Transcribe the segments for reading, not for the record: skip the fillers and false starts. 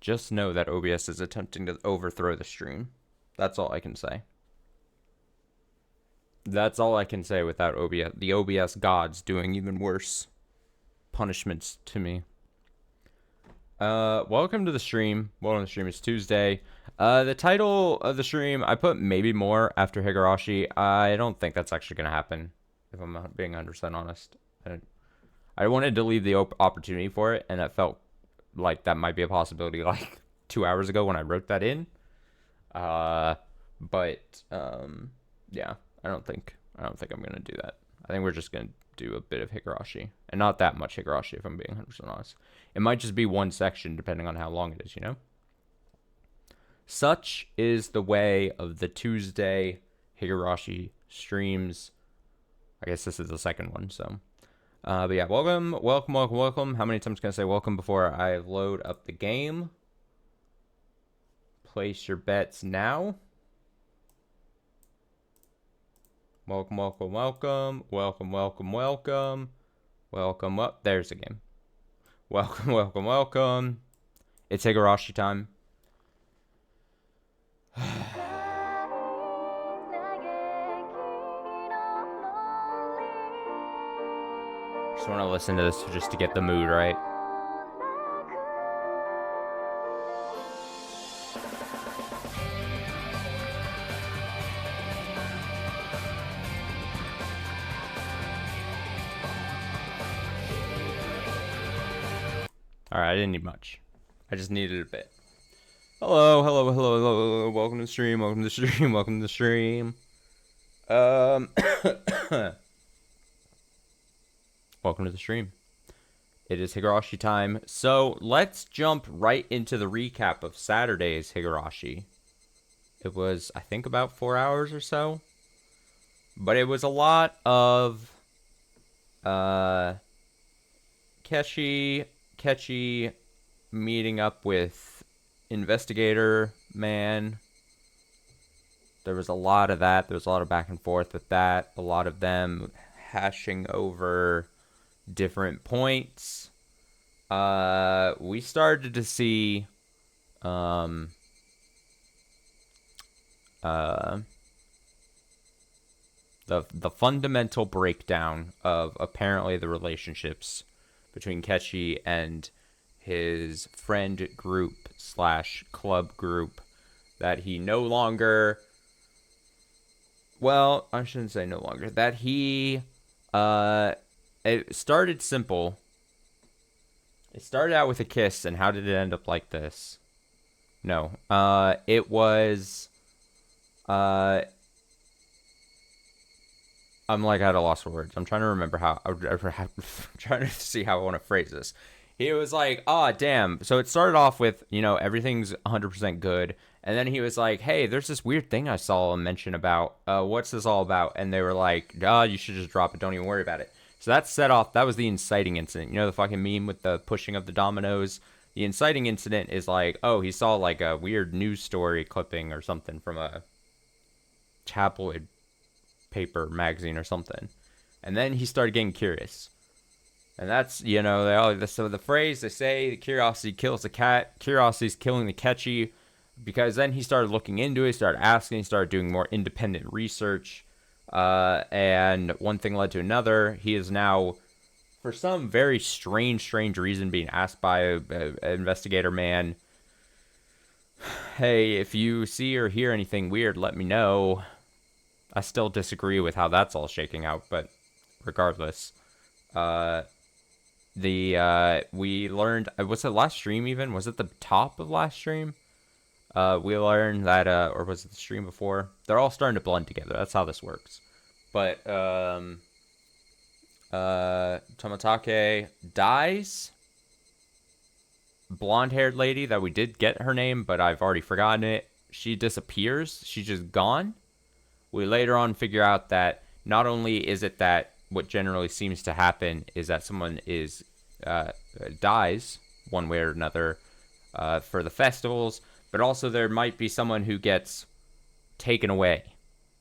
just know that OBS is attempting to overthrow the stream. That's all I can say. That's all I can say without OBS. The OBS gods doing even worse punishments to me. Welcome to the stream. Welcome to the stream. It's Tuesday. The title of the stream, I put maybe more after Higurashi. I don't think that's actually going to happen, if I'm being 100% honest. I wanted to leave the opportunity for it, and it felt like that might be a possibility like 2 hours ago when I wrote that in. Yeah, I don't think I'm going to do that. I think we're just going to do a bit of Higurashi, and not that much Higurashi, if I'm being 100% honest. It might just be one section depending on how long it is, you know? Such is the way of the Tuesday Higurashi streams. I guess this is the second one, so. But yeah, welcome. How many times can I say welcome before I load up the game? Place your bets now. Welcome. Welcome up. There's the game. Welcome. It's Higurashi time. Just want to listen to this just to get the mood right. Alright, I didn't need much. I just needed a bit. Hello. Welcome to the stream. Welcome to the stream. Welcome to the stream. It is Higurashi time. So let's jump right into the recap of Saturday's Higurashi. It was, I think, about 4 hours or so. But it was a lot of Kechi meeting up with Investigator Man. There was a lot of that. There was a lot of back and forth with that. A lot of them hashing over different points. We started to see the fundamental breakdown of apparently the relationships between Kechi and his friend group / club group that he no longer, well, I shouldn't say no longer, that he, it started simple. It started out with a kiss, and how did it end up like this? No, it was, I'm like at a loss for words. I'm trying to remember how, I'm trying to see how I want to phrase this. He was like, oh, damn. So it started off with, you know, everything's 100% good. And then he was like, hey, there's this weird thing I saw a mention about. What's this all about? And they were like, you should just drop it. Don't even worry about it. So that set off, that was the inciting incident. You know the fucking meme with the pushing of the dominoes? The inciting incident is like, oh, he saw like a weird news story clipping or something from a tabloid paper magazine or something. And then he started getting curious. And that's, you know, so the phrase they say, curiosity kills the cat, curiosity's killing the Kechi, because then he started looking into it, started asking, he started doing more independent research, and one thing led to another. He is now, for some very strange reason, being asked by an investigator man, hey, if you see or hear anything weird, let me know. I still disagree with how that's all shaking out, but regardless, we learned, was it last stream even? Was it the top of last stream? We learned that, or was it the stream before? They're all starting to blend together. That's how this works. But, Tomatake dies. Blonde-haired lady that we did get her name, but I've already forgotten it. She disappears. She's just gone. We later on figure out that not only is it that what generally seems to happen is that someone is dies one way or another for the festivals, but also there might be someone who gets taken away.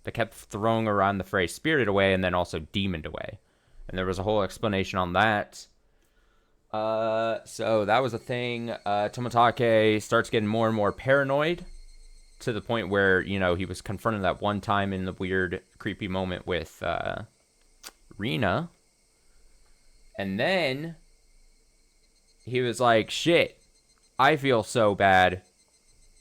They kept throwing around the phrase spirited away and then also demoned away. And there was a whole explanation on that. So that was a thing. Toмотake starts getting more and more paranoid to the point where, you know, he was confronted that one time in the weird, creepy moment with Rina. And then he was like, shit, I feel so bad.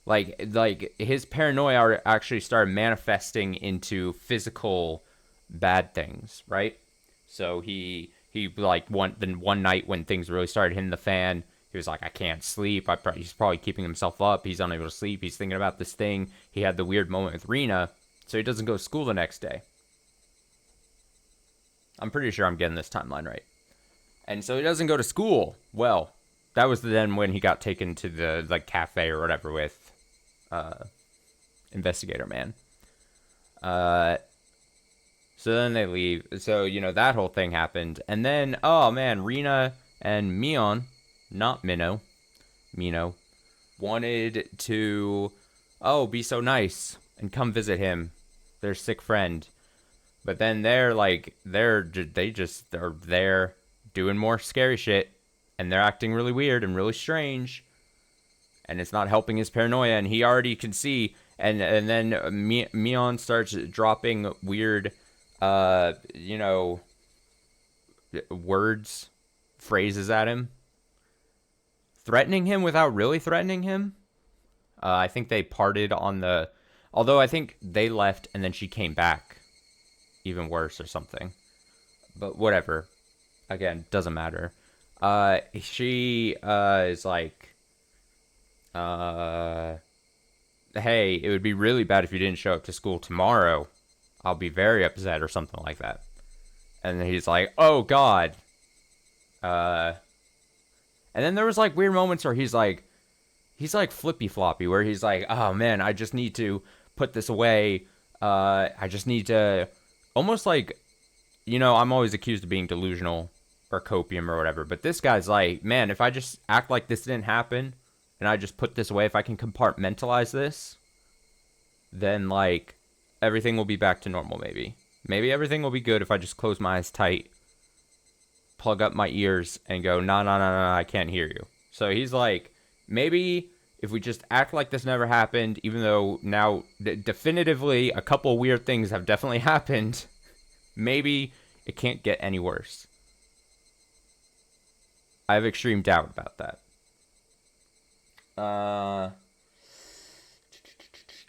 Like his paranoia actually started manifesting into physical bad things, right? So he like one night when things really started hitting the fan, he was like, I can't sleep. He's probably keeping himself up. He's unable to sleep. He's thinking about this thing. He had the weird moment with Rina, so he doesn't go to school the next day. I'm pretty sure I'm getting this timeline right. And so he doesn't go to school. Well, that was then when he got taken to the like cafe or whatever with investigator man. Uh, so then they leave. So you know that whole thing happened, and then oh man, Rina and Mion, not Minnow, Mino, wanted to be so nice and come visit him, their sick friend. But then they just are there doing more scary shit, and they're acting really weird and really strange, and it's not helping his paranoia. And he already can see, and then Mion starts dropping weird, you know, words, phrases at him, threatening him without really threatening him. I think they parted on the, although I think they left and then she came back, even worse or something. But whatever. Again, doesn't matter. She is like, hey, it would be really bad if you didn't show up to school tomorrow. I'll be very upset or something like that. And then he's like, oh God. And then there was like weird moments where he's like flippy floppy, where he's like, oh man, I just need to put this away. I just need to, almost like, you know, I'm always accused of being delusional or copium or whatever, but this guy's like, man, if I just act like this didn't happen and I just put this away, if I can compartmentalize this, then like everything will be back to normal. Maybe everything will be good if I just close my eyes tight, plug up my ears, and go, no, no, no, no, I can't hear you. So he's like, maybe if we just act like this never happened, even though now definitively a couple weird things have definitely happened, maybe it can't get any worse. I have extreme doubt about that.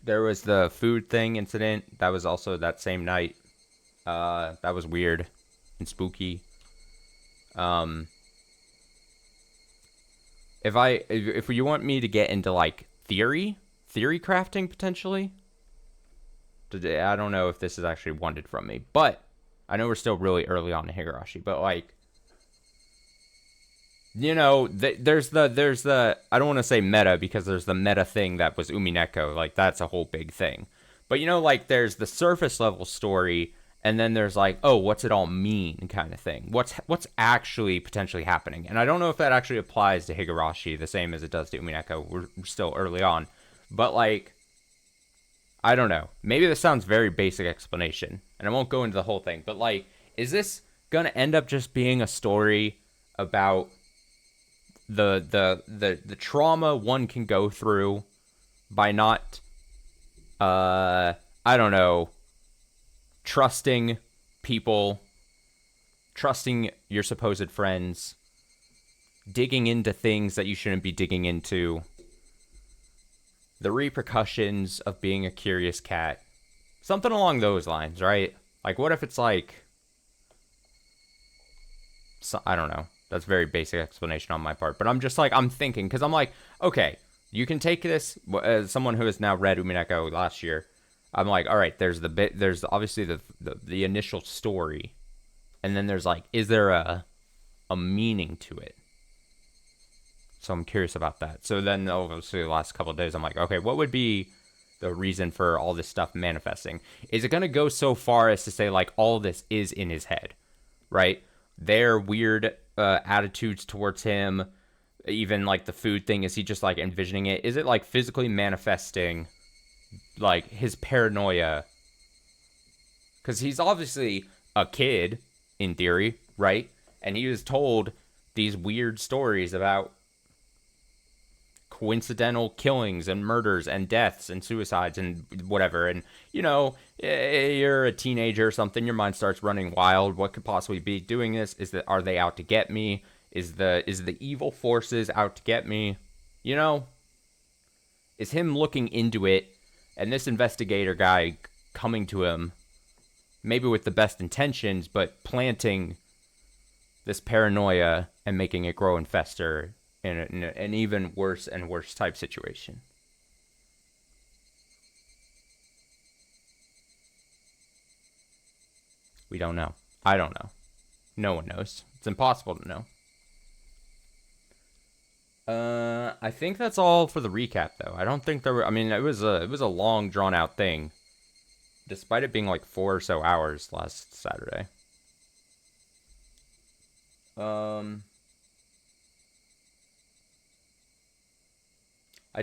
There was the food thing incident. That was also that same night. That was weird and spooky. If you want me to get into like theory crafting potentially, I don't know if this is actually wanted from me, but I know we're still really early on in Higurashi, but like, you know, there's the I don't want to say meta, because there's the meta thing that was Umineko, like that's a whole big thing. But you know, like there's the surface level story, and then there's like, oh, what's it all mean kind of thing. What's actually potentially happening? And I don't know if that actually applies to Higurashi the same as it does to Umineko. We're still early on. But like, I don't know. Maybe this sounds very basic explanation, and I won't go into the whole thing, but like, is this gonna end up just being a story about the trauma one can go through by not I don't know, trusting people, trusting your supposed friends, digging into things that you shouldn't be digging into, the repercussions of being a curious cat, something along those lines, right? Like, what if it's like, I don't know. That's very basic explanation on my part, but I'm just like, I'm thinking, because I'm like, okay, you can take this as someone who has now read Umineko last year. I'm like, all right, there's obviously the initial story, and then there's like, is there a meaning to it? So I'm curious about that. So then obviously the last couple of days, I'm like, okay, what would be the reason for all this stuff manifesting? Is it going to go so far as to say like all this is in his head, right? Their weird attitudes towards him, even like the food thing, is he just like envisioning it? Is it like physically manifesting like his paranoia? Because he's obviously a kid in theory, right? And he was told these weird stories about coincidental killings and murders and deaths and suicides and whatever. And you're a teenager or something, your mind starts running wild. What could possibly be doing this? Are they out to get me? Is the evil forces out to get me? Is him looking into it and this investigator guy coming to him, maybe with the best intentions, but planting this paranoia and making it grow and fester in an even worse and worse type situation. We don't know. I don't know. No one knows. It's impossible to know. I think that's all for the recap, though. I don't think there were. I mean, it was a long, drawn out thing, despite it being like 4 or so hours last Saturday. I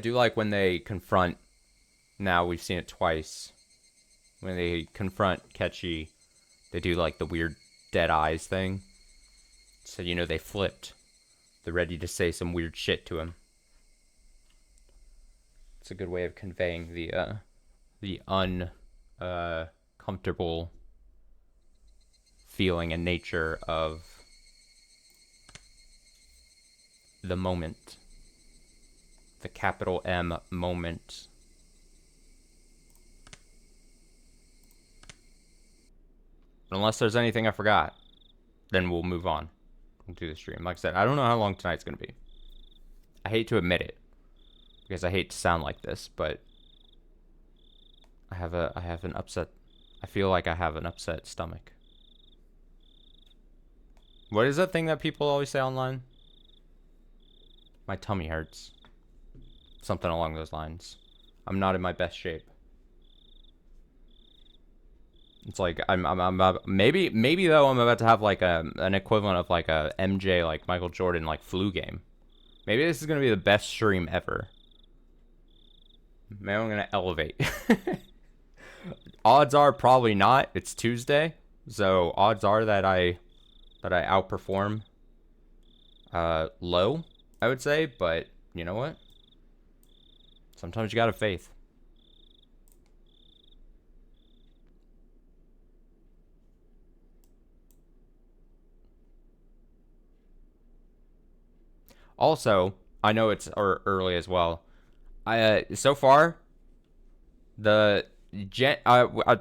do like when they confront. Now we've seen it twice. When they confront Ketchy, they do like the weird dead eyes thing. So they flipped. They're ready to say some weird shit to him. It's a good way of conveying the uncomfortable feeling and nature of the moment. The capital M moment. Unless there's anything I forgot, then we'll move on to the stream. Like I said, I don't know how long tonight's going to be. I hate to admit it, because I hate to sound like this, but I have an upset. I feel like I have an upset stomach. What is that thing that people always say online? My tummy hurts. Something along those lines. I'm not in my best shape. It's like I'm maybe though I'm about to have like an equivalent of like a MJ, like Michael Jordan, like flu game. Maybe this is gonna be the best stream ever. Maybe I'm gonna elevate. Odds are probably not. It's Tuesday, so odds are that I outperform low, I would say. But you know what? Sometimes you gotta faith. Also, I know it's early as well. So far, I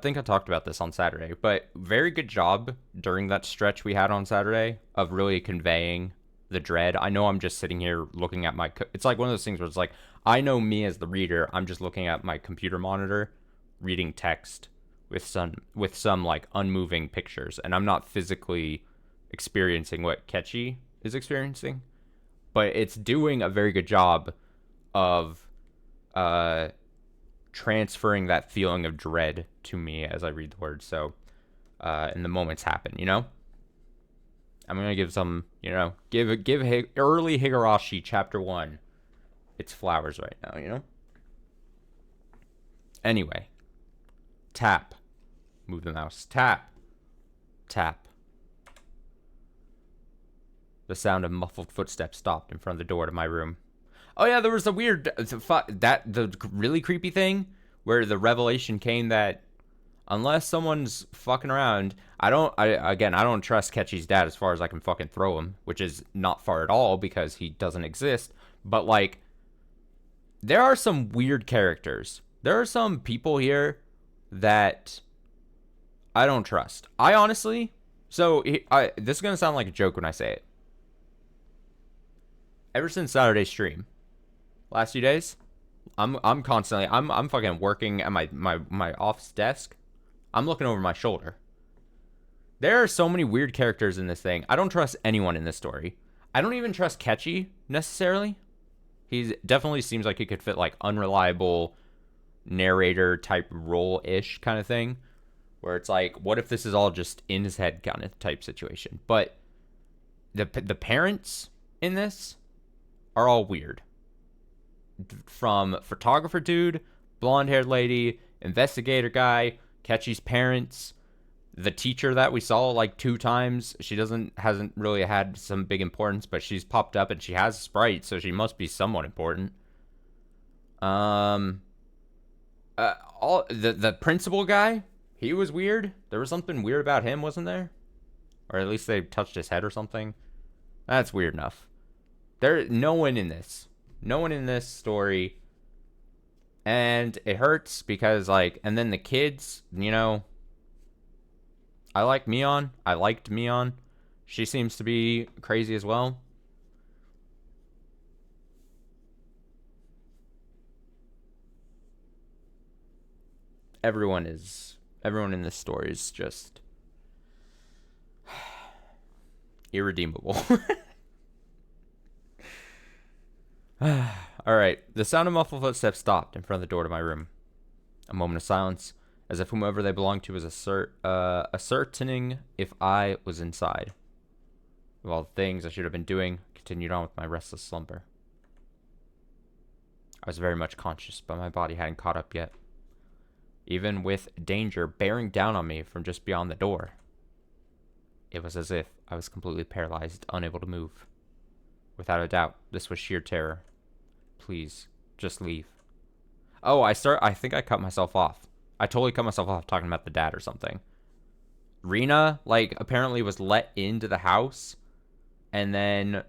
think I talked about this on Saturday, but very good job during that stretch we had on Saturday of really conveying the dread. I know I'm just sitting here looking at it's like one of those things where it's like, I know me as the reader, I'm just looking at my computer monitor, reading text with some like unmoving pictures, and I'm not physically experiencing what Ketchy is experiencing. But it's doing a very good job of transferring that feeling of dread to me as I read the words. So, and the moments happen, I'm gonna give some, give early Higurashi chapter 1 its flowers right now, Anyway, tap, move the mouse, tap, tap. The sound of muffled footsteps stopped in front of the door to my room. Oh yeah, there was a weird the really creepy thing where the revelation came that unless someone's fucking around, I don't trust Ketchy's dad as far as I can fucking throw him, which is not far at all because he doesn't exist. But like, there are some weird characters. There are some people here that I don't trust. I honestly, this is gonna sound like a joke when I say it. Ever since Saturday's stream, last few days, I'm constantly I'm fucking working at my office desk. I'm looking over my shoulder. There are so many weird characters in this thing. I don't trust anyone in this story. I don't even trust Ketchy necessarily. He definitely seems like he could fit like unreliable narrator type role-ish kind of thing, where it's like, what if this is all just in his head kind of type situation? But the parents in this are all weird. From photographer dude, blonde-haired lady, investigator guy, Ketchy's parents. The teacher that we saw like 2 times, she hasn't really had some big importance, but she's popped up and she has Sprite, so she must be somewhat important. All the principal guy, he was weird. There was something weird about him, wasn't there? Or at least they touched his head or something. That's weird enough. No one in this story, and it hurts because like, and then the kids, you know. I liked Mion. She seems to be crazy as well. Everyone in this story is just irredeemable. Alright, the sound of muffled footsteps stopped in front of the door to my room. A moment of silence, as if whomever they belonged to was ascertaining if I was inside. Of all the things I should have been doing, continued on with my restless slumber. I was very much conscious, but my body hadn't caught up yet. Even with danger bearing down on me from just beyond the door, it was as if I was completely paralyzed, unable to move. Without a doubt, this was sheer terror. Please, just leave. Oh, I think I cut myself off. I totally cut myself off talking about the dad or something. Rina, like, apparently was let into the house, and then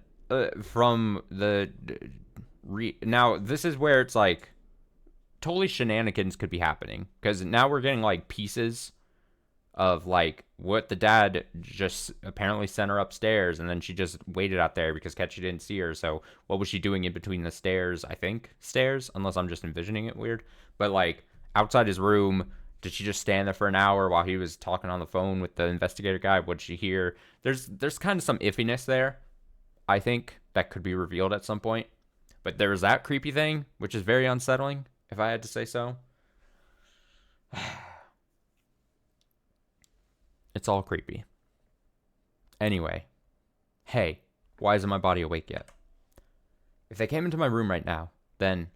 from the... now, this is where it's like, totally shenanigans could be happening, because now we're getting, like, pieces of, like, what the dad just apparently sent her upstairs, and then she just waited out there because Ketchy didn't see her, so what was she doing in between the stairs? I think stairs, unless I'm just envisioning it weird, but, like, outside his room, did she just stand there for an hour while he was talking on the phone with the investigator guy? What did she hear? There's kind of some iffiness there, I think, that could be revealed at some point, but there was that creepy thing, which is very unsettling, if I had to say so. It's all creepy. Anyway. Hey, why isn't my body awake yet? If they came into my room right now, then...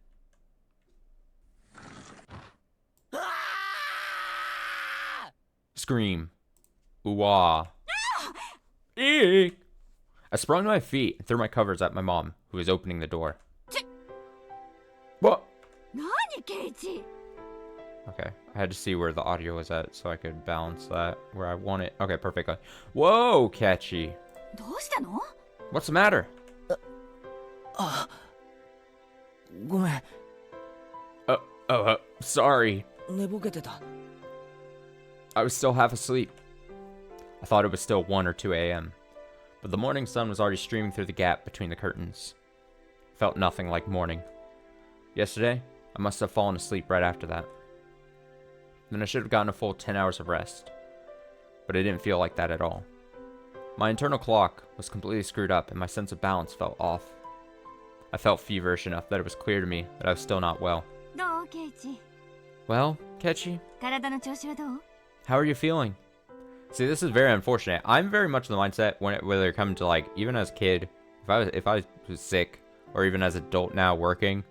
Scream. Ooh-ah. Eek! I sprung to my feet and threw my covers at my mom, who was opening the door. What? Okay, I had to see where the audio was at so I could balance that where I want it. Okay, perfect. Whoa, Ketchy. What's the matter? Sorry. I was still half asleep. I thought it was still 1 or 2 a.m., but the morning sun was already streaming through the gap between the curtains. Felt nothing like morning. Yesterday, I must have fallen asleep right after that. Then I should have gotten a full 10 hours of rest. But it didn't feel like that at all. My internal clock was completely screwed up and my sense of balance felt off. I felt feverish enough that it was clear to me that I was still not well. Well, Ketchy? How are you feeling? See, this is very unfortunate. I'm very much in the mindset whether it comes to, like, even as a kid, if I was sick, or even as an adult now working,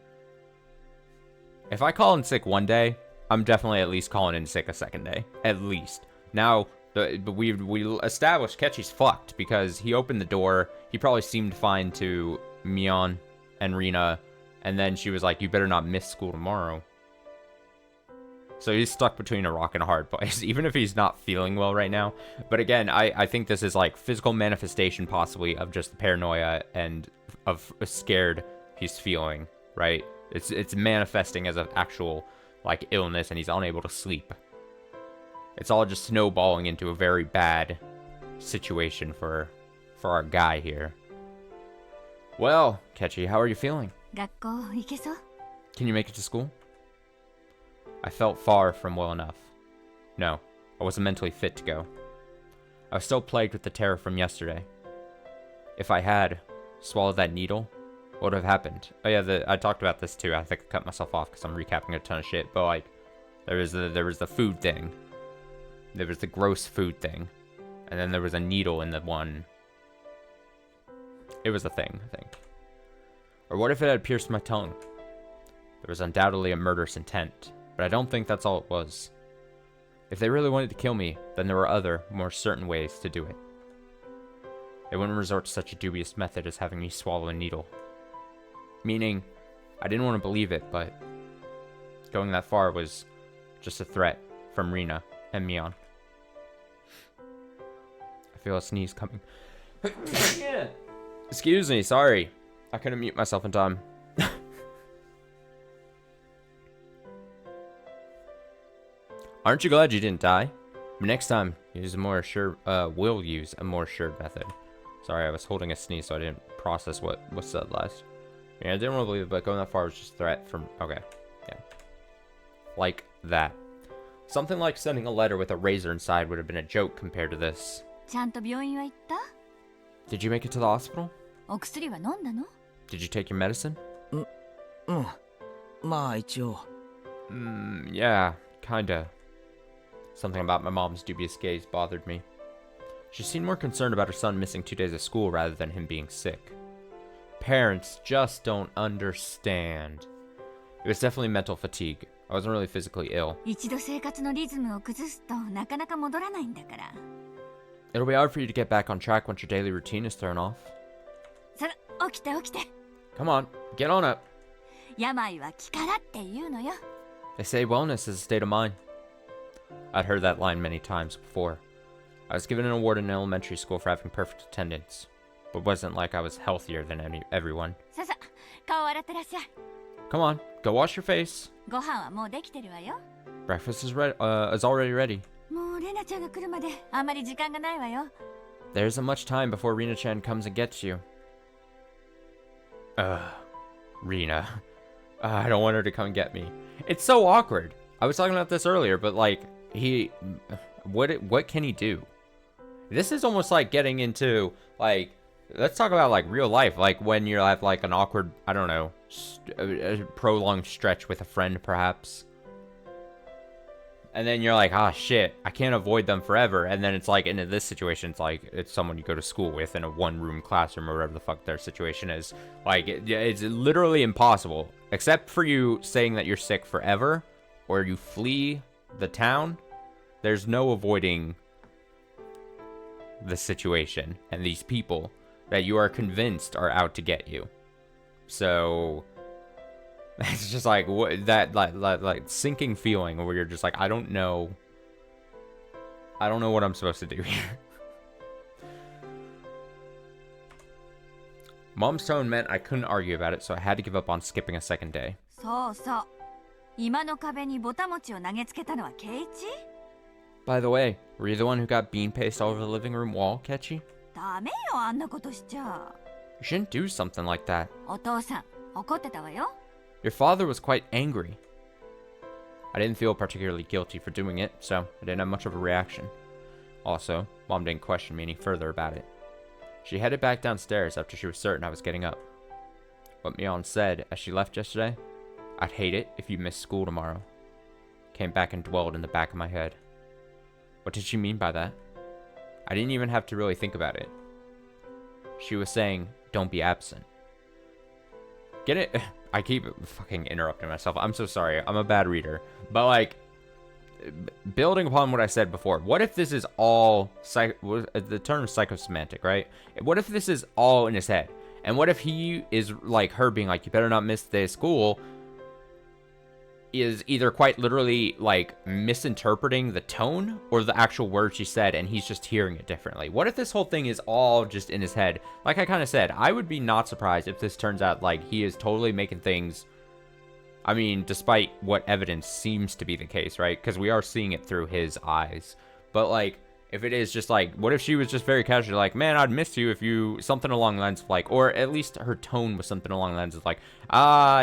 if I call in sick one day, I'm definitely at least calling in sick a second day. At least. Now, we established Ketchy's fucked because he opened the door. He probably seemed fine to Mion and Rina. And then she was like, you better not miss school tomorrow. So he's stuck between a rock and a hard place, even if he's not feeling well right now. But again, I think this is like physical manifestation possibly of just the paranoia and of scared he's feeling, right? It's manifesting as an actual like illness and he's unable to sleep. It's all just snowballing into a very bad situation for our guy here. Well, Ketchy, how are you feeling? Can you make it to school? I felt far from well enough. No, I wasn't mentally fit to go. I was still plagued with the terror from yesterday. If I had swallowed that needle, what would have happened? Oh yeah, I talked about this too. I think I cut myself off because I'm recapping a ton of shit. But like, there was the food thing. There was the gross food thing. And then there was a needle in the one. It was a thing, I think. Or what if it had pierced my tongue? There was undoubtedly a murderous intent. But I don't think that's all it was. If they really wanted to kill me, then there were other, more certain ways to do it. They wouldn't resort to such a dubious method as having me swallow a needle. Meaning, I didn't want to believe it, but going that far was just a threat from Rina and Mion. I feel a sneeze coming. Excuse me, sorry. I couldn't mute myself in time. Aren't you glad you didn't die? But next time, use a more sure. We'll use a more sure method. Sorry, I was holding a sneeze, so I didn't process what was said last. Yeah, I didn't want to believe it, but going that far was just a threat from. Okay, yeah, like that. Something like sending a letter with a razor inside would have been a joke compared to this. Did you make it to the hospital? Did you take your medicine? Yeah, kinda. Something about my mom's dubious gaze bothered me. She seemed more concerned about her son missing 2 days of school rather than him being sick. Parents just don't understand. It was definitely mental fatigue. I wasn't really physically ill. It'll be hard for you to get back on track once your daily routine is thrown off. Come on, get on up. They say wellness is a state of mind. I'd heard that line many times before. I was given an award in elementary school for having perfect attendance, but wasn't like I was healthier than everyone. Come on, go wash your face. Breakfast is already ready. There isn't much time before Rina-chan comes and gets you. Rina. I don't want her to come and get me. It's so awkward. I was talking about this earlier, but like, what can he do? This is almost like getting into, like, let's talk about like real life, like when you're at like an awkward, I don't know, a prolonged stretch with a friend perhaps. And then you're like, ah, shit, I can't avoid them forever. And then it's like, in this situation, it's like, it's someone you go to school with in a one-room classroom or whatever the fuck their situation is. Like, it's literally impossible. Except for you saying that you're sick forever, or you flee the town, there's no avoiding the situation and these people that you are convinced are out to get you. So it's just like that like sinking feeling where you're just like, I don't know what I'm supposed to do here. Mom's tone meant I couldn't argue about it, so I had to give up on skipping a second day. By the way, were you the one who got bean paste all over the living room wall, Kechi? You shouldn't do something like that. Your father was quite angry. I didn't feel particularly guilty for doing it, so I didn't have much of a reaction. Also, Mom didn't question me any further about it. She headed back downstairs after she was certain I was getting up. What Mion said as she left yesterday, I'd hate it if you missed school tomorrow, came back and dwelled in the back of my head. What did she mean by that? I didn't even have to really think about it. She was saying, don't be absent. Get it? I keep fucking interrupting myself. I'm so sorry. I'm a bad reader. But like, building upon what I said before, what if this is all, the term is psychosemantic, right? What if this is all in his head? And what if he is like her being like, you better not miss the day of school, is either quite literally like misinterpreting the tone or the actual word she said, and he's just hearing it differently. What if this whole thing is all just in his head? Like I kind of said, I would be not surprised if this turns out like he is totally making things, I mean, despite what evidence seems to be the case, right? Because we are seeing it through his eyes. But like, if it is just like, what if she was just very casually like, man, I'd miss you if you, something along the lines of like, or at least her tone was something along the lines of like,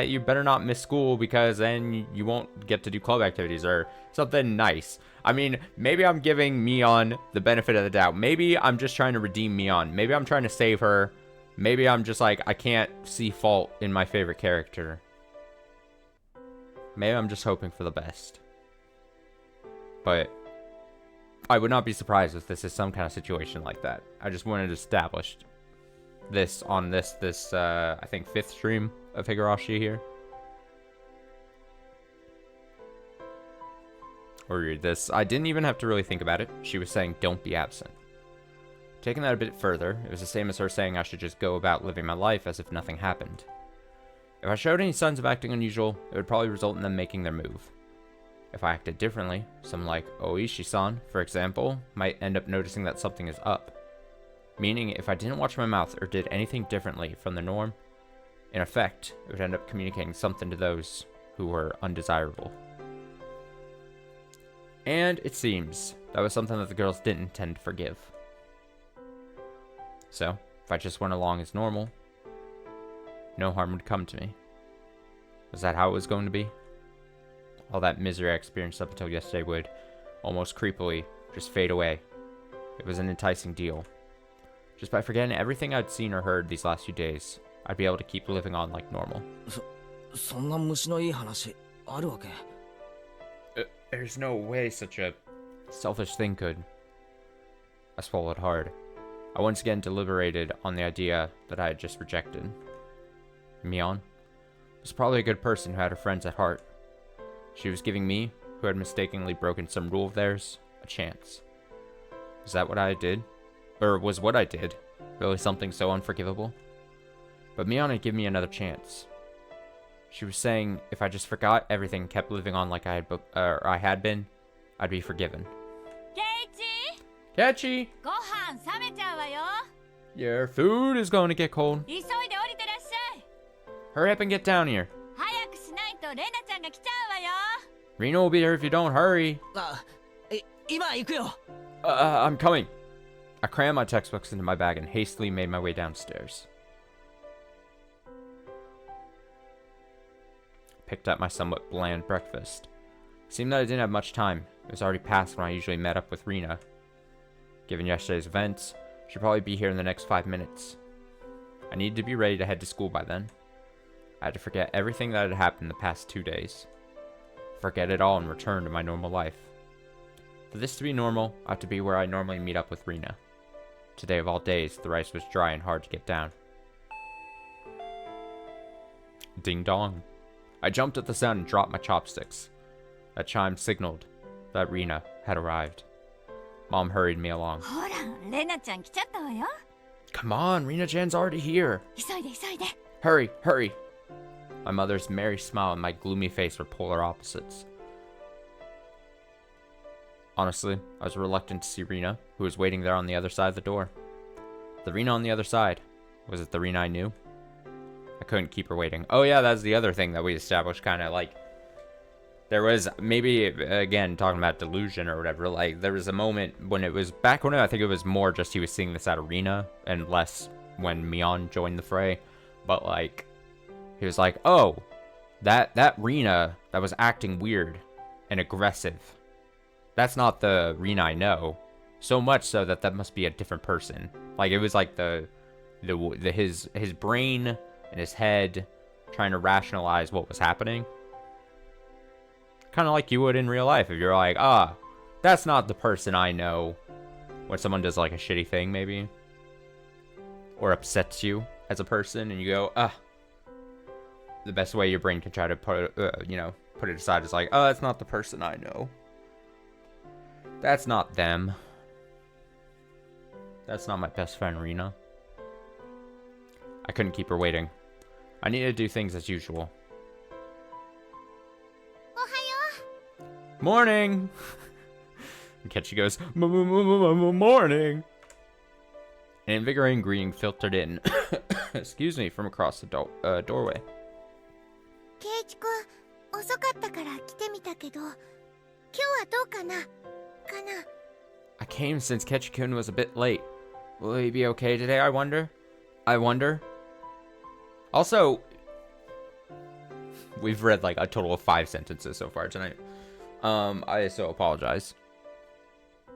you better not miss school because then you won't get to do club activities or something nice. I mean, maybe I'm giving Mion the benefit of the doubt. Maybe I'm just trying to redeem Mion. Maybe I'm trying to save her. Maybe I'm just like, I can't see fault in my favorite character. Maybe I'm just hoping for the best. But I would not be surprised if this is some kind of situation like that. I just wanted to establish this on this I think 5th stream of Higurashi here. Or read this. I didn't even have to really think about it. She was saying, don't be absent. Taking that a bit further, it was the same as her saying I should just go about living my life as if nothing happened. If I showed any signs of acting unusual, it would probably result in them making their move. If I acted differently, someone like Oishi-san, for example, might end up noticing that something is up. Meaning, if I didn't watch my mouth or did anything differently from the norm, in effect, it would end up communicating something to those who were undesirable. And it seems that was something that the girls didn't intend to forgive. So, if I just went along as normal, no harm would come to me. Was that how it was going to be? All that misery I experienced up until yesterday would, almost creepily, just fade away. It was an enticing deal. Just by forgetting everything I'd seen or heard these last few days, I'd be able to keep living on like normal. そんな虫のいい話あるわけ? There's no way such a selfish thing could. I swallowed hard. I once again deliberated on the idea that I had just rejected. Mion was probably a good person who had her friends at heart. She was giving me, who had mistakenly broken some rule of theirs, a chance. Was that what I did? Or was what I did really something so unforgivable? But Mion had given me another chance. She was saying if I just forgot everything and kept living on like I had been, I'd be forgiven. Keiichi! Catchy! ご飯冷めちゃうわよ。 Your food is going to get cold. 急いで降りてらっしゃい。 Hurry up and get down here. 早くしないとレナちゃんが来ちゃうわよ。 Reno will be here if you don't hurry. 今行くよ. I'm coming. I crammed my textbooks into my bag and hastily made my way downstairs. Picked up my somewhat bland breakfast. Seemed that I didn't have much time. It was already past when I usually met up with Rena. Given yesterday's events, she'd probably be here in the next 5 minutes. I needed to be ready to head to school by then. I had to forget everything that had happened the past 2 days. Forget it all and return to my normal life. For this to be normal, I have to be where I normally meet up with Rena. Today of all days, the rice was dry and hard to get down. Ding dong. I jumped at the sound and dropped my chopsticks. That chime signaled that Rena had arrived. Mom hurried me along. ほら、レナちゃん来ちゃったわよ。 Come on, Rena-chan's already here. 急いで急いで。 Hurry, hurry. My mother's merry smile and my gloomy face were polar opposites. Honestly, I was reluctant to see Rena, who was waiting there on the other side of the door. The Rena on the other side. Was it the Rena I knew? I couldn't keep her waiting. Oh yeah, that's the other thing that we established, kind of like... There was, maybe, again, talking about delusion or whatever, like, there was a moment when it was, back when I think it was more just he was seeing this at Arena, and less when Mion joined the fray, but, like, he was like, oh, that Rena that was acting weird and aggressive, that's not the Rena I know, so much so that must be a different person. Like, it was like his brain and his head trying to rationalize what was happening. Kind of like you would in real life if you're like, that's not the person I know. When someone does like a shitty thing maybe, or upsets you as a person, and you go, the best way your brain can try to put it aside is like, that's not the person I know. That's not them. That's not my best friend Rena. I couldn't keep her waiting. I needed to do things as usual. Morning! And Ketchy goes, morning! An invigorating greeting filtered in, excuse me, from across the doorway. ケイチ君、遅かったから来てみたけど、今日はどうかな? I came since Ketchy-kun was a bit late. Will he be okay today, I wonder? Also, we've read like a total of 5 sentences so far tonight. I so apologize.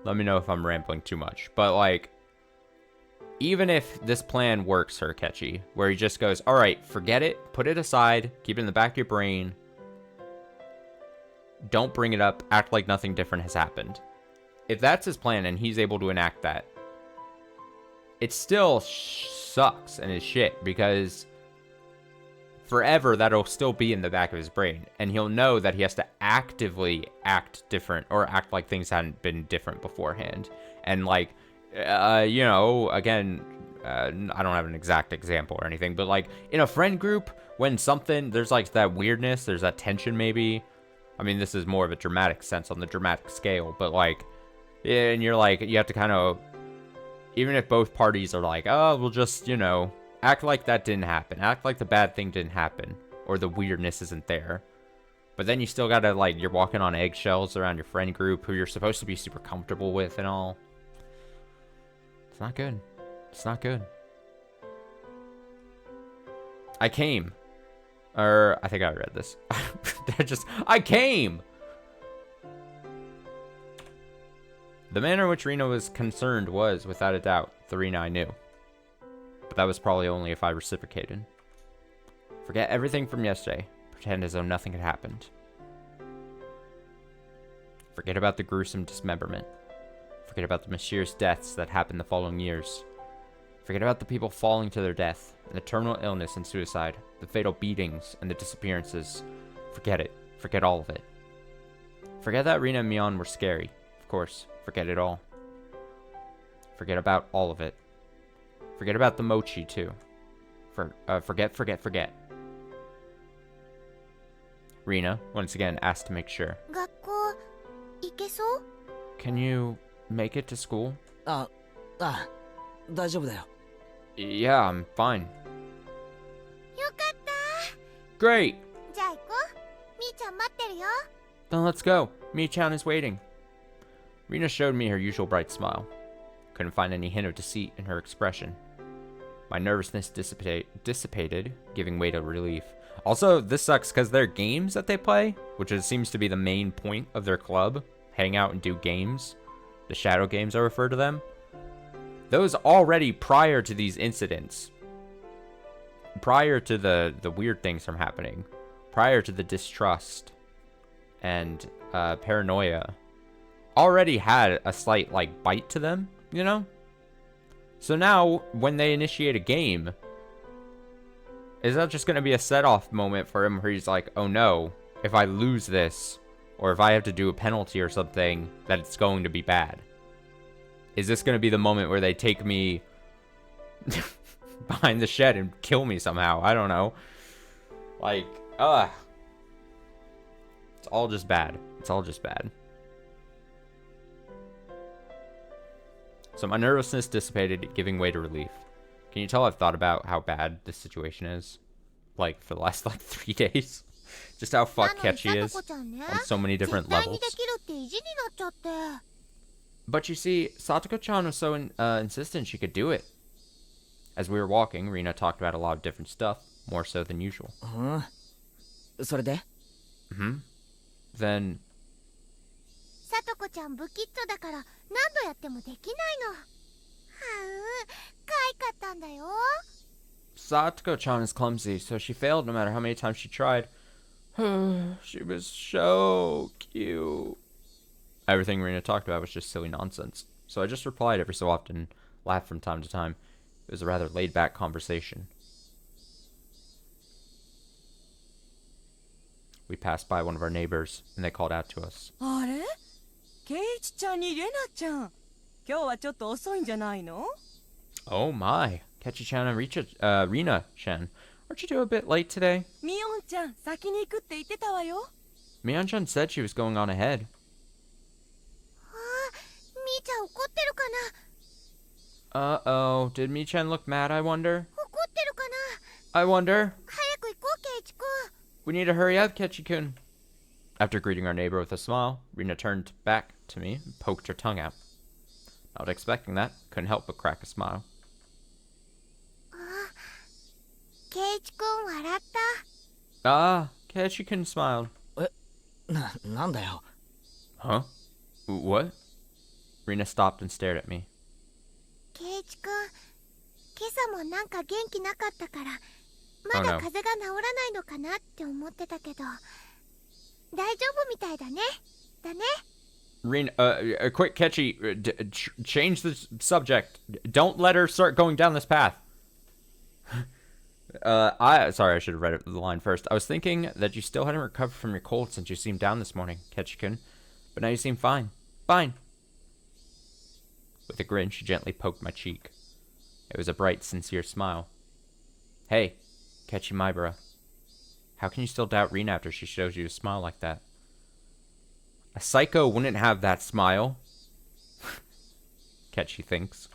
Let me know if I'm rambling too much. But, like, even if this plan works for Ketchy, where he just goes, alright, forget it, put it aside, keep it in the back of your brain, don't bring it up, act like nothing different has happened. If that's his plan and he's able to enact that, it still sucks and is shit, because forever that'll still be in the back of his brain, and he'll know that he has to actively act different or act like things hadn't been different beforehand. And like, you know, again, I don't have an exact example or anything, but like in a friend group, when something, there's like that weirdness, there's that tension maybe. I mean, this is more of a dramatic sense on the dramatic scale, but like, and you're like, you have to kind of, even if both parties are like, oh, we'll just, you know, act like that didn't happen, act like the bad thing didn't happen, or the weirdness isn't there. But then you still gotta, like, you're walking on eggshells around your friend group who you're supposed to be super comfortable with and all. It's not good. It's not good. I came. Or, I think I read this. I came! The manner in which Rina was concerned was, without a doubt, the Rina I knew. But that was probably only if I reciprocated. Forget everything from yesterday. Pretend as though nothing had happened. Forget about the gruesome dismemberment. Forget about the mysterious deaths that happened the following years. Forget about the people falling to their death, and the terminal illness and suicide, the fatal beatings and the disappearances. Forget it. Forget all of it. Forget that Rina and Mion were scary. Of course, forget it all. Forget about all of it. Forget about the mochi, too. Forget. Rina, once again, asked to make sure. 学校行けそう？ Can you make it to school? 大丈夫だよ。 Yeah, I'm fine. よかった。 Great! じゃあ行こう。みーちゃん待ってるよ。 Then let's go. Mi-chan is waiting. Rina showed me her usual bright smile. Couldn't find any hint of deceit in her expression. My nervousness dissipated, giving way to relief. Also, this sucks because their games that they play, which seems to be the main point of their club, hang out and do games, the shadow games I refer to them, those already prior to these incidents, prior to the weird things from happening, prior to the distrust and paranoia, already had a slight, like, bite to them, you know? So now, when they initiate a game, is that just going to be a set-off moment for him where he's like, oh no, if I lose this, or if I have to do a penalty or something, that it's going to be bad? Is this going to be the moment where they take me behind the shed and kill me somehow? I don't know. Like, it's all just bad. It's all just bad. So my nervousness dissipated, giving way to relief. Can you tell I've thought about how bad this situation is? Like, for the last, 3 days? Just how fuck catchy is on so many different levels. But you see, Satoko-chan was so insistent she could do it. As we were walking, Rina talked about a lot of different stuff, more so than usual. それで？ Then... さとこちゃん不吉祥だから何度やってもできないの。かいかったんだよ。 Satoko-chan is clumsy, so she failed no matter how many times she tried. She was so cute. Everything Rina talked about was just silly nonsense, so I just replied every so often, laughed from time to time. It was a rather laid-back conversation. We passed by one of our neighbors, and they called out to us. あれ？ケイチちゃんにレナちゃん。今日はちょっと遅いんじゃないの？ Oh my, Kechi-chan and Rina-chan. Aren't you two a bit late today? ミオンちゃん、先に行くって言ってたわよ。 Mion-chan said she was going on ahead. みーちゃん怒ってるかな？ Uh-oh, did Mi-chan look mad, I wonder? 怒ってるかな？ I wonder. 早く行こう、ケイチくん。 We need to hurry up, Kechi-kun. After greeting our neighbor with a smile, Rina turned back to me and poked her tongue out. Not expecting that, couldn't help but crack a smile. ケイチくん笑った？ Ah, Kechi-kun smiled. なんだよ。 Huh? What? Rina stopped and stared at me. ケイチくん、今朝もなんか元気なかったから、まだ風邪が治らないのかなって思ってたけど、大丈夫みたいだね。だね。 Rina, quick, Kechi, change the subject. Don't let her start going down this path. Sorry, I should have read the line first. I was thinking that you still hadn't recovered from your cold since you seemed down this morning, Ketchikan. But now you seem fine. Fine. With a grin, she gently poked my cheek. It was a bright, sincere smile. Hey, Ketchimibara. How can you still doubt Rena after she shows you a smile like that? A psycho wouldn't have that smile. Ketchi thinks.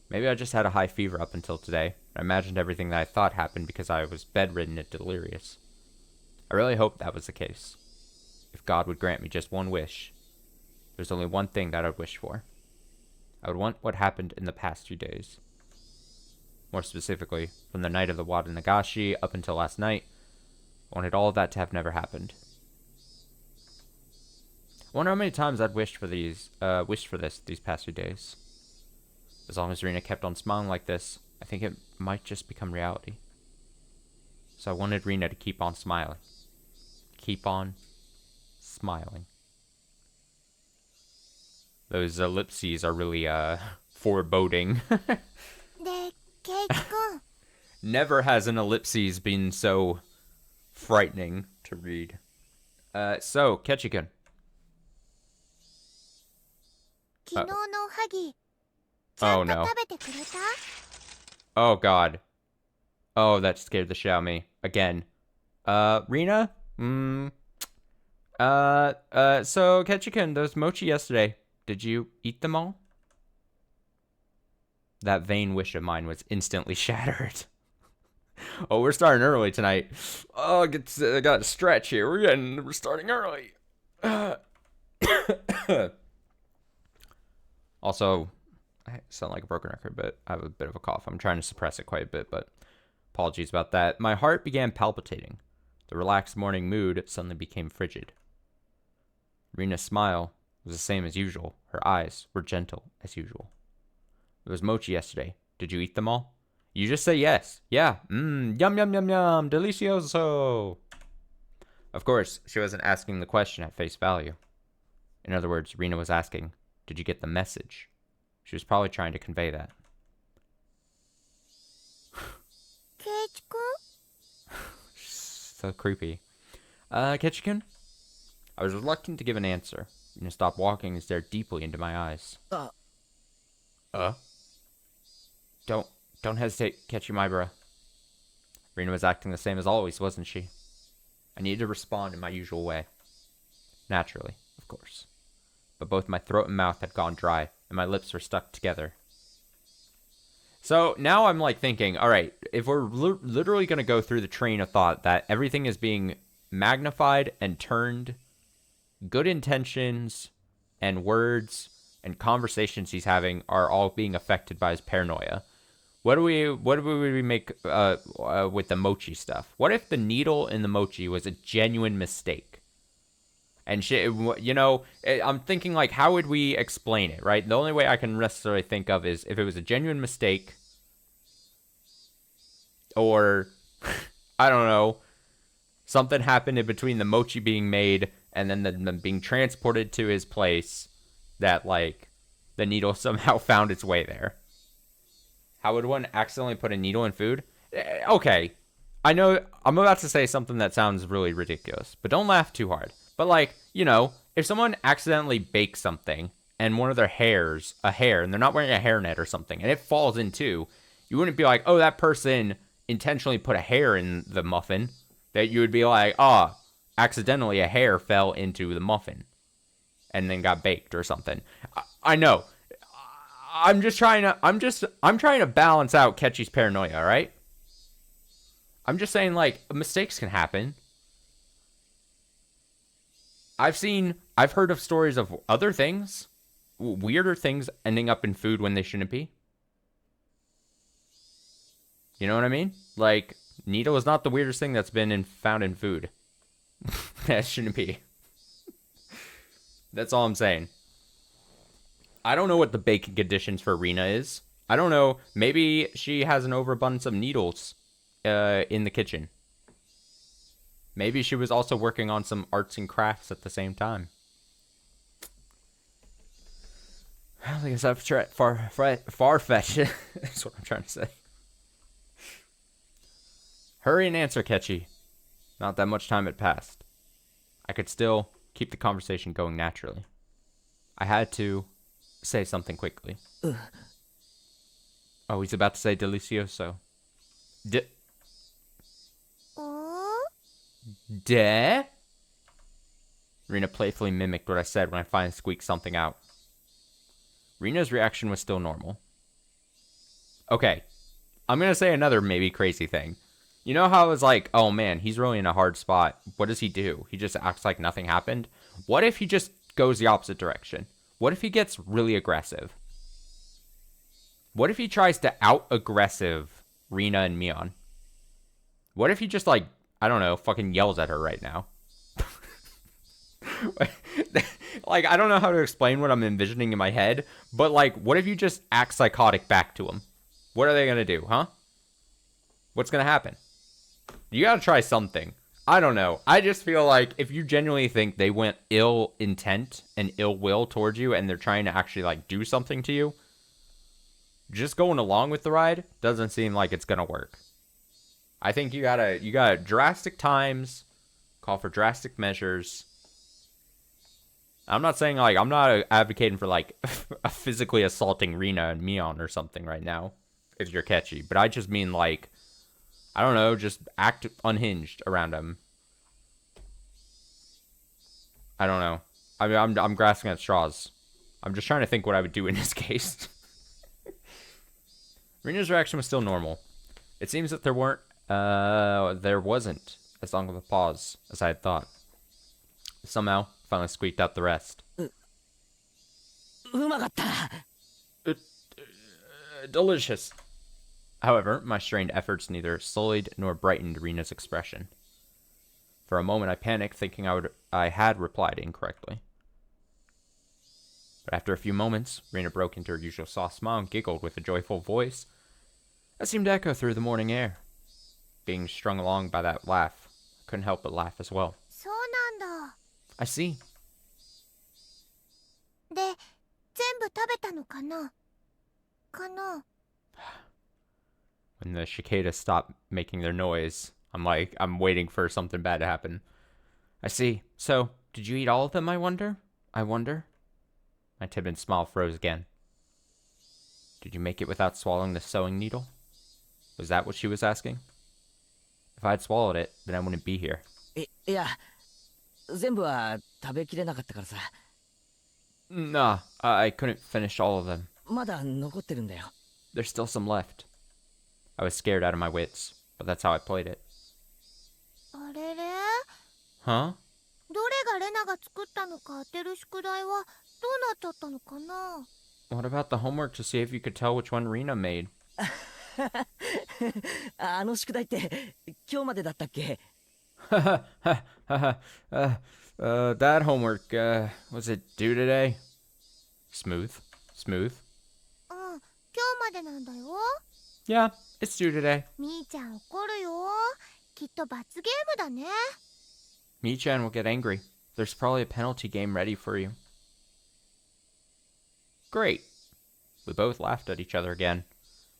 Maybe I just had a high fever up until today. I imagined everything that I thought happened because I was bedridden and delirious. I really hoped that was the case. If God would grant me just one wish, there's only one thing that I'd wish for. I would want what happened in the past few days. More specifically, from the night of the Wada Nagashi up until last night, I wanted all of that to have never happened. I wonder how many times I'd wished for this these past few days. As long as Rena kept on smiling like this, I think it might just become reality. So I wanted Rena to keep on smiling. Keep on smiling. Those ellipses are really foreboding. でケイチ君 Never has an ellipses been so frightening to read. So, Ketchikan. 昨日のおはぎちゃ Oh んと no. 食べてくれた Oh god. Oh, that scared the shit out of me. Again. Rena? So, Ketchikan, those mochi yesterday, did you eat them all? That vain wish of mine was instantly shattered. Oh, we're starting early tonight. Oh, I got to stretch here. We're starting early. Also, I sound like a broken record, but I have a bit of a cough. I'm trying to suppress it quite a bit, but apologies about that. My heart began palpitating. The relaxed morning mood suddenly became frigid. Rena's smile was the same as usual. Her eyes were gentle as usual. It was mochi yesterday. Did you eat them all? You just say yes. Yeah. Yum, yum, yum, yum. Delicioso. Of course, she wasn't asking the question at face value. In other words, Rena was asking, did you get the message? She was probably trying to convey that. ケイチ君 So creepy. Ketchikan? I was reluctant to give an answer. Rena stopped walking and stared deeply into my eyes. Don't hesitate, Ketchimibara. Rena was acting the same as always, wasn't she? I needed to respond in my usual way. Naturally, of course. But both my throat and mouth had gone dry, and my lips were stuck together. So now I'm like thinking, all right, if we're literally going to go through the train of thought that everything is being magnified and turned, good intentions and words and conversations he's having are all being affected by his paranoia. What do we make with the mochi stuff? What if the needle in the mochi was a genuine mistake? And shit, you know, I'm thinking like, how would we explain it, right? The only way I can necessarily think of is if it was a genuine mistake, or I don't know, something happened in between the mochi being made and then them being transported to his place, that like the needle somehow found its way there. How would one accidentally put a needle in food? Okay, I know I'm about to say something that sounds really ridiculous, but don't laugh too hard. But like, you know, if someone accidentally bakes something and one of their hairs, a hair, and they're not wearing a hairnet or something, and it falls in two, you wouldn't be like, oh, that person intentionally put a hair in the muffin. That you would be like, oh, accidentally a hair fell into the muffin and then got baked or something. I know. I'm trying to balance out Ketchi's paranoia, all right? I'm just saying, like, mistakes can happen. I've heard of stories of other things, weirder things ending up in food when they shouldn't be. You know what I mean? Like, needle is not the weirdest thing that's been found in food. That shouldn't be. That's all I'm saying. I don't know what the baking conditions for Rena is. I don't know. Maybe she has an overabundance of needles in the kitchen. Maybe she was also working on some arts and crafts at the same time. I don't think it's that far-fetched. That's what I'm trying to say. Hurry and answer, Ketchy. Not that much time had passed. I could still keep the conversation going naturally. I had to say something quickly. Oh, he's about to say delicioso. De? Rena playfully mimicked what I said when I finally squeaked something out. Rena's reaction was still normal. Okay, I'm gonna say another maybe crazy thing. You know how I was like, oh man, he's really in a hard spot. What does he do? He just acts like nothing happened? What if he just goes the opposite direction? What if he gets really aggressive? What if he tries to out-aggressive Rena and Mion? What if he just, like, I don't know, fucking yells at her right now? Like, I don't know how to explain what I'm envisioning in my head, but, like, what if you just act psychotic back to him? What are they gonna do, huh? What's gonna happen? You gotta try something. I don't know. I just feel like if you genuinely think they went ill intent and ill will towards you and they're trying to actually, like, do something to you, just going along with the ride doesn't seem like it's gonna work. I think you gotta drastic times, call for drastic measures. I'm not saying, like, I'm not advocating for, like, physically assaulting Rena and Mion or something right now, if you're Ketchy. But I just mean, like, I don't know, just act unhinged around him. I don't know. I mean, I'm grasping at straws. I'm just trying to think what I would do in this case. Rena's reaction was still normal. It seems that there wasn't as long of a pause as I had thought. Somehow, finally squeaked out the rest. Delicious. However, my strained efforts neither sullied nor brightened Rena's expression. For a moment I panicked, thinking I had replied incorrectly. But after a few moments, Rena broke into her usual soft smile and giggled with a joyful voice that seemed to echo through the morning air. Being strung along by that laugh, I couldn't help but laugh as well. そうなんだ。 I see. で、全部食べたのかな？かな？ When the cicadas stop making their noise, I'm waiting for something bad to happen. I see. So, did you eat all of them, I wonder? My timid smile froze again. Did you make it without swallowing the sewing needle? Was that what she was asking? If I had swallowed it, then I wouldn't be here. いや、全部は食べきれなかったからさ。Nah, I couldn't finish all of them. まだ残ってるんだよ。There's still some left. I was scared out of my wits, but that's how I played it. あれれ？ Huh? どれがレナが作ったのか当てる宿題はどうなっちゃったのかな？ What about the homework to see if you could tell which one Rena made? あの宿題って今日までだったっけ？ That homework, was it due today? Smooth. うん、今日までなんだよ。 Yeah, it's due today. みーちゃん怒るよ。きっと罰ゲームだね。 Mi-chan will get angry. There's probably a penalty game ready for you. Great. We both laughed at each other again.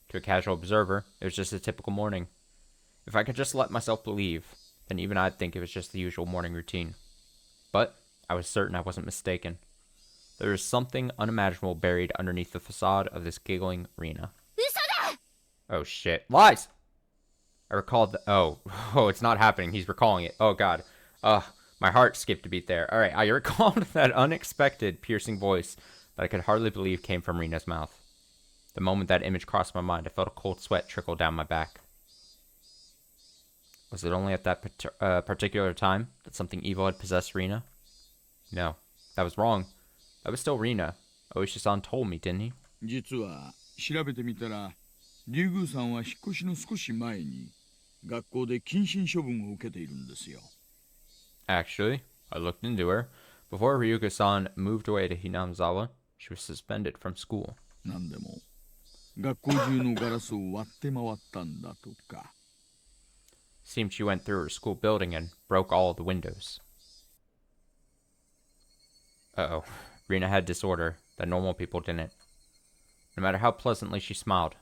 To a casual observer, it was just a typical morning. If I could just let myself believe, then even I'd think it was just the usual morning routine. But I was certain I wasn't mistaken. There was something unimaginable buried underneath the facade of this giggling Rena. 嘘だ！ Oh shit. Lies! I recalled oh, it's not happening. He's recalling it. Oh god. My heart skipped a beat there. Alright, I recalled that unexpected, piercing voice that I could hardly believe came from Rena's mouth. The moment that image crossed my mind, I felt a cold sweat trickle down my back. Was it only at that particular time that something evil had possessed Rena? No, that was wrong. That was still Rena. Oishi-san told me, didn't he? 実は調べてみたら、竜宮さんは引っ越しの少し前に学校で謹慎処分を受けているんですよ。Actually, I looked into her. Before Ryuga-san moved away to Hinamizawa, she was suspended from school. なんでも学校中のガラスを割って回ったんだとか。Seemed she went through her school building and broke all of the windows. Uh-oh. Rena had disorder that normal people didn't. No matter how pleasantly she smiled,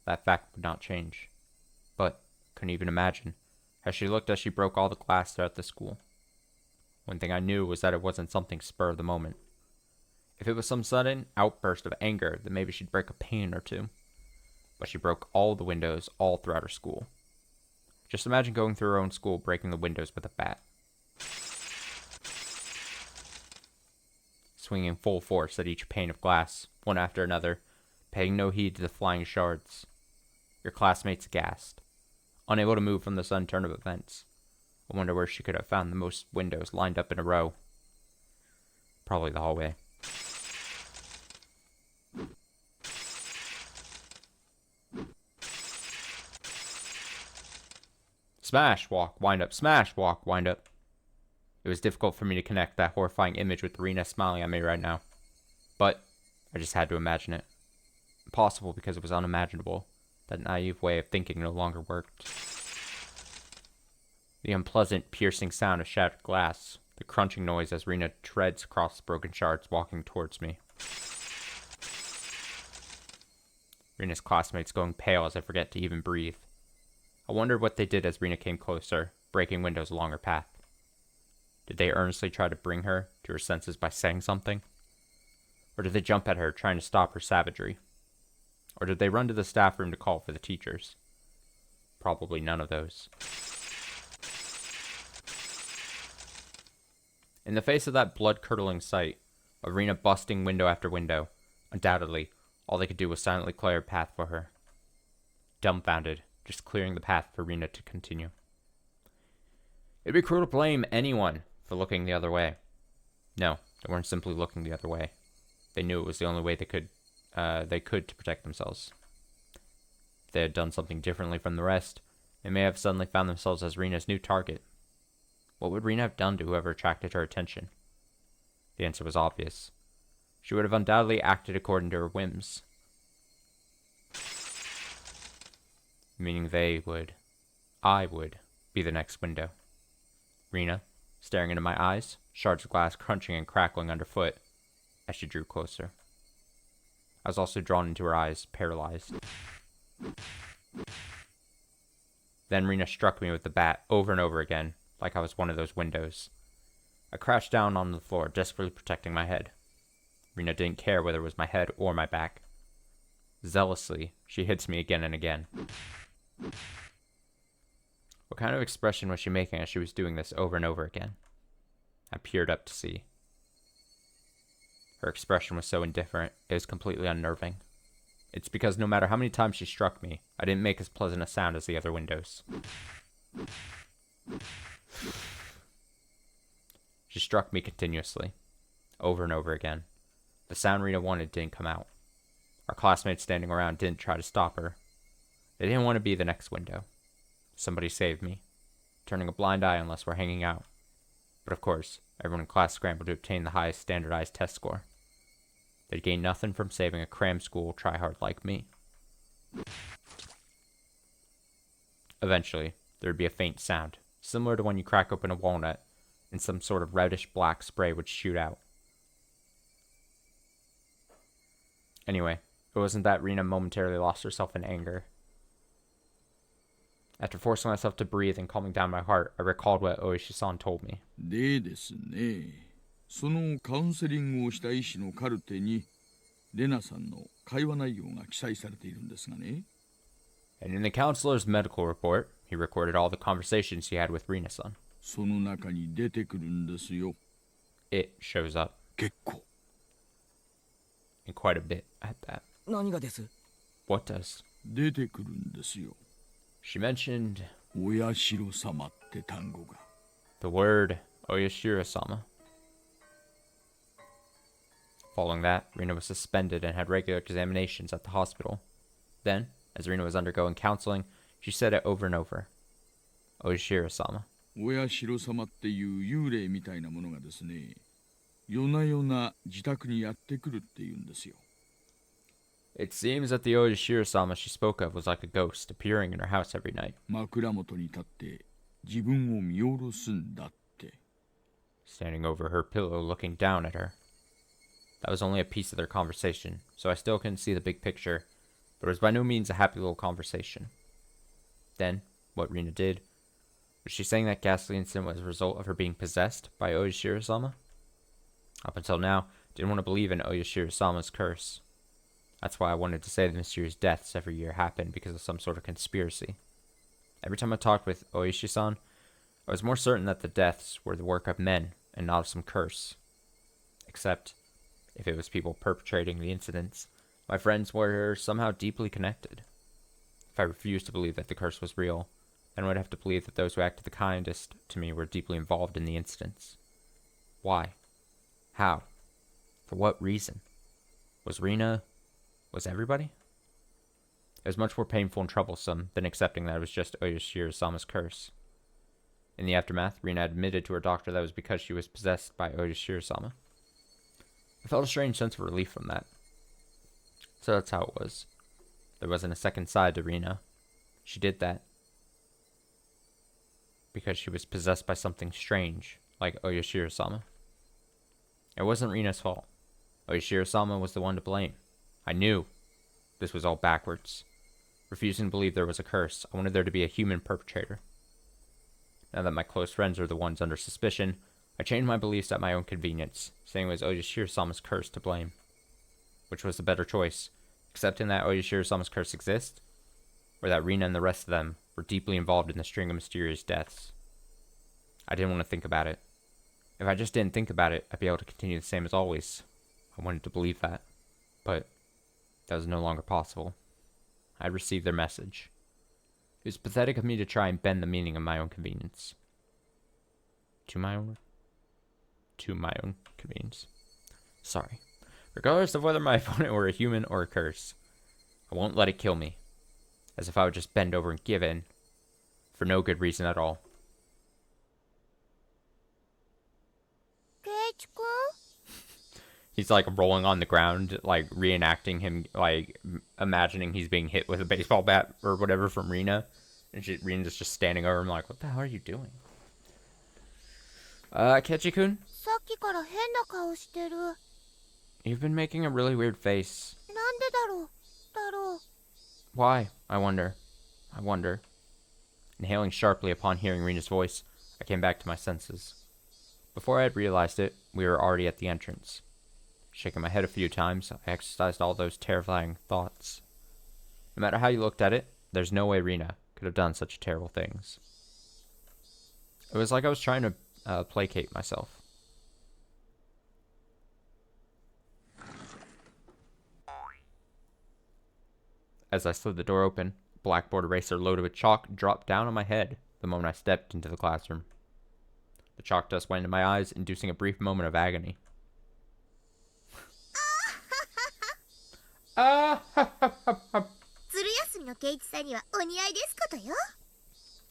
that fact would not change. But, couldn't even imagine as she looked as she broke all the glass throughout the school. One thing I knew was that it wasn't something spur of the moment. If it was some sudden outburst of anger, then maybe she'd break a pane or two. But she broke all the windows all throughout her school. Just imagine going through her own school breaking the windows with a bat. Swinging full force at each pane of glass, one after another, paying no heed to the flying shards. Your classmates aghast, unable to move from the sudden turn of events. I wonder where she could have found the most windows lined up in a row. Probably the hallway. Smash, walk, wind up, smash, walk, wind up. It was difficult for me to connect that horrifying image with Rena smiling at me right now. But I just had to imagine it. Impossible because it was unimaginable. That naive way of thinking no longer worked. The unpleasant, piercing sound of shattered glass. The crunching noise as Rena treads across the broken shards, walking towards me. Rena's classmates going pale as I forget to even breathe. I wondered what they did as Rena came closer, breaking windows along her path. Did they earnestly try to bring her to her senses by saying something? Or did they jump at her, trying to stop her savagery? Or did they run to the staff room to call for the teachers? Probably none of those. In the face of that blood-curdling sight, of Rena busting window after window, undoubtedly, all they could do was silently clear a path for her. Dumbfounded, just clearing the path for Rena to continue. It'd be cruel to blame anyone for looking the other way. No, they weren't simply looking the other way. They knew it was the only way they could to protect themselves. If they had done something differently from the rest, they may have suddenly found themselves as Rena's new target. What would Rena have done to whoever attracted her attention? The answer was obvious. She would have undoubtedly acted according to her whims. Meaning I would, be the next window. Rena, staring into my eyes, shards of glass crunching and crackling underfoot as she drew closer. I was also drawn into her eyes, paralyzed. Then Rena struck me with the bat over and over again, like I was one of those windows. I crashed down on the floor, desperately protecting my head. Rena didn't care whether it was my head or my back. Zealously, she hits me again and again. What kind of expression was she making as she was doing this over and over again? I peered up to see. Her expression was so indifferent, it was completely unnerving. It's because no matter how many times she struck me, I didn't make as pleasant a sound as the other windows. She struck me continuously, over and over again. The sound Rena wanted didn't come out. Our classmates standing around didn't try to stop her. They didn't want to be the next window. Somebody saved me, turning a blind eye unless we're hanging out. But of course, everyone in class scrambled to obtain the highest standardized test score. They'd gain nothing from saving a cram school tryhard like me. Eventually, there'd be a faint sound, similar to when you crack open a walnut, and some sort of reddish black spray would shoot out. Anyway, it wasn't that Rena momentarily lost herself in anger. After forcing myself to breathe and calming down my heart, I recalled what Oishi-san told me. でですね、そのカウンセリングをした医師のカルテに、レナさんの会話内容が記載されているんですがね。And in the counselor's medical report, he recorded all the conversations he had with Rena-san. その中に出てくるんですよ。It shows up. 結構。And quite a bit at that. 何がです？ What does? 出てくるんですよ。 She mentioned お社様って単語が。 the word Oyashiro-sama. Following that, Rena was suspended and had regular examinations at the hospital. Then, as Rena was undergoing counseling, she said it over and over. Oyashiro-sama. お社様っていう幽霊みたいなものがですね、夜な夜な自宅にやってくるっていうんですよ。 It seems that the Oyashiro-sama she spoke of was like a ghost appearing in her house every night. 枕元に立って自分を見下ろすんだって。 Standing over her pillow looking down at her. That was only a piece of their conversation, so I still couldn't see the big picture, but it was by no means a happy little conversation. Then, what Rena did Was she saying that ghastly incident was a result of her being possessed by Oyashiro-sama? Up until now, I didn't want to believe in Oyashiro-sama's curse. That's why I wanted to say the mysterious deaths every year happened because of some sort of conspiracy. Every time I talked with Oishi-san, I was more certain that the deaths were the work of men and not of some curse. Except, if it was people perpetrating the incidents, my friends were somehow deeply connected. If I refused to believe that the curse was real, then I would have to believe that those who acted the kindest to me were deeply involved in the incidents. Why? How? For what reason? Was everybody? It was much more painful and troublesome than accepting that it was just Oyashiro-sama's curse. In the aftermath, Rina admitted to her doctor that it was because she was possessed by Oyashiro-sama. I felt a strange sense of relief from that. So that's how it was. There wasn't a second side to Rina. She did that because she was possessed by something strange, like Oyashiro-sama. It wasn't Rina's fault. Oyashiro-sama was the one to blame. I knew this was all backwards. Refusing to believe there was a curse, I wanted there to be a human perpetrator. Now that my close friends are the ones under suspicion, I changed my beliefs at my own convenience, saying it was Oyashiro-sama's curse to blame. Which was the better choice, accepting that Oyashiro-sama's curse exists, or that Rina and the rest of them were deeply involved in the string of mysterious deaths. I didn't want to think about it. If I just didn't think about it, I'd be able to continue the same as always. I wanted to believe that, but that was no longer possible. I received their message. It was pathetic of me to try and bend the meaning of my own convenience. To my own convenience. Sorry. Regardless of whether my opponent were a human or a curse, I won't let it kill me. As if I would just bend over and give in, for no good reason at all. He's like rolling on the ground, like reenacting him, like imagining he's being hit with a baseball bat or whatever from Rina. And Rina's just standing over him like, what the hell are you doing? Kechi-kun? You've been making a really weird face. Why? I wonder. Inhaling sharply upon hearing Rina's voice, I came back to my senses. Before I had realized it, we were already at the entrance. Shaking my head a few times, I exercised all those terrifying thoughts. No matter how you looked at it, there's no way Rina could have done such terrible things. It was like I was trying to placate myself. As I slid the door open, a blackboard eraser loaded with chalk dropped down on my head the moment I stepped into the classroom. The chalk dust went into my eyes, inducing a brief moment of agony.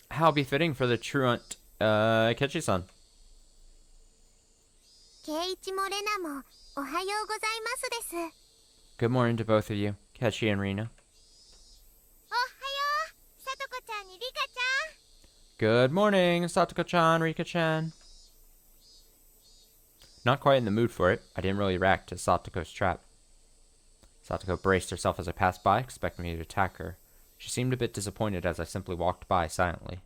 How befitting for the truant, Kechi-san. Good morning to both of you, Kechi and Rina. Good morning, Satoko-chan, Rika-chan. Not quite in the mood for it, I didn't really react to Satoko's trap. Satoko braced herself as I passed by, expecting me to attack her. She seemed a bit disappointed as I simply walked by silently.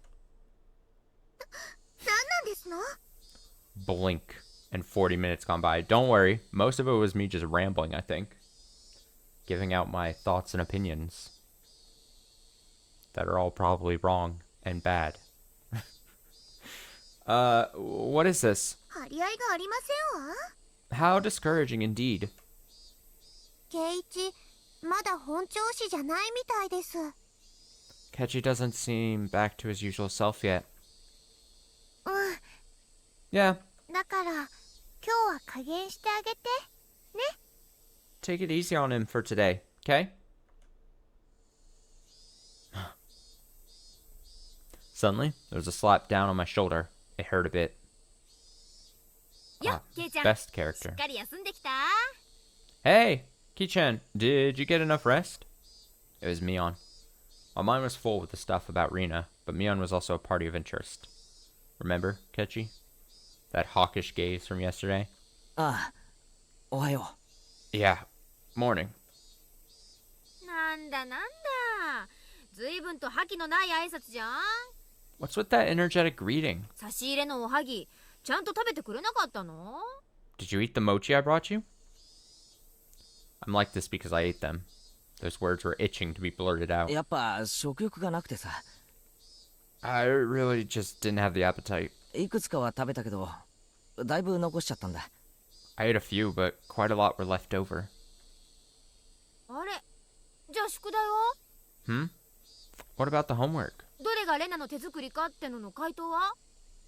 Blink, and 40 minutes gone by. Don't worry, most of it was me just rambling, I think. Giving out my thoughts and opinions. That are all probably wrong and bad. What is this? How discouraging indeed. Kechi doesn't seem back to his usual self yet. Yeah. Take it easy on him for today, okay? Suddenly, there was a slap down on my shoulder. It hurt a bit. Best character. Hey, Ki-chan, did you get enough rest? It was Mion. My mind was full with the stuff about Rina, but Mion was also a party of interest. Remember, Kechi? That hawkish gaze from yesterday? Ohayo. Yeah, morning. なんだなんだ。随分と覇気のない挨拶じゃん。What's with that energetic greeting? 差し入れのおはぎちゃんと食べてくれなかったの？ Did you eat the mochi I brought you? I'm like this because I ate them. Those words were itching to be blurted out. やっぱ食欲がなくてさ。 I really just didn't have the appetite. いくつかは食べたけど、だいぶ残しちゃったんだ。I ate a few, but quite a lot were left over. あれじゃあ宿題は？ Hmm? What about the homework? どれがレナの手作りかってのの回答は？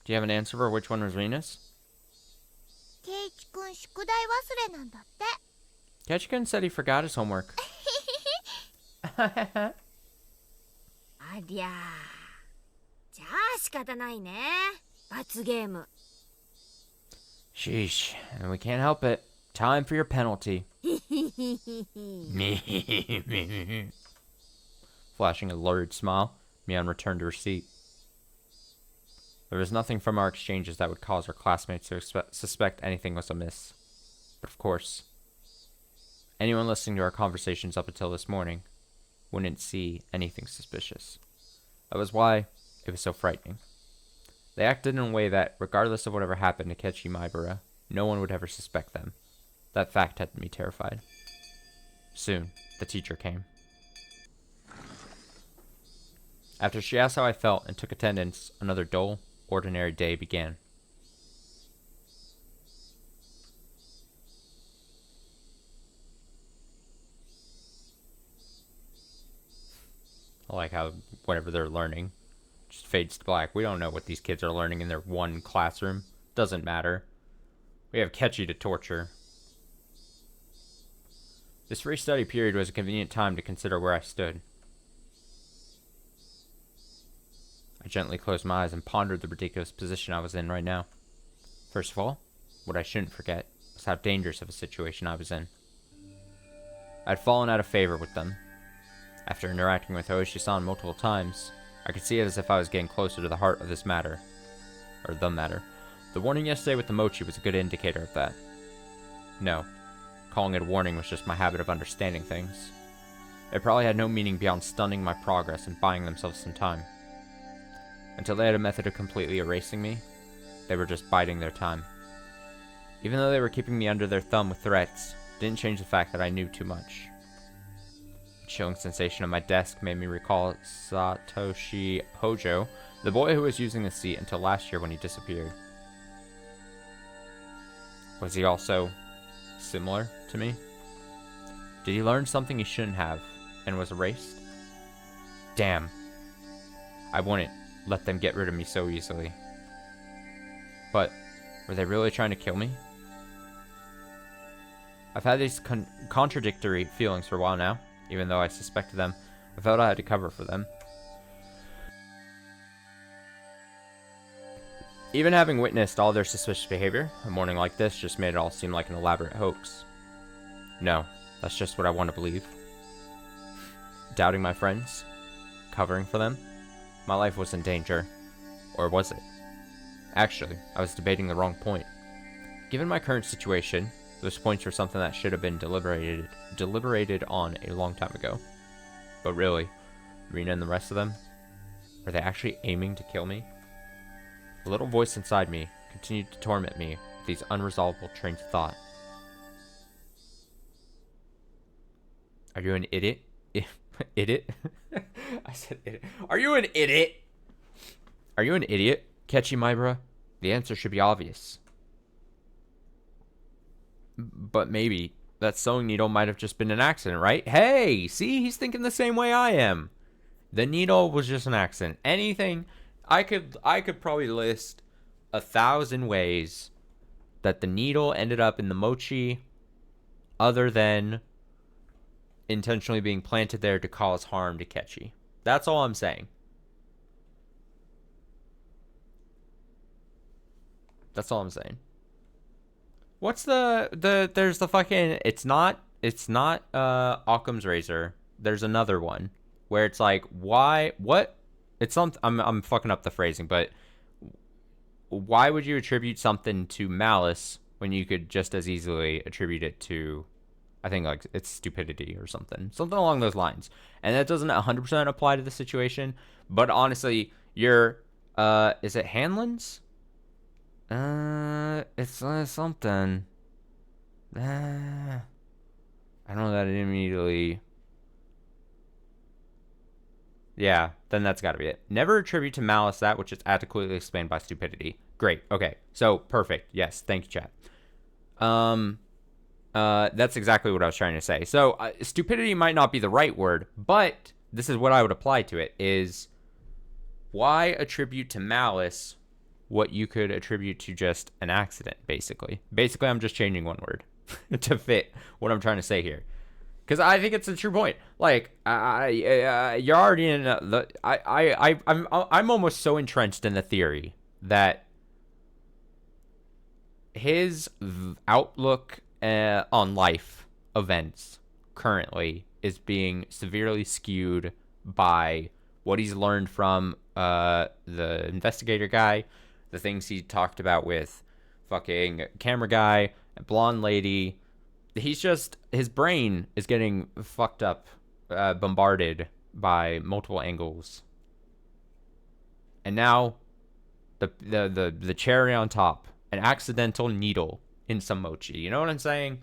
Do you have an answer for which one was Rena's? ケイチくん宿題忘れなんだって。 Ketchikan said he forgot his homework. ありゃー。じゃあ仕方ないね。罰ゲーム。 Sheesh, and we can't help it. Time for your penalty. Flashing a lurid smile, Mion returned to her seat. There was nothing from our exchanges that would cause our classmates to suspect anything was amiss. But of course, anyone listening to our conversations up until this morning wouldn't see anything suspicious. That was why it was so frightening. They acted in a way that, regardless of whatever happened to Kechi Maibara, no one would ever suspect them. That fact had me terrified. Soon, the teacher came. After she asked how I felt and took attendance, another dull, ordinary day began. I like how whatever they're learning just fades to black. We don't know what these kids are learning in their one classroom. Doesn't matter. We have Kechi to torture. This free study period was a convenient time to consider where I stood. I gently closed my eyes and pondered the ridiculous position I was in right now. First of all, what I shouldn't forget was how dangerous of a situation I was in. I'd fallen out of favor with them. After interacting with Hoishi-san multiple times, I could see it as if I was getting closer to the heart of this matter. Or the matter. The warning yesterday with the mochi was a good indicator of that. No. Calling it a warning was just my habit of understanding things. It probably had no meaning beyond stunning my progress and buying themselves some time. Until they had a method of completely erasing me, they were just biding their time. Even though they were keeping me under their thumb with threats, it didn't change the fact that I knew too much. A chilling sensation on my desk made me recall Satoshi Hojo, the boy who was using the seat until last year when he disappeared. Was he also similar to me? Did he learn something he shouldn't have and was erased? Damn. I wouldn't let them get rid of me so easily. But were they really trying to kill me? I've had these contradictory feelings for a while now. Even though I suspected them, I felt I had to cover for them. Even having witnessed all their suspicious behavior, a morning like this just made it all seem like an elaborate hoax. No, that's just what I want to believe. Doubting my friends, covering for them, my life was in danger. Or was it? Actually, I was debating the wrong point. Given my current situation, those points were something that should have been deliberated on a long time ago. But really, Rena and the rest of them, were they actually aiming to kill me? The little voice inside me continued to torment me with these unresolvable trains of thought. Are you an idiot? Idiot? I said idiot. Are you an idiot? Are you an idiot, Kechi Maibara? The answer should be obvious. But maybe that sewing needle might have just been an accident, right? Hey, see, he's thinking the same way I am. The needle was just an accident. Anything, I could probably list 1,000 ways that the needle ended up in the mochi other than intentionally being planted there to cause harm to Kechi. That's all I'm saying. That's all I'm saying. What's there's the fucking, it's not Occam's razor. There's another one where it's like, what? It's some, I'm fucking up the phrasing, but why would you attribute something to malice when you could just as easily attribute it to, I think, like, it's stupidity or something along those lines. And that doesn't 100% apply to the situation, but honestly, you're Is it Hanlon's? It's something. I don't know that it immediately. Yeah, then that's got to be it. Never attribute to malice that which is adequately explained by stupidity. Great. Okay. So perfect. Yes. Thank you, chat. That's exactly what I was trying to say. So stupidity might not be the right word, but this is what I would apply to it: is why attribute to malice what you could attribute to just an accident? Basically, I'm just changing one word to fit what I'm trying to say here. Because I think it's a true point. Like, you're already in the. I'm almost so entrenched in the theory that his outlook on life events currently is being severely skewed by what he's learned from the investigator guy, the things he talked about with fucking camera guy, blonde lady. He's just, his brain is getting fucked up, bombarded by multiple angles. And now the cherry on top, an accidental needle in some mochi. You know what I'm saying?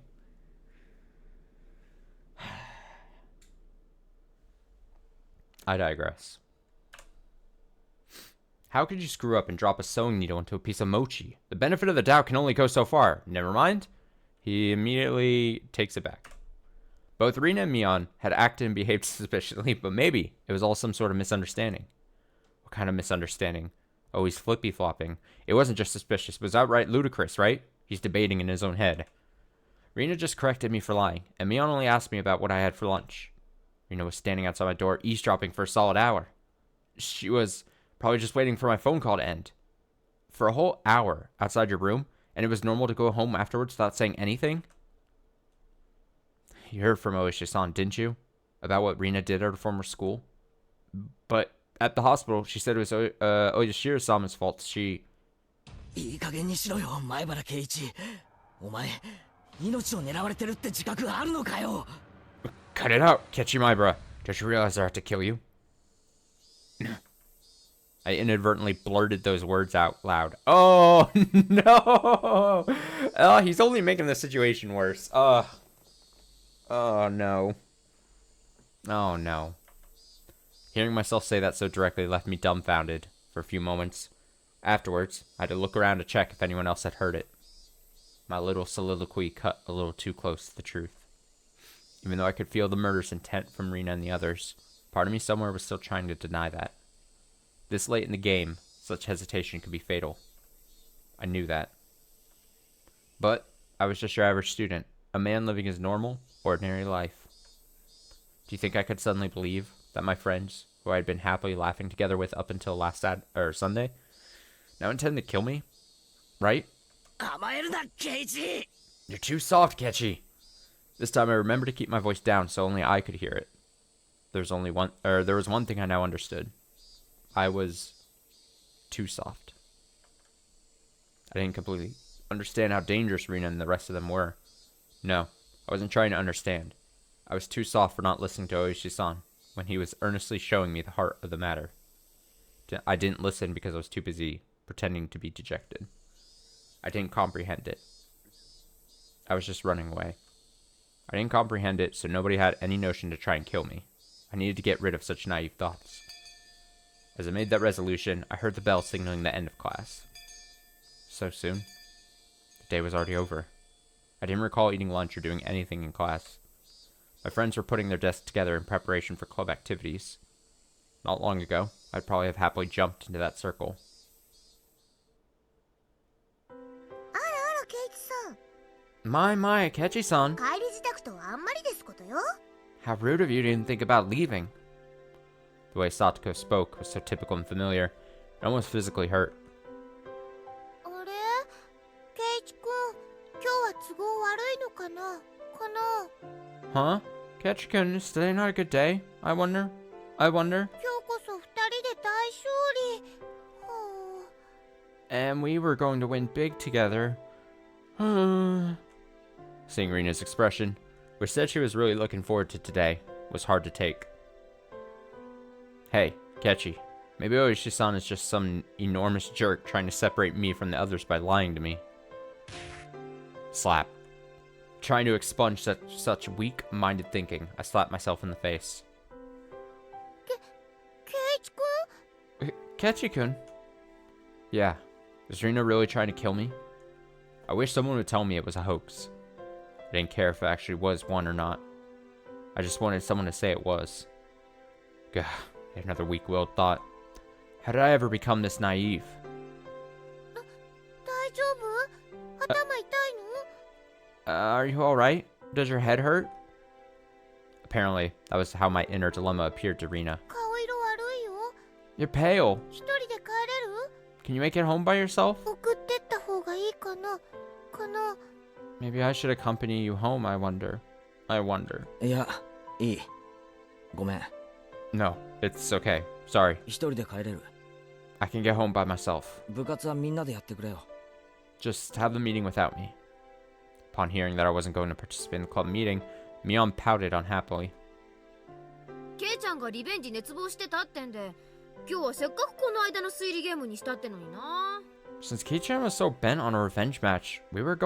I digress. How could you screw up and drop a sewing needle into a piece of mochi? The benefit of the doubt can only go so far. Never mind. He immediately takes it back. Both Rina and Mion had acted and behaved suspiciously, but maybe it was all some sort of misunderstanding. What kind of misunderstanding? Oh, he's flippy-flopping. It wasn't just suspicious, it was outright ludicrous, right? He's debating in his own head. Rina just corrected me for lying, and Mion only asked me about what I had for lunch. Rina was standing outside my door, eavesdropping for a solid hour. She was probably just waiting for my phone call to end. For a whole hour outside your room, and it was normal to go home afterwards without saying anything? You heard from Oishi-san, didn't you? About what Rina did at her former school? But at the hospital, she said it was Oyashiro-sama's fault. She... いい加減にしろよ、前原圭一。お前、命を狙われてるって自覚あるのかよ。Cut it out, Ketchimaibara. Don't you realize I have to kill you? I inadvertently blurted those words out loud. Oh, no! Oh, he's only making the situation worse. Oh, no. Oh, no. Hearing myself say that so directly left me dumbfounded for a few moments. Afterwards, I had to look around to check if anyone else had heard it. My little soliloquy cut a little too close to the truth. Even though I could feel the murderous intent from Rina and the others, part of me somewhere was still trying to deny that. This late in the game, such hesitation could be fatal. I knew that. But I was just your average student, a man living his normal, ordinary life. Do you think I could suddenly believe that my friends, who I had been happily laughing together with up until last Sunday, now intend to kill me? Right? 甘えるな、圭一。 You're too soft, Ketchy. This time I remembered to keep my voice down so only I could hear it. There was one thing I now understood. I was too soft. I didn't completely understand how dangerous Rina and the rest of them were. No, I wasn't trying to understand. I was too soft for not listening to Oishi-san when he was earnestly showing me the heart of the matter. I didn't listen because I was too busy pretending to be dejected. I didn't comprehend it. I was just running away. I didn't comprehend it, so nobody had any notion to try and kill me. I needed to get rid of such naive thoughts. As I made that resolution, I heard the bell signaling the end of class. So soon? The day was already over. I didn't recall eating lunch or doing anything in class. My friends were putting their desks together in preparation for club activities. Not long ago, I'd probably have happily jumped into that circle. あらあら、圭一さん。 My, Ketchy-san. 帰り支度とはあんまりですことよ。 How rude of you to even think about leaving. The way Satoko spoke was so typical and familiar, it almost physically hurt. あれ圭一くん、今日は都合悪いのかな Huh? Ketchy-kun, is today not a good day? I wonder. 今日こそ二人で大勝利。And we were going to win big together. Seeing Rina's expression, which said she was really looking forward to today, was hard to take. Hey, Ketchy, Maybe Oishi-san is just some enormous jerk trying to separate me from the others by lying to me. Slap. Trying to expunge such weak-minded thinking, I slapped myself in the face. Keiichi-kun? Ketchi-kun? Yeah. Is Rina really trying to kill me? I wish someone would tell me it was a hoax. I didn't care if it actually was one or not. I just wanted someone to say it was. Gah, another weak-willed thought. How did I ever become this naive? 大丈夫？頭痛いの？ Are you alright? Does your head hurt? Apparently, that was how my inner dilemma appeared to Rina. 顔色悪いよ。 You're pale. 一人で帰れる？ Can you make it home by yourself? 送ってった方がいいかな？かな？ Maybe I should accompany you home, I wonder. いや、いい。ごめん。 No, it's okay. Sorry. 一人で帰れる。 I can get home by myself. 部活はみんなでやってくれよ。 Just have the meeting without me. Upon hearing that I wasn't going to participate in the club meeting, Mion pouted unhappily. ケイちゃんがリベンジ熱望してたってんで、今日はせっかくこの間の推理ゲームにしたってのにな。 Since Kei-chan was so bent on a revenge match, we were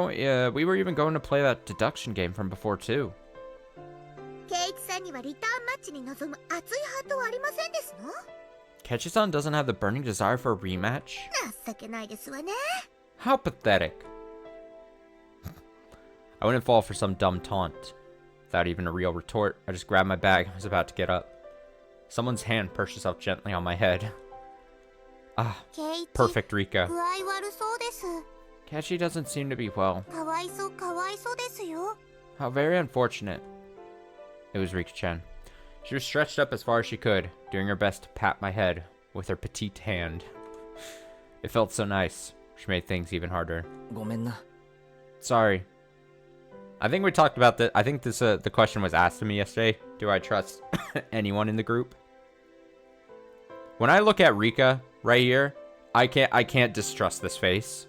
even going to play that deduction game from before too. ケイイチさんにはリターンマッチに臨む熱いハートはありませんですの？ Ketchi-san doesn't have the burning desire for a rematch? 情けないですわね。 How pathetic. I wouldn't fall for some dumb taunt. Without even a real retort, I just grabbed my bag and was about to get up. Someone's hand perched itself gently on my head. Ah, ケイイチ、 perfect Rika. 具合悪そうです。 Ketchi doesn't seem to be well. かわいそうですよ。 How very unfortunate. It was Rika-chan. She was stretched up as far as she could, doing her best to pat my head with her petite hand. It felt so nice. She made things even harder. ごめんな。 Sorry. I think we talked about this. I think the question was asked to me yesterday. Do I trust anyone in the group? When I look at Rika right here, I can't distrust this face.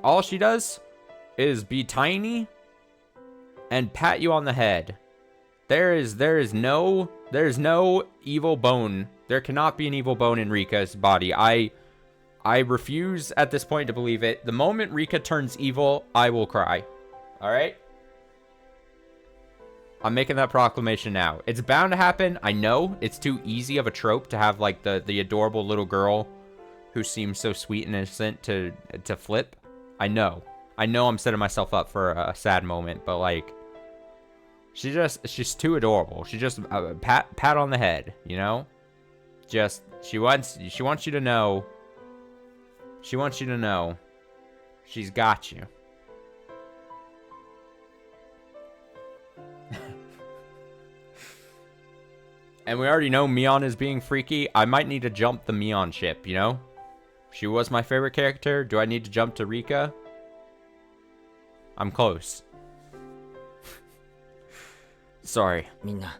All she does is be tiny and pat you on the head. There is no evil bone. There cannot be an evil bone in Rika's body. I refuse at this point to believe it. The moment Rika turns evil, I will cry. All right? I'm making that proclamation now. It's bound to happen. I know it's too easy of a trope to have like the adorable little girl who seems so sweet and innocent to flip. I know I'm setting myself up for a sad moment, but like she's too adorable. She just pat on the head, you know? Just she wants you to know. She wants you to know she's got you. And we already know Mion is being freaky. I might need to jump the Mion ship, you know? She was my favorite character. Do I need to jump to Rika? I'm close. Sorry. みんな。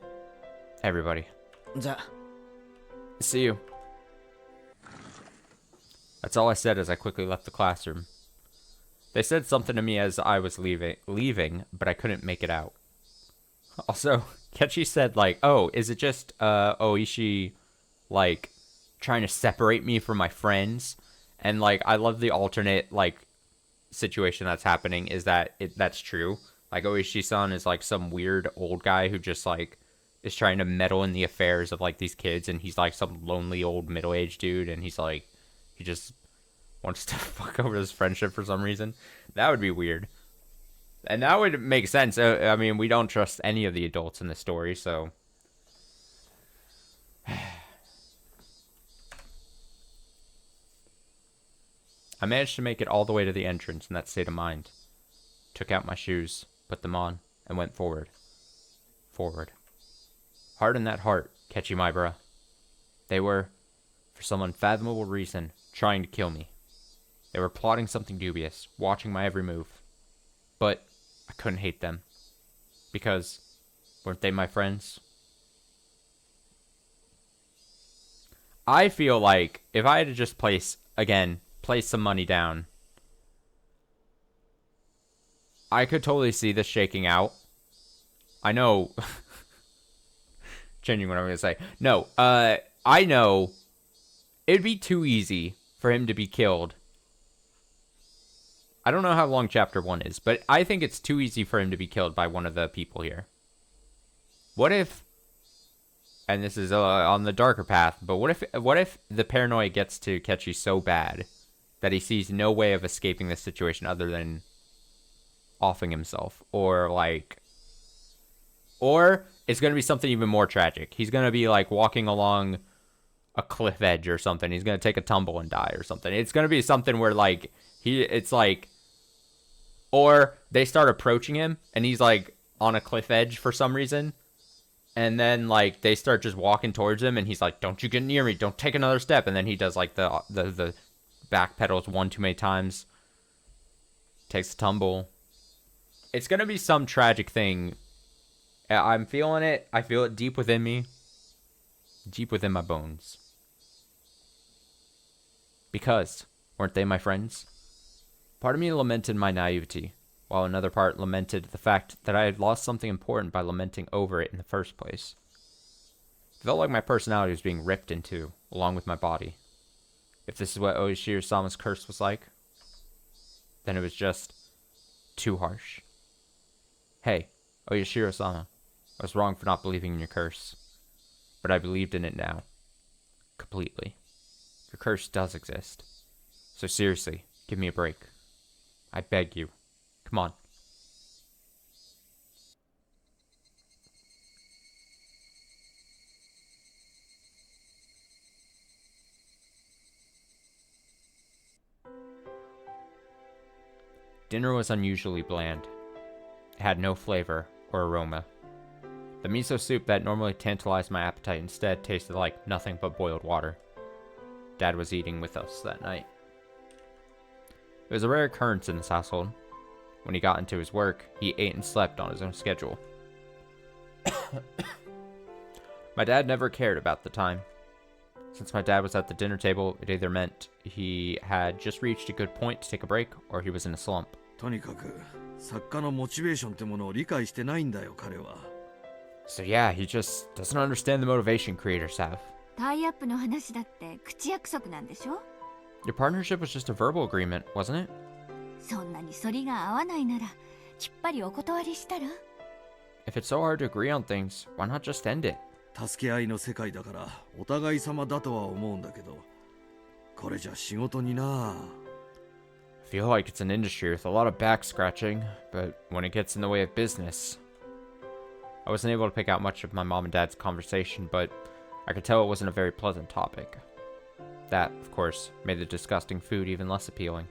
Everybody. じゃあ。 See you. That's all I said as I quickly left the classroom. They said something to me as I was leaving, but I couldn't make it out. Also, Ketchi said, like, oh, is it just Oishi, like, trying to separate me from my friends? And, like, I love the alternate, like, situation that's happening is that that's true. Like, Oishi-san is, like, some weird old guy who just, like, is trying to meddle in the affairs of, like, these kids, and he's, like, some lonely old middle-aged dude, and he's, like, he just wants to fuck over his friendship for some reason. That would be weird. And that would make sense. I mean, we don't trust any of the adults in the story, so... I managed to make it all the way to the entrance in that state of mind. Took out my shoes, put them on, and went forward. Forward. Hard in that heart, Ketchi Maibara. They were, for some unfathomable reason, trying to kill me. They were plotting something dubious, watching my every move. But I couldn't hate them. Because, weren't they my friends? I feel like, if I had to just place some money down, I could totally see this shaking out. I know... Changing what I'm going to say. No, I know it'd be too easy for him to be killed. I don't know how long chapter 1 is, but I think it's too easy for him to be killed by one of the people here. What if, and this is on the darker path, but what if the paranoia gets to Ketchy so bad that he sees no way of escaping this situation other than offing himself, or it's going to be something even more tragic. He's going to be like walking along a cliff edge or something. He's going to take a tumble and die or something. It's going to be something where like or they start approaching him and he's like on a cliff edge for some reason. And then like they start just walking towards him and he's like, don't you get near me. Don't take another step. And then he does like the back pedals one too many times. Takes a tumble. It's going to be some tragic thing. I'm feeling it. I feel it deep within me. Deep within my bones. Because, weren't they my friends? Part of me lamented my naivety, while another part lamented the fact that I had lost something important by lamenting over it in the first place. It felt like my personality was being ripped in two, along with my body. If this is what Oishiro-sama's curse was like, then it was just too harsh. Hey, Oishiro-sama, I was wrong for not believing in your curse, but I believed in it now. Completely. Your curse does exist. So seriously, give me a break. I beg you. Come on. Dinner was unusually bland. It had no flavor or aroma. The miso soup that normally tantalized my appetite instead tasted like nothing but boiled water. Dad was eating with us that night. It was a rare occurrence in this household. When he got into his work, he ate and slept on his own schedule. My dad never cared about the time. Since my dad was at the dinner table, it either meant he had just reached a good point to take a break, or he was in a slump. とにかく作家のモチベーションってものを理解してないんだよ彼は。 So yeah, he just doesn't understand the motivation creators have. タイアップの話だって口約束なんでしょ？ Your partnership was just a verbal agreement, wasn't it? そんなに反りが合わないならきっぱりお断りしたら？ If it's so hard to agree on things, why not just end it? 助け合いの世界だからお互い様だとは思うんだけど、これじゃ仕事にな。 I feel like it's an industry with a lot of back scratching, but when it gets in the way of business. I wasn't able to pick out much of my mom and dad's conversation, but I could tell it wasn't a very pleasant topic. That, of course, made the disgusting food even less appealing.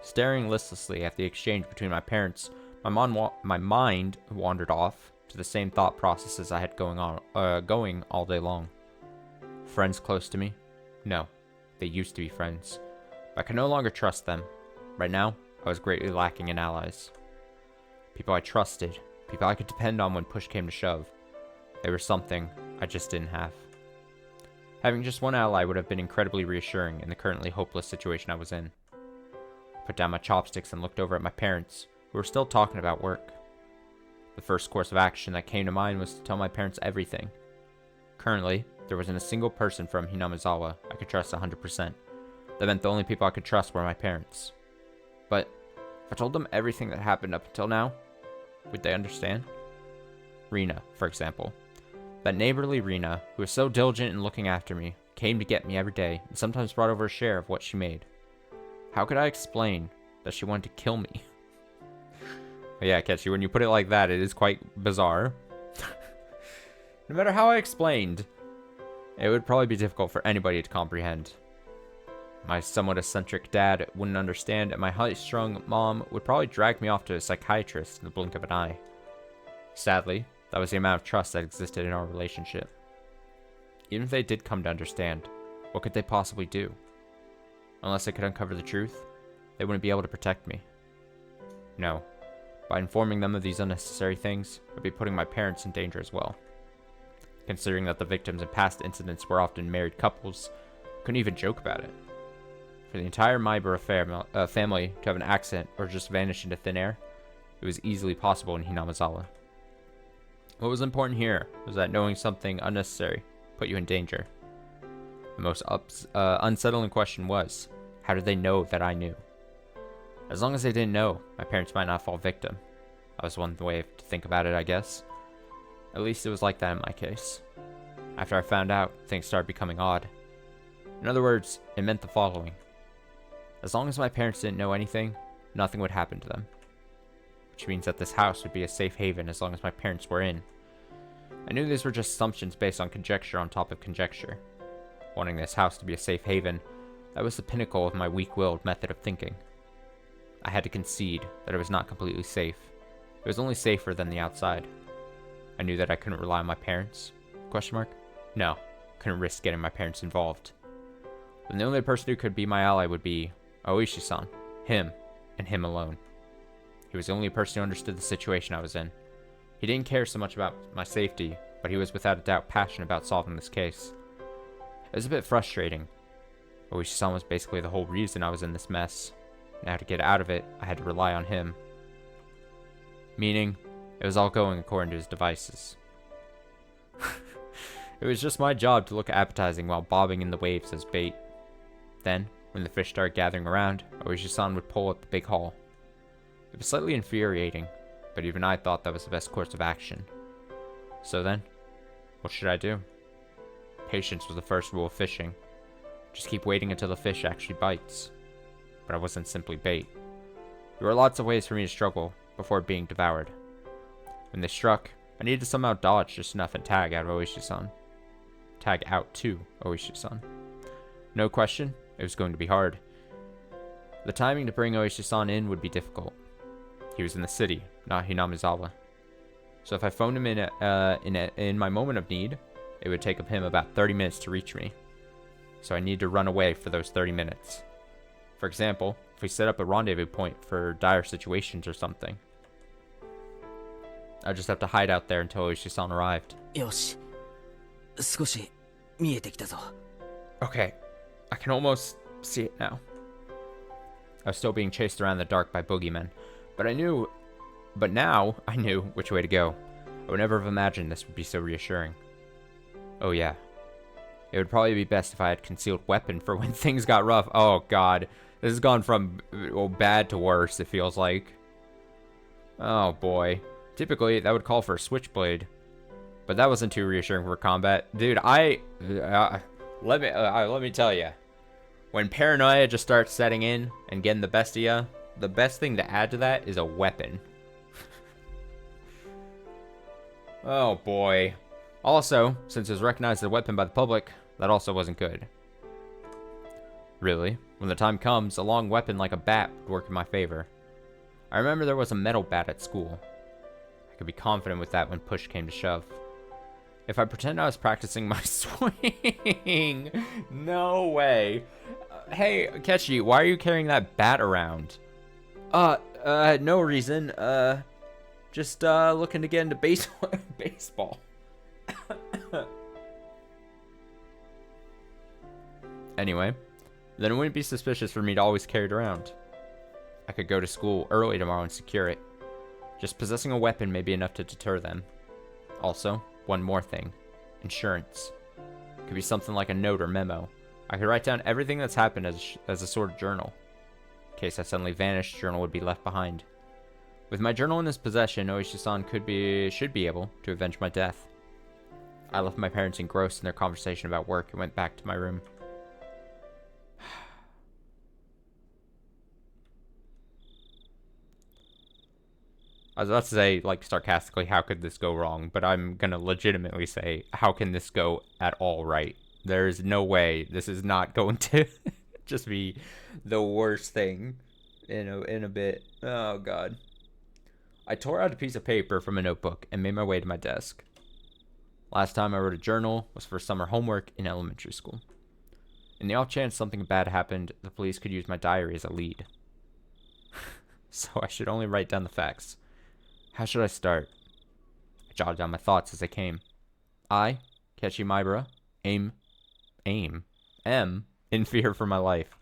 Staring listlessly at the exchange between my parents, my mind wandered off to the same thought processes I had going all day long. Friends close to me? No, they used to be friends. But I could no longer trust them. Right now, I was greatly lacking in allies. People I trusted, people I could depend on when push came to shove. They were something I just didn't have. Having just one ally would have been incredibly reassuring in the currently hopeless situation I was in. I put down my chopsticks and looked over at my parents, who were still talking about work. The first course of action that came to mind was to tell my parents everything. Currently, there wasn't a single person from Hinamizawa I could trust 100%. That meant the only people I could trust were my parents. But if I told them everything that happened up until now, would they understand? Rena, for example. That neighborly Rena, who was so diligent in looking after me, came to get me every day and sometimes brought over a share of what she made. How could I explain that she wanted to kill me? Yeah, Ketchy, when you put it like that, it is quite bizarre. No matter how I explained, it would probably be difficult for anybody to comprehend. My somewhat eccentric dad wouldn't understand, and my high-strung mom would probably drag me off to a psychiatrist in the blink of an eye. Sadly, that was the amount of trust that existed in our relationship. Even if they did come to understand, what could they possibly do? Unless they could uncover the truth, they wouldn't be able to protect me. No. By informing them of these unnecessary things, I'd be putting my parents in danger as well. Considering that the victims in past incidents were often married couples, I couldn't even joke about it. For the entire Maibara family to have an accident or just vanish into thin air, it was easily possible in Hinamizawa. What was important here was that knowing something unnecessary put you in danger. The most unsettling question was, how did they know that I knew? As long as they didn't know, my parents might not fall victim. That was one way to think about it, I guess. At least it was like that in my case. After I found out, things started becoming odd. In other words, it meant the following. As long as my parents didn't know anything, nothing would happen to them. Which means that this house would be a safe haven as long as my parents were in. I knew these were just assumptions based on conjecture on top of conjecture. Wanting this house to be a safe haven, that was the pinnacle of my weak-willed method of thinking. I had to concede that it was not completely safe. It was only safer than the outside. I knew that I couldn't rely on my parents? ? No, couldn't risk getting my parents involved. And the only person who could be my ally would be Oishi-san, him, and him alone. He was the only person who understood the situation I was in. He didn't care so much about my safety, but he was without a doubt passionate about solving this case. It was a bit frustrating. Oishi-san was basically the whole reason I was in this mess. Now to get out of it, I had to rely on him. Meaning, it was all going according to his devices. It was just my job to look appetizing while bobbing in the waves as bait. Then, when the fish started gathering around, Oishi-san would pull up the big haul. It was slightly infuriating, but even I thought that was the best course of action. So then, what should I do? Patience was the first rule of fishing. Just keep waiting until the fish actually bites. But I wasn't simply bait. There were lots of ways for me to struggle before being devoured. When they struck, I needed to somehow dodge just enough and tag out Oishi-san. Tag out to Oishi-san. No question, it was going to be hard. The timing to bring Oishi-san in would be difficult. He was in the city, not Hinamizawa. So if I phoned him in my moment of need, it would take him about 30 minutes to reach me. So I need to run away for those 30 minutes. For example, if we set up a rendezvous point for dire situations or something. I just have to hide out there until Oishi-san arrived. よし、少し見えてきたぞ。 Okay, I can almost see it now. I was still being chased around in the dark by boogeymen, but now I knew which way to go. I would never have imagined this would be so reassuring. Oh yeah. It would probably be best if I had concealed weapon for when things got rough. Oh god. This has gone from bad to worse, it feels like. Oh boy. Typically, that would call for a switchblade. But that wasn't too reassuring for combat. Dude, let me tell you. When paranoia just starts setting in and getting the best of you, the best thing to add to that is a weapon. Oh boy. Also, since it was recognized as a weapon by the public, that also wasn't good. Really, when the time comes, a long weapon like a bat would work in my favor. I remember there was a metal bat at school. I could be confident with that when push came to shove. If I pretend I was practicing my swing... No way. Hey, Kechi, why are you carrying that bat around? No reason. Just looking to get into baseball. Anyway, then it wouldn't be suspicious for me to always carry it around. I could go to school early tomorrow and secure it. Just possessing a weapon may be enough to deter them. Also, one more thing. Insurance. It could be something like a note or memo. I could write down everything that's happened as a sort of journal. In case I suddenly vanished, the journal would be left behind. With my journal in his possession, Oishi-san should be able to avenge my death. I left my parents engrossed in their conversation about work and went back to my room. I was about to say, like, sarcastically, how could this go wrong? But I'm gonna legitimately say, how can this go at all right? There's no way this is not going to just be the worst thing in a bit. Oh, God. I tore out a piece of paper from a notebook and made my way to my desk. Last time I wrote a journal was for summer homework in elementary school. In the off chance something bad happened, the police could use my diary as a lead. So I should only write down the facts. How should I start? I jotted down my thoughts as they came. I, Kechi Maibara, am in fear for my life.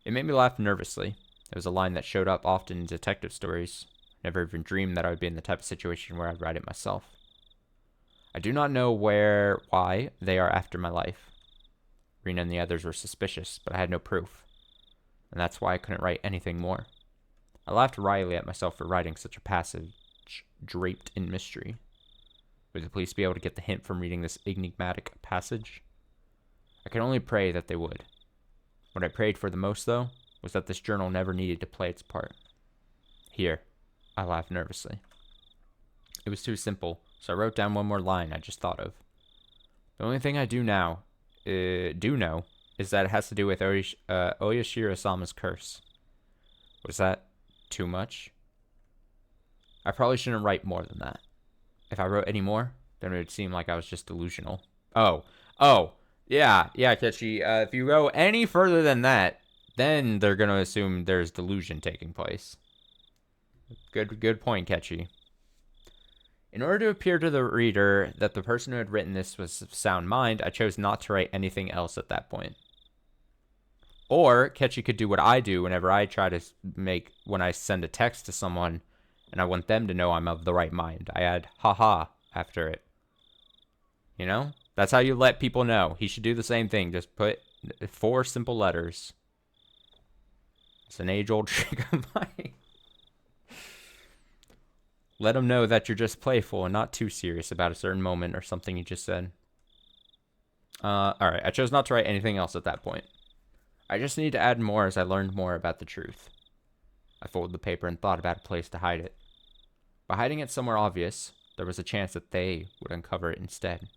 It made me laugh nervously. It was a line that showed up often in detective stories. I never even dreamed that I would be in the type of situation where I'd write it myself. I do not know why they are after my life. Rena and the others were suspicious, but I had no proof. And that's why I couldn't write anything more. I laughed wryly at myself for writing such a passage draped in mystery. Would the police be able to get the hint from reading this enigmatic passage? I could only pray that they would. What I prayed for the most, though, was that this journal never needed to play its part. Here, I laughed nervously. It was too simple, so I wrote down one more line I just thought of. The only thing I do know is that it has to do with Oyashiro-sama's curse. Was that too much? I probably shouldn't write more than that. If I wrote any more, then it would seem like I was just delusional. Oh, yeah, Kechi. If you go any further than that, then they're gonna assume there's delusion taking place. Good point, Kechi. In order to appear to the reader that the person who had written this was of sound mind, I chose not to write anything else at that point. Or Kechi could do what I do whenever I try to when I send a text to someone and I want them to know I'm of the right mind. I add haha after it. You know? That's how you let people know. He should do the same thing. Just put 4 simple letters. It's an age-old trick of mine. Let them know that you're just playful and not too serious about a certain moment or something you just said. Alright, I chose not to write anything else at that point. I just need to add more as I learned more about the truth. I folded the paper and thought about a place to hide it. By hiding it somewhere obvious, there was a chance that they would uncover it instead.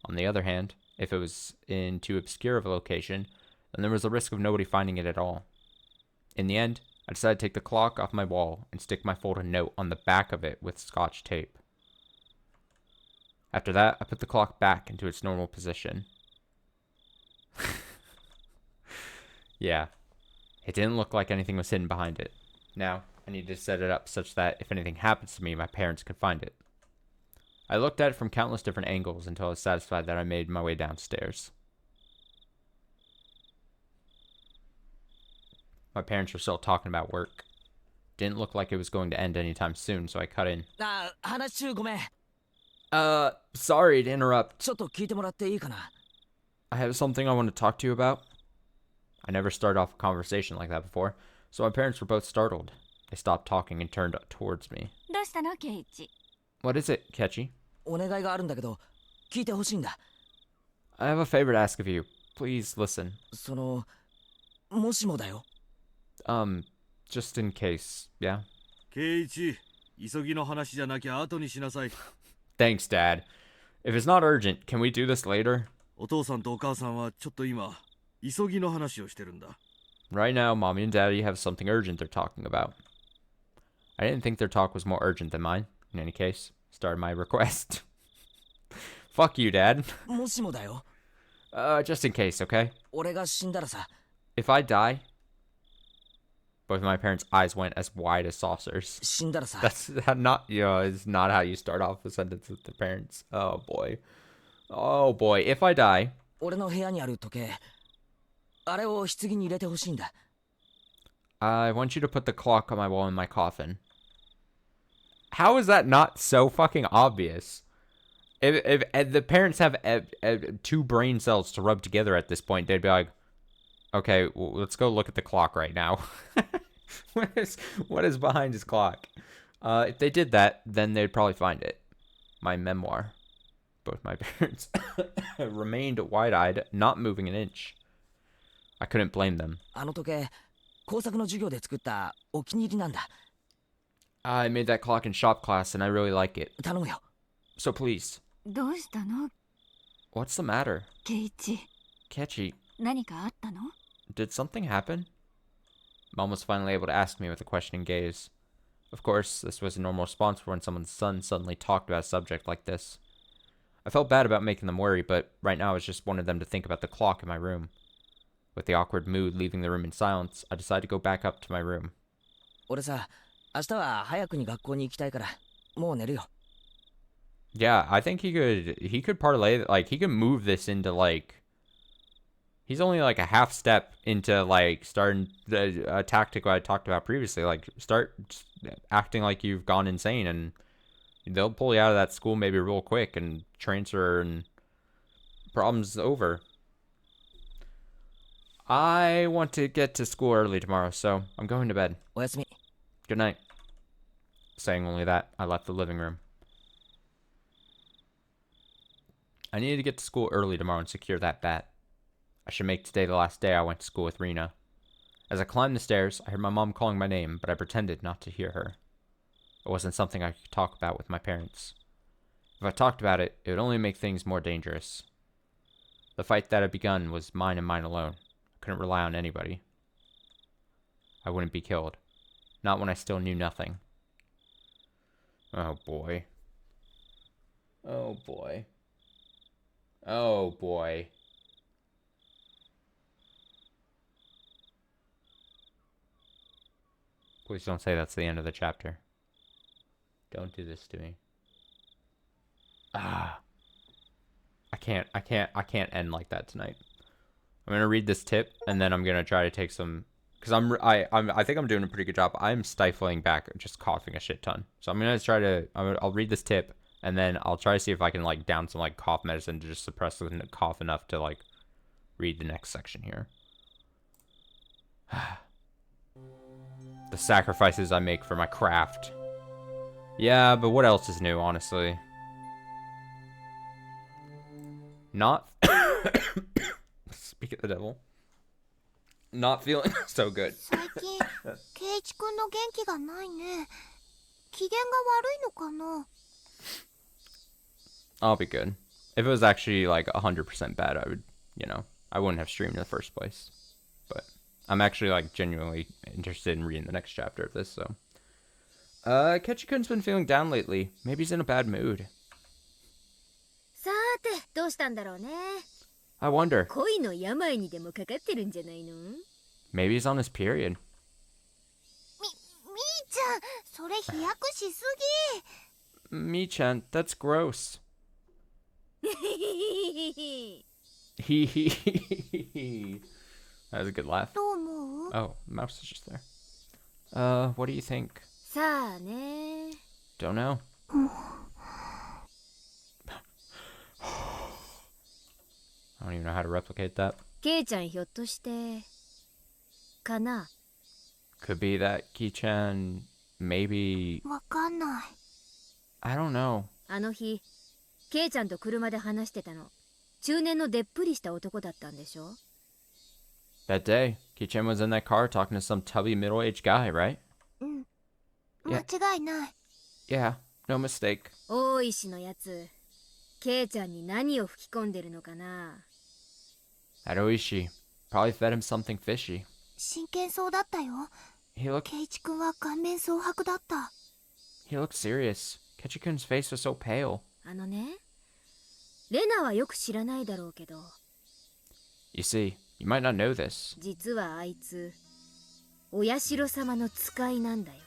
On the other hand, if it was in too obscure of a location, then there was a risk of nobody finding it at all. In the end, I decided to take the clock off my wall and stick my folded note on the back of it with Scotch tape. After that, I put the clock back into its normal position. Yeah, it didn't look like anything was hidden behind it. Now, I needed to set it up such that if anything happens to me, my parents could find it. I looked at it from countless different angles until I was satisfied that I made my way downstairs. My parents were still talking about work. Didn't look like it was going to end anytime soon, so I cut in. 話中ごめん。 Sorry to interrupt. ちょっと聞いてもらっていいかな。 I have something I want to talk to you about. I never started off a conversation like that before, so my parents were both startled. They stopped talking and turned towards me. どうしたのケイチ？ What is it, Kechi? お願いがあるんだけど、聞いてほしいんだ。 I have a favor to ask of you. Please listen. その、もしもだよ。 Just in case, yeah? ケイチ、急ぎの話じゃなきゃ後にしなさい。 Thanks, Dad. If it's not urgent, can we do this later? お父さんとお母さんはちょっと今、急ぎの話をしてるんだ。 Right now, Mommy and Daddy have something urgent they're talking about. I didn't think their talk was more urgent than mine. In any case, started my request. Fuck you, Dad. もしもだよ。 Just in case, okay? 俺が死んだらさ。 If I die... Both of my parents' eyes went as wide as saucers. 死んだらさ。 That's not, it's not how you start off a sentence with the parents. Oh boy. Oh boy. If I die... 俺の部屋にある時計。あれを棺に入れてほしいんだ。 I want you to put the clock on my wall in my coffin. How is that not so fucking obvious? If the parents have 2 brain cells to rub together at this point, they'd be like, okay, well, let's go look at the clock right now. What is behind his clock? If they did that, then they'd probably find it. My memoir. Both my parents remained wide-eyed, not moving an inch. I couldn't blame them. あの時計、工作の授業で作ったお気に入りなんだ。 I made that clock in shop class, and I really like it. 頼むよ。 So please. どうしたの What's the matter? ケイチ？ Kechi, 何かあったの？ did something happen? Mom was finally able to ask me with a questioning gaze. Of course, this was a normal response for when someone's son suddenly talked about a subject like this. I felt bad about making them worry, but right now I just wanted them to think about the clock in my room. With the awkward mood leaving the room in silence, I decided to go back up to my room. 俺さ、明日は早くに学校に行きたいから、もう寝るよ。 Yeah, I think he could parlay, like, he could move this into, like, he's only, like, a half step into, like, starting a tactic I talked about previously. Like, start acting like you've gone insane, and they'll pull you out of that school maybe real quick and transfer, and problems over. I want to get to school early tomorrow, so I'm going to bed. おやすみ。 Good night. Saying only that, I left the living room. I needed to get to school early tomorrow and secure that bat. I should make today the last day I went to school with Rena. As I climbed the stairs, I heard my mom calling my name, but I pretended not to hear her. It wasn't something I could talk about with my parents. If I talked about it, it would only make things more dangerous. The fight that had begun was mine and mine alone. I couldn't rely on anybody. I wouldn't be killed. Not when I still knew nothing. Oh boy. Oh boy. Oh boy. Please don't say that's the end of the chapter. Don't do this to me. Ah. I can't end like that tonight. I'm gonna read this tip and then I'm gonna try to take some, because I think I'm doing a pretty good job. I'm stifling back, just coughing a shit ton. So I'm gonna try to, I'll read this tip and then I'll try to see if I can like down some like cough medicine to just suppress the cough enough to like read the next section here. The sacrifices I make for my craft. Yeah, but what else is new, honestly? Not speak of the devil. Not feeling so good. 最近圭一君の元気がないね。機嫌が悪いのかな。 I'll be good. If it was actually like 100% bad, I would, you know, I wouldn't have streamed in the first place. But I'm actually like genuinely interested in reading the next chapter of this, so. Ketchikun has been feeling down lately. Maybe he's in a bad mood. さてどうしたんだろうね。 I wonder. 恋の病にでもかかってるんじゃないの？ Maybe he's on his period. みーちゃん、それ飛躍しすぎ。 Mi-chan, that's gross. Hee. That was a good laugh. どう思う？ Oh, the mouse is just there. What do you think? さあね。 Don't know. I don't even know how to replicate that. ケイちゃんひょっとしてかな。 Could be that Ki-chan, maybe... わかんない。 I don't know. あの日ケイちゃんと車で話してたの。中年のでっぷりした男だったんでしょ。 That day, Ki-chan was in that car talking to some tubby middle-aged guy, right? うん。 Yeah. 間違いない。 Yeah, no mistake. 大石のやつケイちゃんに何を吹き込んでるのかな。 That Oishi probably fed him something fishy. 真剣そうだったよ。 He looked 圭一君は顔面蒼白だった。 serious. Ketchikun's face was so pale. あのね、レナはよく知らないだろうけど、 You see, you might not know this. 実はあいつお社様の使いなんだよ。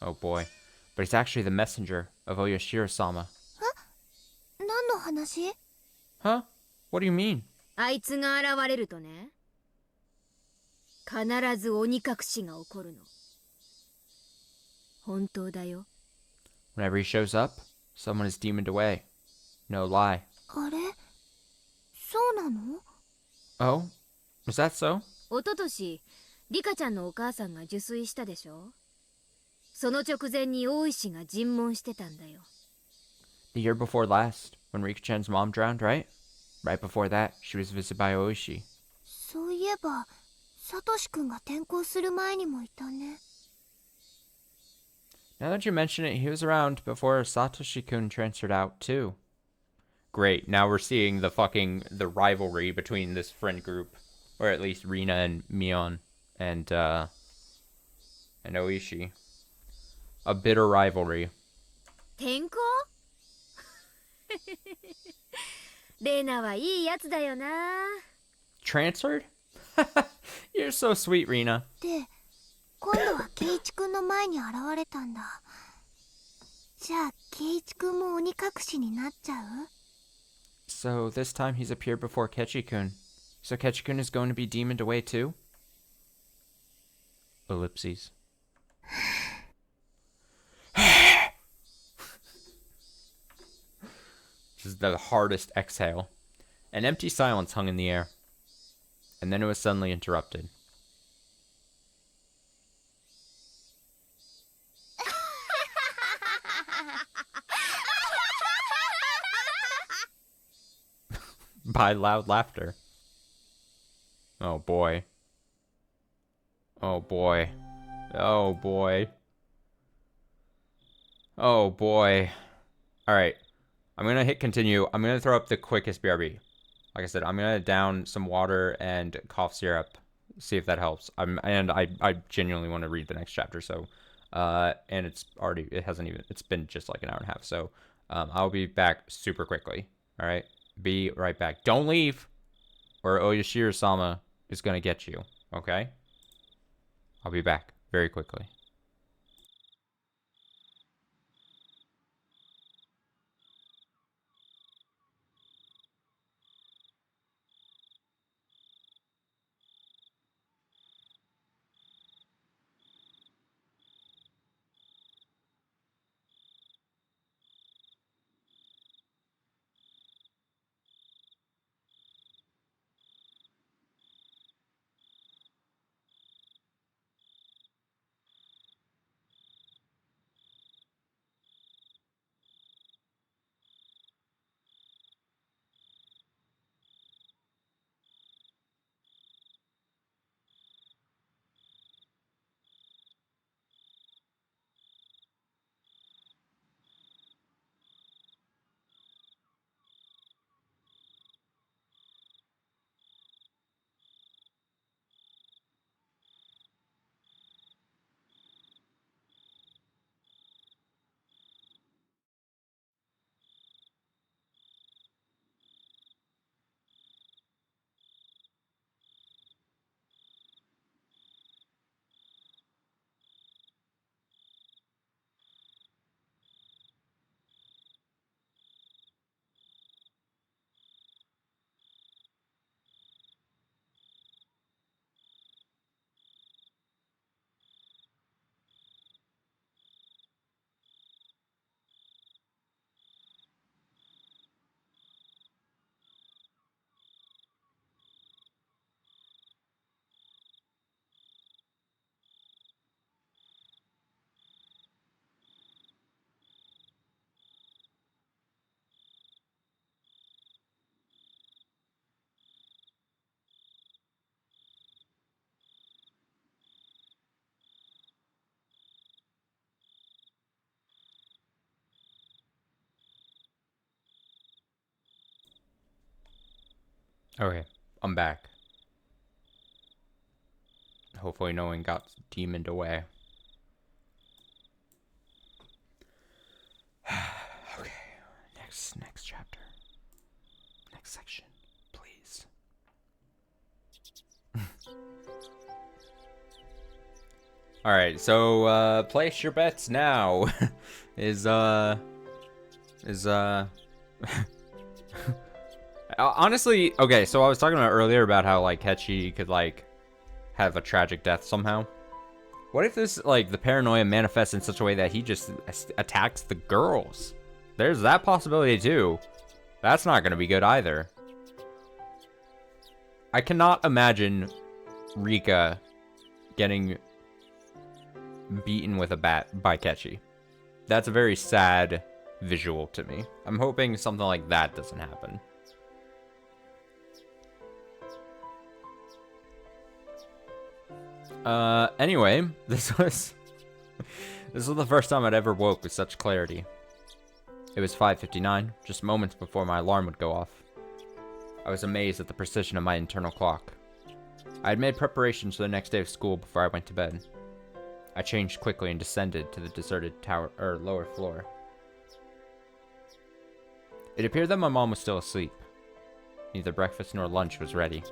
Oh boy. But he's actually the messenger of Oyashiro-sama. 何の話？ Huh? What do you mean? あいつが現れるとね、必ず鬼隠しが起こるの。本当だよ。 Whenever he shows up, someone is demoned away. No lie. あれ？そうなの？ Oh? Was that so? おととしリカちゃんのお母さんが受水したでしょ。その直前に大石が尋問してたんだよ。 The year before last, when Rika-chan's mom drowned, right? Right before that, she was visited by Oishi. そういえば、サトシ君が転校する前にもいたね。 Now that you mention it, he was around before Satoshi-kun transferred out, too. Great, now we're seeing the rivalry between this friend group. Or at least Rina and Mion and Oishi. A bitter rivalry. 転校レナはいいやつだよな。 Transferred? You're so sweet, Rina. で、今度は圭一君の前に現れたんだ。じゃあ、圭一君も鬼隠しになっちゃう？ So this time he's appeared before Ketchi-kun. So Ketchi-kun is going to be demoned away too? Ellipses. This is the hardest exhale. An empty silence hung in the air. And then it was suddenly interrupted. By loud laughter. Oh boy. Oh boy. Oh boy. Oh boy. Alright. I'm gonna hit continue. I'm gonna throw up the quickest BRB. Like I said, I'm gonna down some water and cough syrup. See if that helps. I genuinely want to read the next chapter, so and it's been just like an hour and a half, so I'll be back super quickly. Alright? Be right back. Don't leave, or Oyashiro-sama is gonna get you. Okay? I'll be back very quickly. Okay, I'm back. Hopefully no one got demoned away. Okay, next chapter. Next section, please. Alright, so place your bets now. Honestly, okay, so I was talking about earlier about how, like, Hechi could, like, have a tragic death somehow. What if this, like, the paranoia manifests in such a way that he just attacks the girls? There's that possibility, too. That's not gonna be good, either. I cannot imagine Rika getting beaten with a bat by Kechi. That's a very sad visual to me. I'm hoping something like that doesn't happen. Anyway, this was the first time I'd ever woke with such clarity. It was 5:59, just moments before my alarm would go off. I was amazed at the precision of my internal clock. I had made preparations for the next day of school before I went to bed. I changed quickly and descended to the deserted lower floor. It appeared that my mom was still asleep. Neither breakfast nor lunch was ready.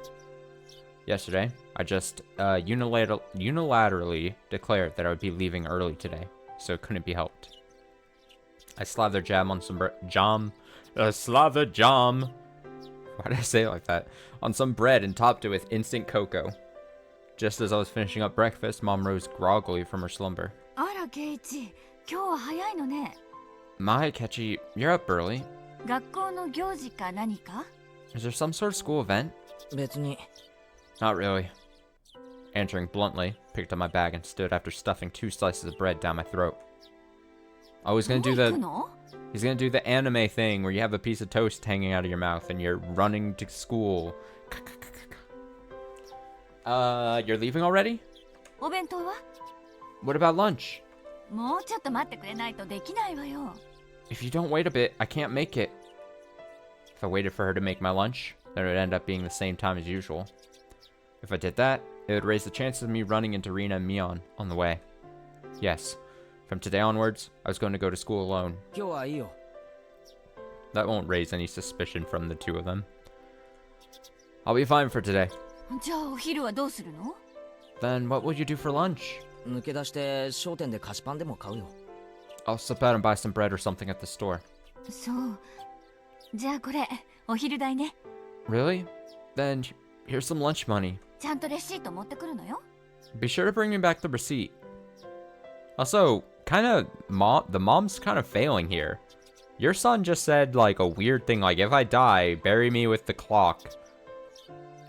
Yesterday, I just unilaterally declared that I would be leaving early today, so it couldn't be helped. I slathered jam on some slathered jam. Why did I say it like that? On some bread and topped it with instant cocoa. Just as I was finishing up breakfast, Mom rose groggily from her slumber. あら、ケイチ、今日は早いのね。 My, Kechi, you're up early. 学校の行事か何か？ Is there some sort of school event? 別に Not really. Answering bluntly, picked up my bag and stood after stuffing 2 slices of bread down my throat. Oh, he's gonna do the anime thing where you have a piece of toast hanging out of your mouth and you're running to school. You're leaving already? お弁当は What about lunch? もうちょっと待ってくれないとできないわよ。 If you don't wait a bit, I can't make it. If I waited for her to make my lunch, then it would end up being the same time as usual. If I did that, it would raise the chances of me running into Rina and Mion on the way. Yes, from today onwards, I was going to go to school alone. 今日はいいよ。 That won't raise any suspicion from the two of them. I'll be fine for today. じゃあお昼はどうするの？ Then what will you do for lunch? 抜け出して商店で菓子パンでも買うよ。 I'll slip out and buy some bread or something at the store. そう。じゃあこれお昼代ね。 Really? Then here's some lunch money. ちゃんとレシート持ってくるのよ。 Be sure to bring me back the receipt. Also, the mom's kind of failing here. Your son just said like a weird thing like, if I die, bury me with the clock.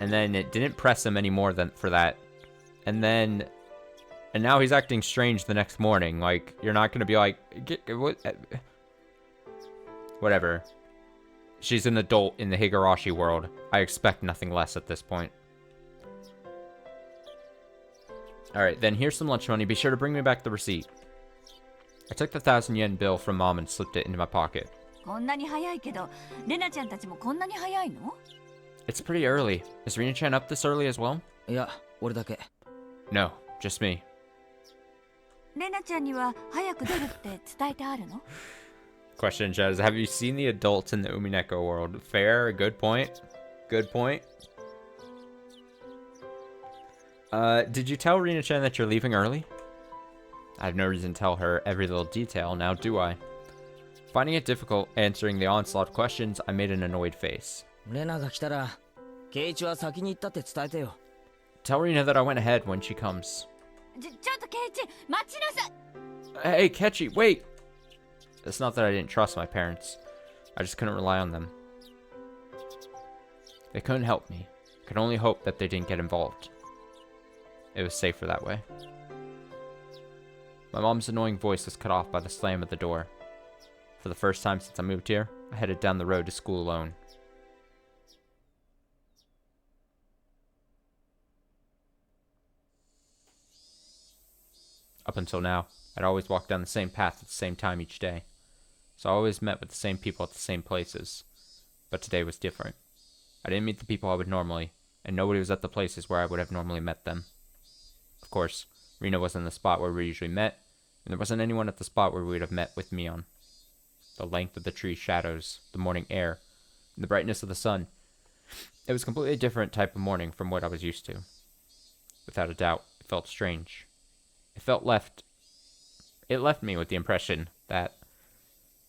And then it didn't press him any more than for that. And now he's acting strange the next morning. Like, you're not gonna be like, whatever. She's an adult in the Higurashi world. I expect nothing less at this point. Alright, then here's some lunch money. Be sure to bring me back the receipt. I took the 1,000 yen bill from mom and slipped it into my pocket. こんなに早いけど、レナちゃんたちもこんなに早いの？ It's pretty early. Is Rina-chan up this early as well? いや、俺だけ。 No, just me. レナちゃんには早く出るって伝えてあるの？ Question, Jez. Have you seen the adults in the Umineko world? Fair, good point. Good point. Did you tell Rina-chan that you're leaving early? I have no reason to tell her every little detail, now do I? Finding it difficult answering the onslaught of questions, I made an annoyed face. レナが来たら、ケイイチは先に行ったって伝えてよ。 Tell Rina that I went ahead when she comes. ちょっとケイチ、待ちなさい。 Hey, Kechi, wait! It's not that I didn't trust my parents. I just couldn't rely on them. They couldn't help me. I could only hope that they didn't get involved. It was safer that way. My mom's annoying voice was cut off by the slam of the door. For the first time since I moved here, I headed down the road to school alone. Up until now, I'd always walked down the same path at the same time each day. So I always met with the same people at the same places. But today was different. I didn't meet the people I would normally, and nobody was at the places where I would have normally met them. Of course, Rina wasn't in the spot where we usually met, and there wasn't anyone at the spot where we would have met with Mion. The length of the tree shadows, the morning air, and the brightness of the sun. It was a completely different type of morning from what I was used to. Without a doubt, it felt strange. It left me with the impression that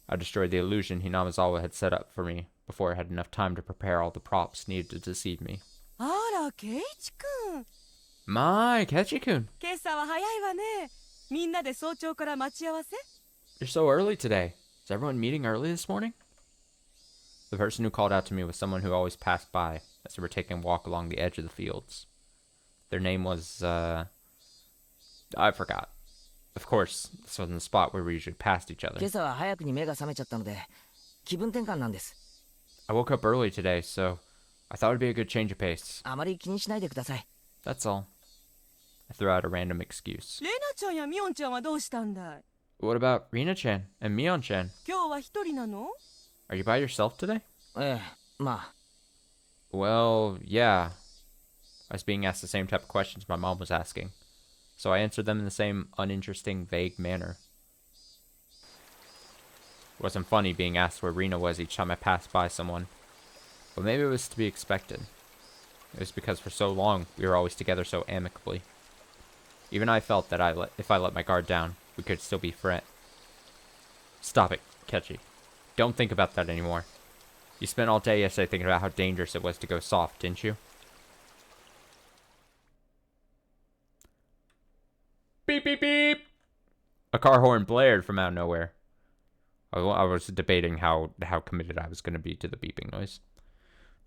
I destroyed the illusion Hinamizawa had set up for me before I had enough time to prepare all the props needed to deceive me. あら、ケイチくん。 My, Kechi-kun! 今朝は早いわね。みんなで早朝から待ち合わせ？ You're so early today. Is everyone meeting early this morning? The person who called out to me was someone who always passed by as they were taking a walk along the edge of the fields. Their name was, I forgot. Of course, this wasn't the spot where we usually passed each other. 今朝は早くに目が覚めちゃったので、気分転換なんです。 I woke up early today, so I thought it'd be a good change of pace. あまり気にしないでください。 That's all. I threw out a random excuse. レナちゃんやミオンちゃんはどうしたんだい？ What about Rina-chan and Mion-chan? 今日は一人なの？ Are you by yourself today? ええ、まあ。 Well, yeah. I was being asked the same type of questions my mom was asking, so I answered them in the same uninteresting, vague manner. It wasn't funny being asked where Rina was each time I passed by someone, but maybe it was to be expected. It was because for so long we were always together so amicably. Even I felt that if I let my guard down, we could still be friends. Stop it, Kechi. Don't think about that anymore. You spent all day yesterday thinking about how dangerous it was to go soft, didn't you? Beep, beep, beep! A car horn blared from out of nowhere. I was debating how committed I was going to be to the beeping noise.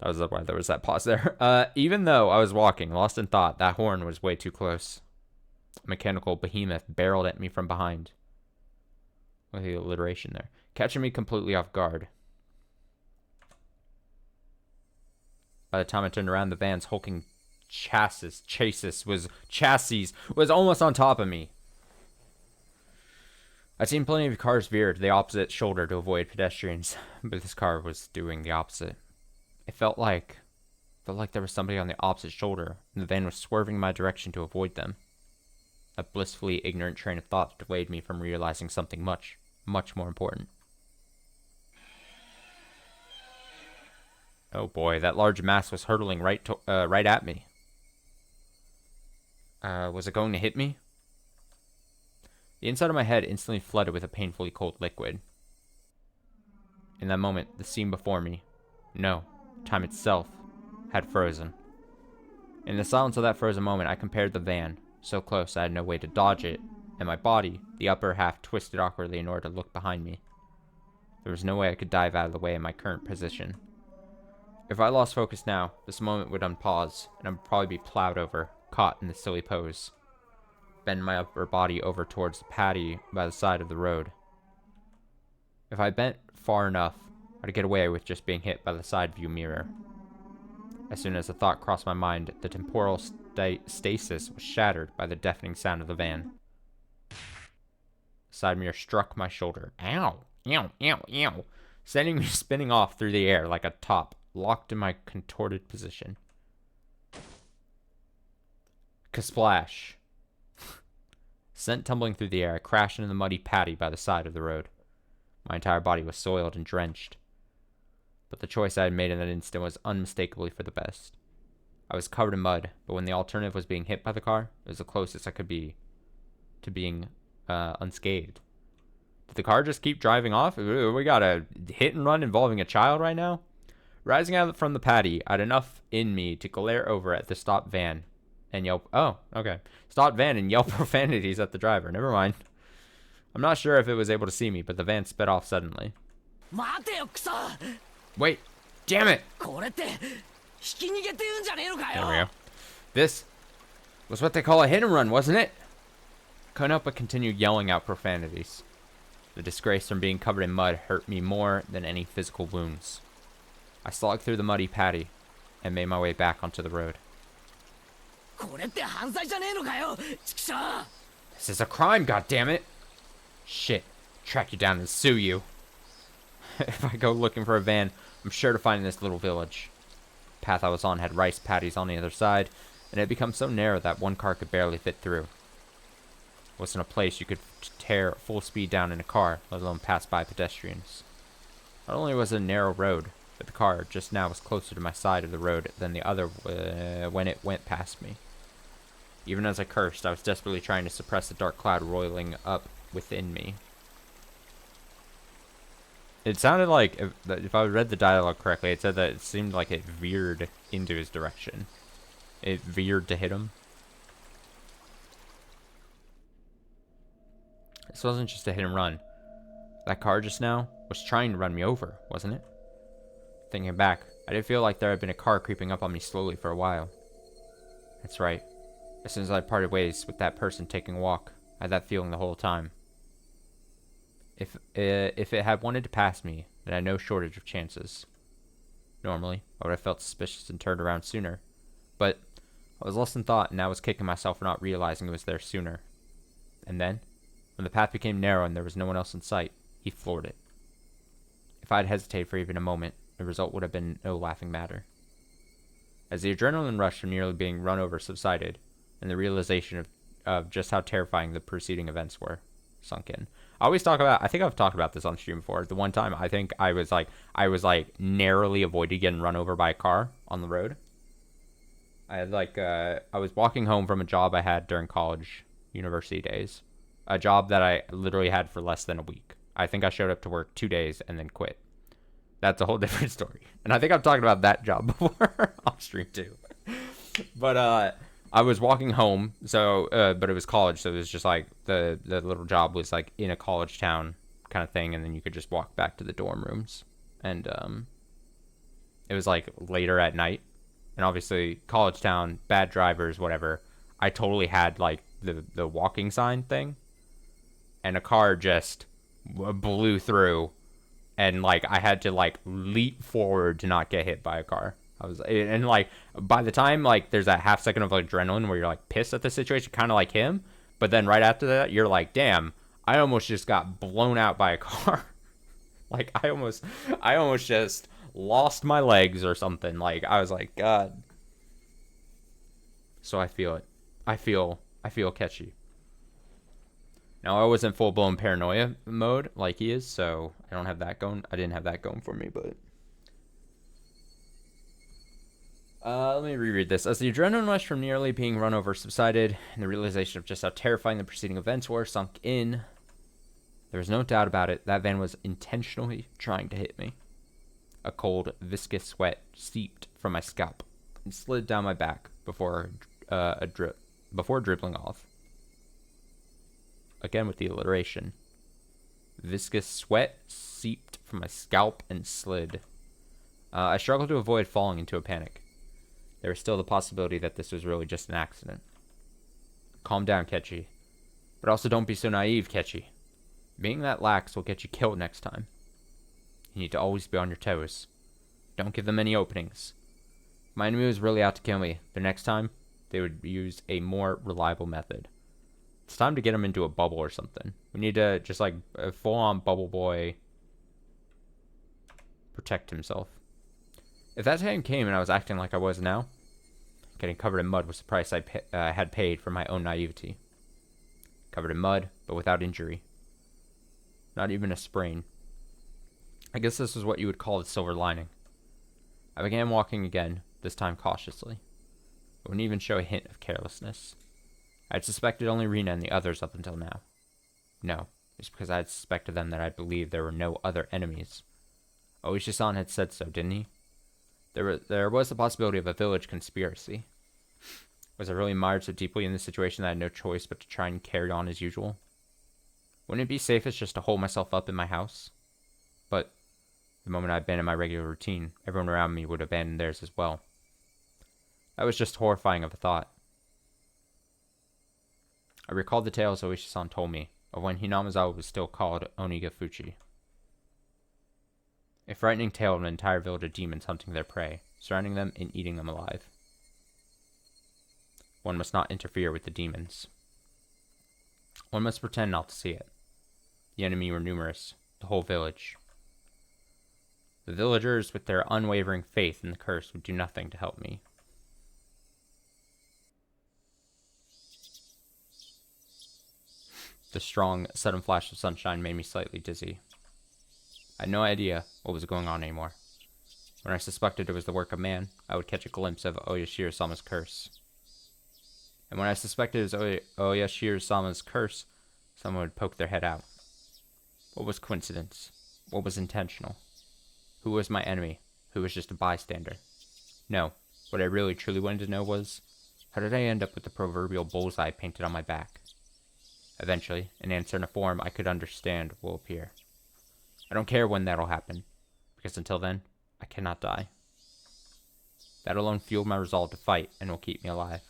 That was why there was that pause there. Even though I was walking, lost in thought, that horn was way too close. A mechanical behemoth barreled at me from behind. With the alliteration there. Catching me completely off guard. By the time I turned around, the van's hulking chassis was almost on top of me. I'd seen plenty of cars veer to the opposite shoulder to avoid pedestrians, but this car was doing the opposite. It felt like there was somebody on the opposite shoulder, and the van was swerving my direction to avoid them. A blissfully ignorant train of thought delayed me from realizing something much, much more important. Oh boy, that large mass was hurtling right at me. Was it going to hit me? The inside of my head instantly flooded with a painfully cold liquid. In that moment, the scene before me, no, time itself, had frozen. In the silence of that frozen moment, I compared the van, so close I had no way to dodge it, and my body, the upper half, twisted awkwardly in order to look behind me. There was no way I could dive out of the way in my current position. If I lost focus now, this moment would unpause, and I would probably be plowed over, caught in the silly pose. Bend my upper body over towards the patty by the side of the road. If I bent far enough, I'd get away with just being hit by the side view mirror. As soon as the thought crossed my mind, the temporal stasis was shattered by the deafening sound of the van. The side mirror struck my shoulder. Ow! Ow! Ow! Ow! Sending me spinning off through the air like a top, locked in my contorted position. Kasplash! Sent tumbling through the air, I crashed into the muddy patty by the side of the road. My entire body was soiled and drenched. But the choice I had made in that instant was unmistakably for the best. I was covered in mud, but when the alternative was being hit by the car, it was the closest I could be to being unscathed. Did the car just keep driving off? We got a hit and run involving a child right now? Rising out from the patty, I had enough in me to glare over at the stopped van and yelp. Oh, okay. Stopped van and yelp profanities at the driver. Never mind. I'm not sure if it was able to see me, but the van sped off suddenly. Wait, damn it! There we go. This was what they call a hit and run, wasn't it? Couldn't help but continue yelling out profanities. The disgrace from being covered in mud hurt me more than any physical wounds. I slogged through the muddy patty and made my way back onto the road. This is a crime, goddammit! Shit, track you down and sue you. If I go looking for a van, I'm sure to find this little village. The path I was on had rice paddies on the other side, and it had become so narrow that one car could barely fit through. It wasn't a place you could tear at full speed down in a car, let alone pass by pedestrians. Not only was it a narrow road, but the car just now was closer to my side of the road than the other when it went past me. Even as I cursed, I was desperately trying to suppress the dark cloud roiling up within me. It sounded like, if I read the dialogue correctly, it said that it seemed like it veered into his direction. It veered to hit him. This wasn't just a hit and run. That car just now was trying to run me over, wasn't it? Thinking back, I did feel like there had been a car creeping up on me slowly for a while. That's right. As soon as I parted ways with that person taking a walk, I had that feeling the whole time. If it had wanted to pass me, then I had no shortage of chances. Normally, I would have felt suspicious and turned around sooner. But I was lost in thought, and I was kicking myself for not realizing it was there sooner. And then, when the path became narrow and there was no one else in sight, he floored it. If I had hesitated for even a moment, the result would have been no laughing matter. As the adrenaline rush from nearly being run over subsided, and the realization of just how terrifying the preceding events were sunk in. I think I've talked about this on stream before. The one time I think I was narrowly avoided getting run over by a car on the road. I had I was walking home from a job I had during college, university days. A job that I literally had for less than a week. I think I showed up to work 2 days and then quit. That's a whole different story. And I think I've talked about that job before on stream too. But I was walking home, so but it was college, so it was just like the little job was like in a college town kind of thing, and then you could just walk back to the dorm rooms. And it was like later at night, and obviously college town, bad drivers, whatever. I totally had like the walking sign thing, and a car just blew through, and like I had to like leap forward to not get hit by a car. I was, and like by the time like there's that half second of adrenaline where you're like pissed at the situation, kind of like him, but then right after that you're like, damn, I almost just got blown out by a car. Like I almost just lost my legs or something. Like I was like, God. So I feel it. I feel catchy. Now I was in full blown paranoia mode like he is, so I don't have that going. I didn't have that going for me, but let me reread this. As the adrenaline rush from nearly being run over subsided, and the realization of just how terrifying the preceding events were sunk in, there was no doubt about it. That van was intentionally trying to hit me. A cold, viscous sweat seeped from my scalp and slid down my back before dribbling off. Again with the alliteration. Viscous sweat seeped from my scalp and slid. I struggled to avoid falling into a panic. There was still the possibility that this was really just an accident. Calm down, Ketchy. But also don't be so naive, Ketchy. Being that lax will get you killed next time. You need to always be on your toes. Don't give them any openings. If my enemy was really out to kill me, the next time, they would use a more reliable method. It's time to get him into a bubble or something. We need to just like a full-on bubble boy protect himself. If that time came and I was acting like I was now, getting covered in mud was the price I had paid for my own naivety. Covered in mud, but without injury. Not even a sprain. I guess this is what you would call the silver lining. I began walking again, this time cautiously. I wouldn't even show a hint of carelessness. I had suspected only Rina and the others up until now. No, it's because I had suspected them that I believed there were no other enemies. Oishi-san had said so, didn't he? There was the possibility of a village conspiracy. Was I really mired so deeply in this situation that I had no choice but to try and carry on as usual? Wouldn't it be safest just to hold myself up in my house? But the moment I abandoned my regular routine, everyone around me would abandon theirs as well. That was just horrifying of a thought. I recalled the tales Oishi-san told me of when Hinamizawa was still called Onigafuchi. A frightening tale of an entire village of demons hunting their prey, surrounding them and eating them alive. One must not interfere with the demons. One must pretend not to see it. The enemy were numerous, the whole village. The villagers, with their unwavering faith in the curse, would do nothing to help me. The strong, sudden flash of sunshine made me slightly dizzy. I had no idea what was going on anymore. When I suspected it was the work of man, I would catch a glimpse of Oyashiro-sama's curse. And when I suspected it was Oyashiro-sama's curse, someone would poke their head out. What was coincidence? What was intentional? Who was my enemy? Who was just a bystander? No, what I really truly wanted to know was, how did I end up with the proverbial bullseye painted on my back? Eventually, an answer in a form I could understand will appear. I don't care when that'll happen, because until then, I cannot die. That alone fueled my resolve to fight and will keep me alive.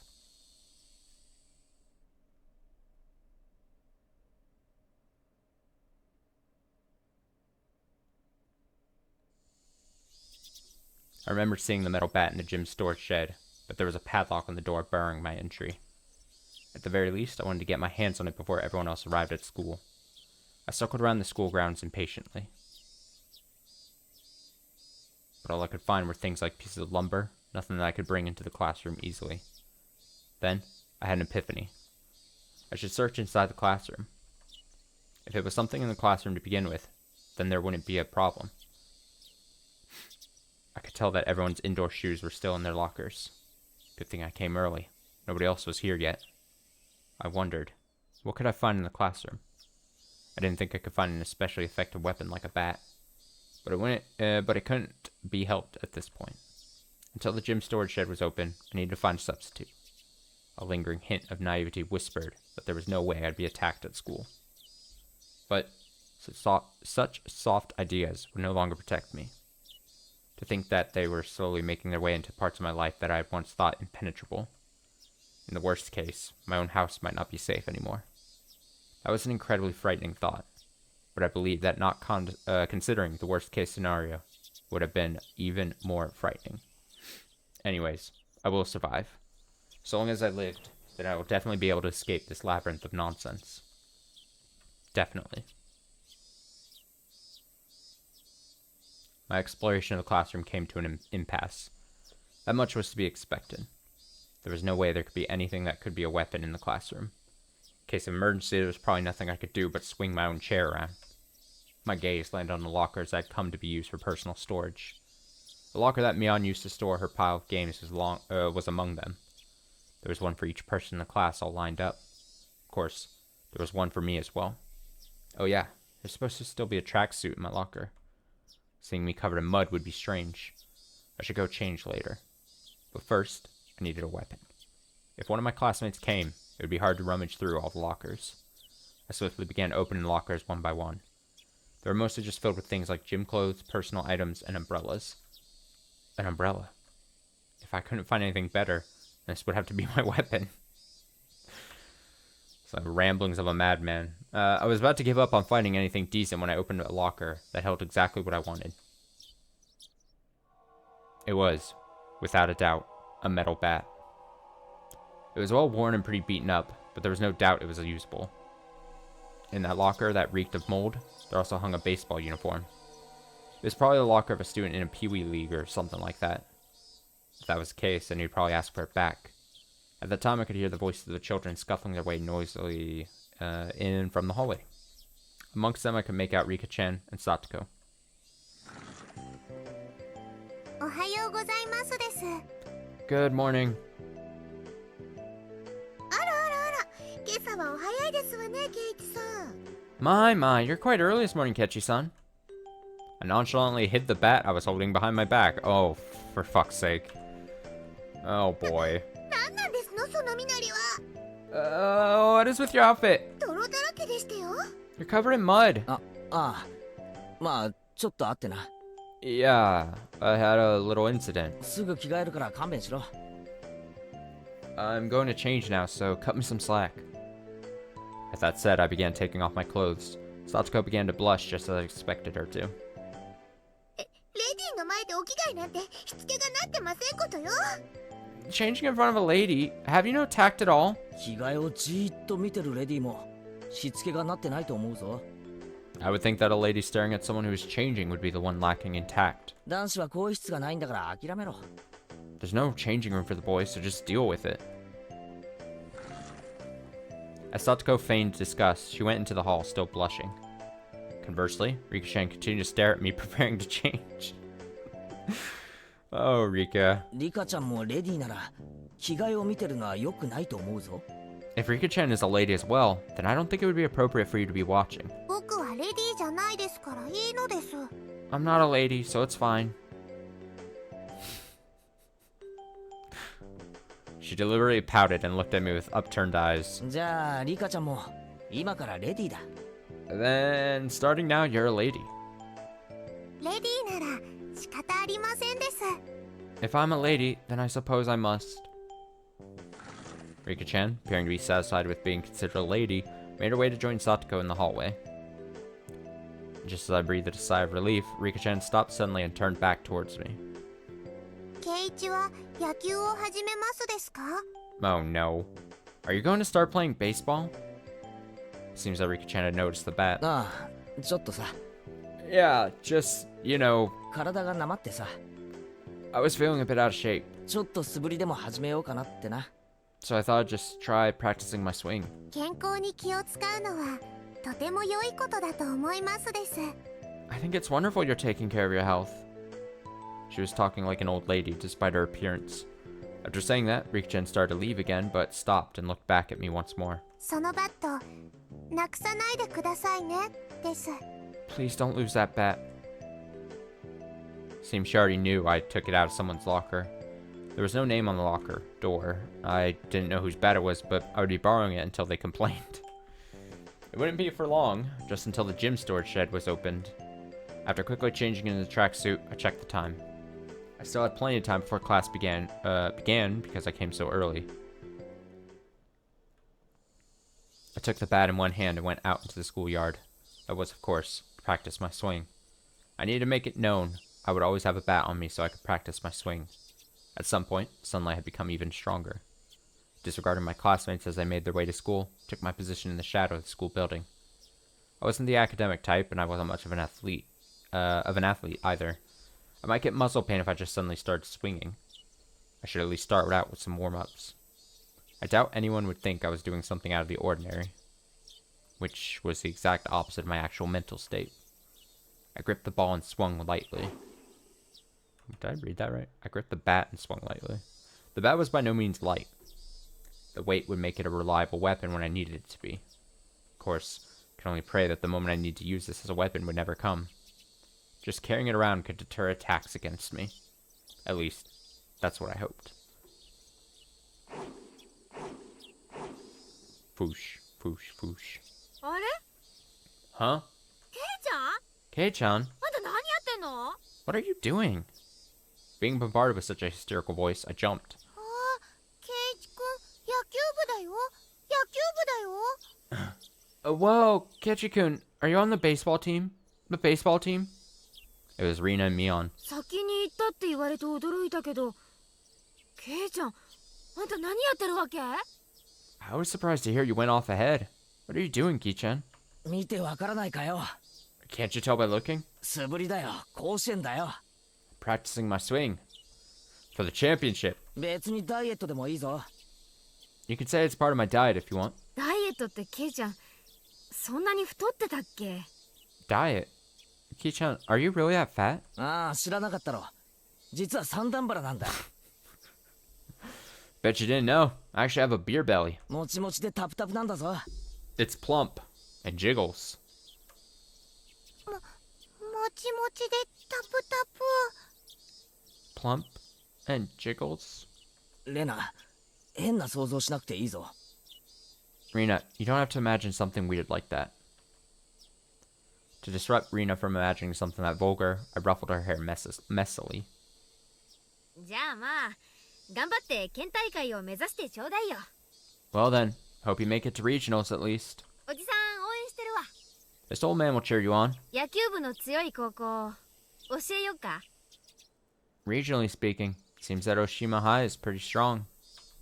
I remember seeing the metal bat in the gym's storage shed, but there was a padlock on the door barring my entry. At the very least, I wanted to get my hands on it before everyone else arrived at school. I circled around the school grounds impatiently. But all I could find were things like pieces of lumber, nothing that I could bring into the classroom easily. Then, I had an epiphany. I should search inside the classroom. If it was something in the classroom to begin with, then there wouldn't be a problem. I could tell that everyone's indoor shoes were still in their lockers. Good thing I came early. Nobody else was here yet. I wondered, what could I find in the classroom? I didn't think I could find an especially effective weapon like a bat. But it couldn't be helped at this point. Until the gym storage shed was open, I needed to find a substitute. A lingering hint of naivety whispered that there was no way I'd be attacked at school. But such soft ideas would no longer protect me. To think that they were slowly making their way into parts of my life that I had once thought impenetrable. In the worst case, my own house might not be safe anymore. That was an incredibly frightening thought, but I believe that not considering the worst case scenario would have been even more frightening. Anyways, I will survive. So long as I lived, then I will definitely be able to escape this labyrinth of nonsense. Definitely. My exploration of the classroom came to an impasse. That much was to be expected. There was no way there could be anything that could be a weapon in the classroom. In case of emergency, there was probably nothing I could do but swing my own chair around. My gaze landed on the lockers that had come to be used for personal storage. The locker that Mion used to store her pile of games was among them. There was one for each person in the class all lined up. Of course, there was one for me as well. Oh yeah, there's supposed to still be a tracksuit in my locker. Seeing me covered in mud would be strange. I should go change later. But first, I needed a weapon. If one of my classmates came, it would be hard to rummage through all the lockers. I swiftly began opening lockers one by one. They were mostly just filled with things like gym clothes, personal items, and umbrellas. An umbrella. If I couldn't find anything better, this would have to be my weapon. It's like ramblings of a madman. I was about to give up on finding anything decent when I opened a locker that held exactly what I wanted. It was, without a doubt, a metal bat. It was well worn and pretty beaten up, but there was no doubt it was usable. In that locker that reeked of mold, there also hung a baseball uniform. It was probably the locker of a student in a Pee-wee league or something like that. If that was the case, then he'd probably ask for it back. At the time, I could hear the voices of the children scuffling their way noisily in from the hallway. Amongst them, I could make out Rika-chan and Satoko. Good morning. My, you're quite early this morning, Kechi-san. I nonchalantly hid the bat I was holding behind my back. Oh, for fuck's sake. Oh boy. What is with your outfit? You're covered in mud. Yeah, I had a little incident. I'm going to change now, so cut me some slack. With that said, I began taking off my clothes. Satsuko began to blush just as I expected her to. Changing in front of a lady? Have you no tact at all? I would think that a lady staring at someone who is changing would be the one lacking in tact. There's no changing room for the boys, so just deal with it. As Satoko feigned disgust, she went into the hall, still blushing. Conversely, Rika-chan continued to stare at me, preparing to change. Oh, Rika. If Rika-chan is a lady as well, then I don't think it would be appropriate for you to be watching. I'm not a lady, so it's fine. She deliberately pouted and looked at me with upturned eyes. Then, starting now, you're a lady. If I'm a lady, then I suppose I must. Rika-chan, appearing to be satisfied with being considered a lady, made her way to join Satoko in the hallway. Just as I breathed a sigh of relief, Rika-chan stopped suddenly and turned back towards me. Oh no. Are you going to start playing baseball? Seems that Rika-chan had noticed the bat. Yeah, just, you know, I was feeling a bit out of shape. So I thought I'd just try practicing my swing. I think it's wonderful you're taking care of your health. She was talking like an old lady, despite her appearance. After saying that, Rika-chan started to leave again, but stopped and looked back at me once more. Please don't lose that bat. Seems she already knew I took it out of someone's locker. There was no name on the locker door. I didn't know whose bat it was, but I would be borrowing it until they complained. It wouldn't be for long, just until the gym storage shed was opened. After quickly changing into the tracksuit, I checked the time. I still had plenty of time before class began because I came so early. I took the bat in one hand and went out into the schoolyard. That was, of course, to practice my swing. I needed to make it known I would always have a bat on me so I could practice my swing. At some point, sunlight had become even stronger. Disregarding my classmates as they made their way to school, took my position in the shadow of the school building. I wasn't the academic type, and I wasn't much of an athlete either. I might get muscle pain if I just suddenly started swinging. I should at least start out with some warm-ups. I doubt anyone would think I was doing something out of the ordinary, which was the exact opposite of my actual mental state. I gripped the ball and swung lightly. Did I read that right? I gripped the bat and swung lightly. The bat was by no means light. The weight would make it a reliable weapon when I needed it to be. Of course, I could only pray that the moment I need to use this as a weapon would never come. Just carrying it around could deter attacks against me. At least, that's what I hoped. Foosh, foosh, foosh. あれ Huh? ケイちゃん Kei-chan, あんた何やってんの what are you doing? Being bombarded with such a hysterical voice, I jumped. ああ、ケイチくん、野球部だよ。野球部だよ。Whoa, Kechi-kun, are you on the baseball team? The baseball team? It was Rina and Mion. 先に行ったって言われて驚いたけど、ケイちゃん、あんた何やってるわけ？ I was surprised to hear you went off ahead. What are you doing, Ki-chan? 見てわからないかよ。 Can't you tell by looking? 素振りだよ。甲子園だよ。 Practicing my swing. For the championship. 別にダイエットでもいいぞ。You can say it's part of my diet if you want. ダイエットってケイちゃん、そんなに太ってたっけ？ Diet? Ki-chan, are you really that fat? ああ、知らなかったろ。実は三段腹なんだ。 Bet you didn't know. I actually have a beer belly. もちもちでタプタプなんだぞ。 It's plump and jiggles. もちもちでタプタプ。 Plump and jiggles? レナ、変な想像しなくていいぞ。 Rina, you don't have to imagine something weird like that. To disrupt Rina from imagining something that vulgar, I ruffled her hair messily. じゃあまあ、頑張って県大会を目指してちょうだいよ。 Well then, hope you make it to regionals at least. おじさん応援してるわ。 This old man will cheer you on. 野球部の強い高校、教えようか？ Regionally speaking, seems that Oshima High is pretty strong.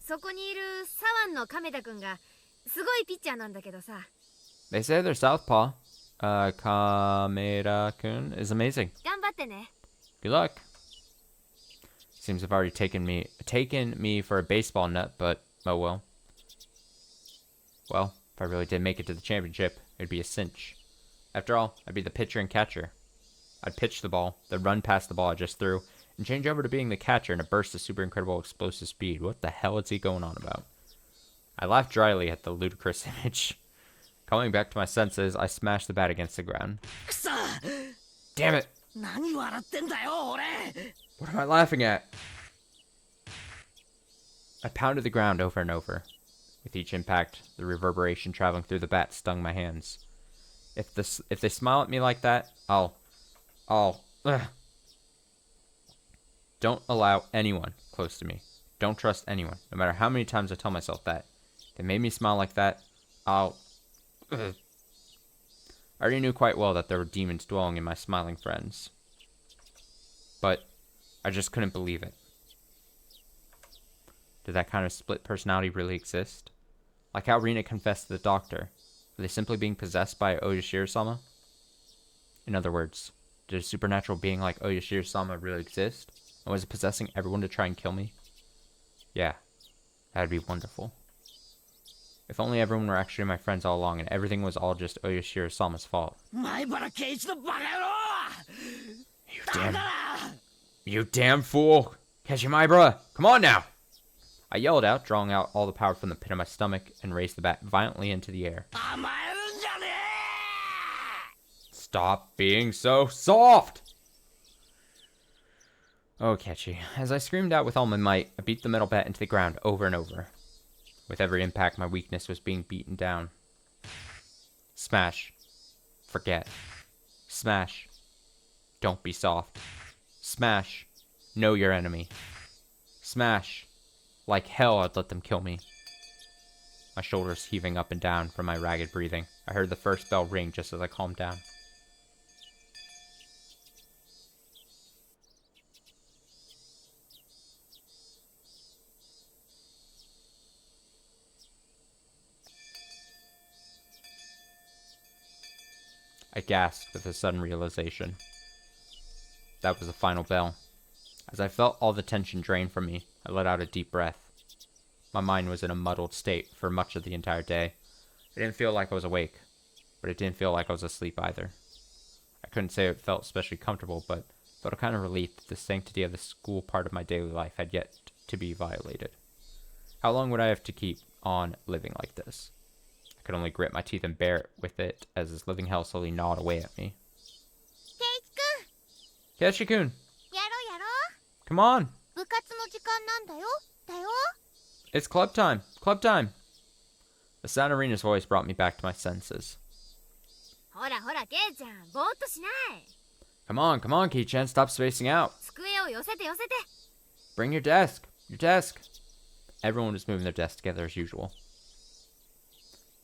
そこにいる左腕の亀田くんがすごいピッチャーなんだけどさ。 They say their southpaw, Kameda-kun, is amazing. 頑張ってね。 Good luck. Seems they've already taken me for a baseball nut, but oh well. Well, if I really did make it to the championship, it'd be a cinch. After all, I'd be the pitcher and catcher. I'd pitch the ball, then run past the ball I just threw, and change over to being the catcher in a burst of super incredible explosive speed. What the hell is he going on about? I laughed dryly at the ludicrous image. Coming back to my senses, I smashed the bat against the ground. くそ！ Damn it! 何笑ってんだよ、俺！ What am I laughing at? I pounded the ground over and over. With each impact, the reverberation traveling through the bat stung my hands. If they smile at me like that, I'll... Ugh. Don't allow anyone close to me. Don't trust anyone, no matter how many times I tell myself that. If they made me smile like that, I'll... Ugh. I already knew quite well that there were demons dwelling in my smiling friends. But I just couldn't believe it. Did that kind of split personality really exist? Like how Rina confessed to the doctor. Were they simply being possessed by Oyashiro-sama? In other words, did a supernatural being like Oyashiro-sama really exist? And was it possessing everyone to try and kill me? Yeah, that'd be wonderful. If only everyone were actually my friends all along and everything was all just Oyashiro-sama's fault. 前原圭一のバカ野郎！ You damn fool! Keshimaibra, come on now! I yelled out, drawing out all the power from the pit of my stomach, and raised the bat violently into the air. 甘えるんじゃねえ！ Stop being so soft! Oh, Kechi. As I screamed out with all my might, I beat the metal bat into the ground over and over. With every impact, my weakness was being beaten down. Smash. Forget. Smash. Don't be soft. Smash. Know your enemy. Smash. Like hell, I'd let them kill me. My shoulders heaving up and down from my ragged breathing. I heard the first bell ring just as I calmed down. I gasped with a sudden realization. That was the final bell. As I felt all the tension drain from me, I let out a deep breath. My mind was in a muddled state for much of the entire day. I didn't feel like I was awake, but it didn't feel like I was asleep either. I couldn't say it felt especially comfortable, but felt a kind of relief that the sanctity of the school part of my daily life had yet to be violated. How long would I have to keep on living like this? I could only grit my teeth and bear it with it as this living hell slowly gnawed away at me. Kechi-kun! やろうやろ Come on! う。部活の時間なんだよ。だよ。 It's club time! Club time! The sound of Rina's voice brought me back to my senses. ほらほらケイちゃんぼーっとしない。 Come on, Ki-chan, stop spacing out! 机を寄せて寄せて。 Bring your desk! Your desk! Everyone was moving their desks together as usual.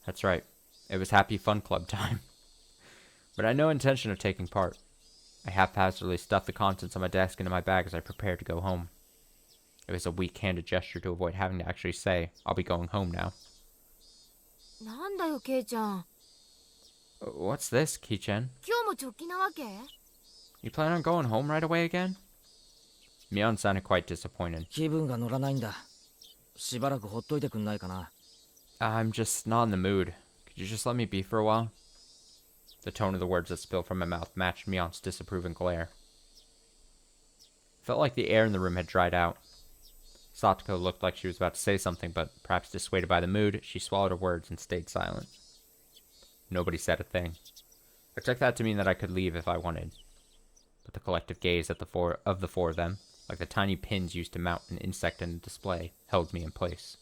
That's right. It was happy fun club time. But I had no intention of taking part. I haphazardly stuffed the contents of my desk into my bag as I prepared to go home. It was a weak-handed gesture to avoid having to actually say, I'll be going home now. なんだよケイちゃん。 What's this, Ki-chan? 今日も直帰なわけ？ You plan on going home right away again? Mion sounded quite disappointed. 気分が乗らないんだ。しばらくほっといてくんないかな。 I'm just not in the mood. Could you just let me be for a while? The tone of the words that spilled from my mouth matched Mion's disapproving glare. It felt like the air in the room had dried out. Satoko looked like she was about to say something, but perhaps dissuaded by the mood, she swallowed her words and stayed silent. Nobody said a thing. I took that to mean that I could leave if I wanted. But the collective gaze of the four of them, like the tiny pins used to mount an insect in a display, held me in place.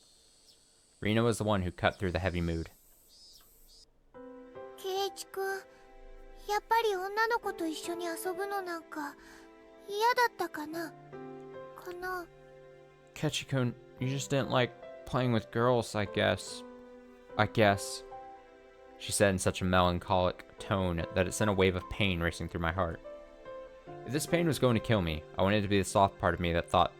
Rina was the one who cut through the heavy mood. ケイチ君、やっぱり女の子と一緒に遊ぶのなんか嫌だったかな。かな。 Kechi-kun, you just didn't like playing with girls, I guess. I guess. She said in such a melancholic tone that it sent a wave of pain racing through my heart. If this pain was going to kill me, I wanted it to be the soft part of me that thought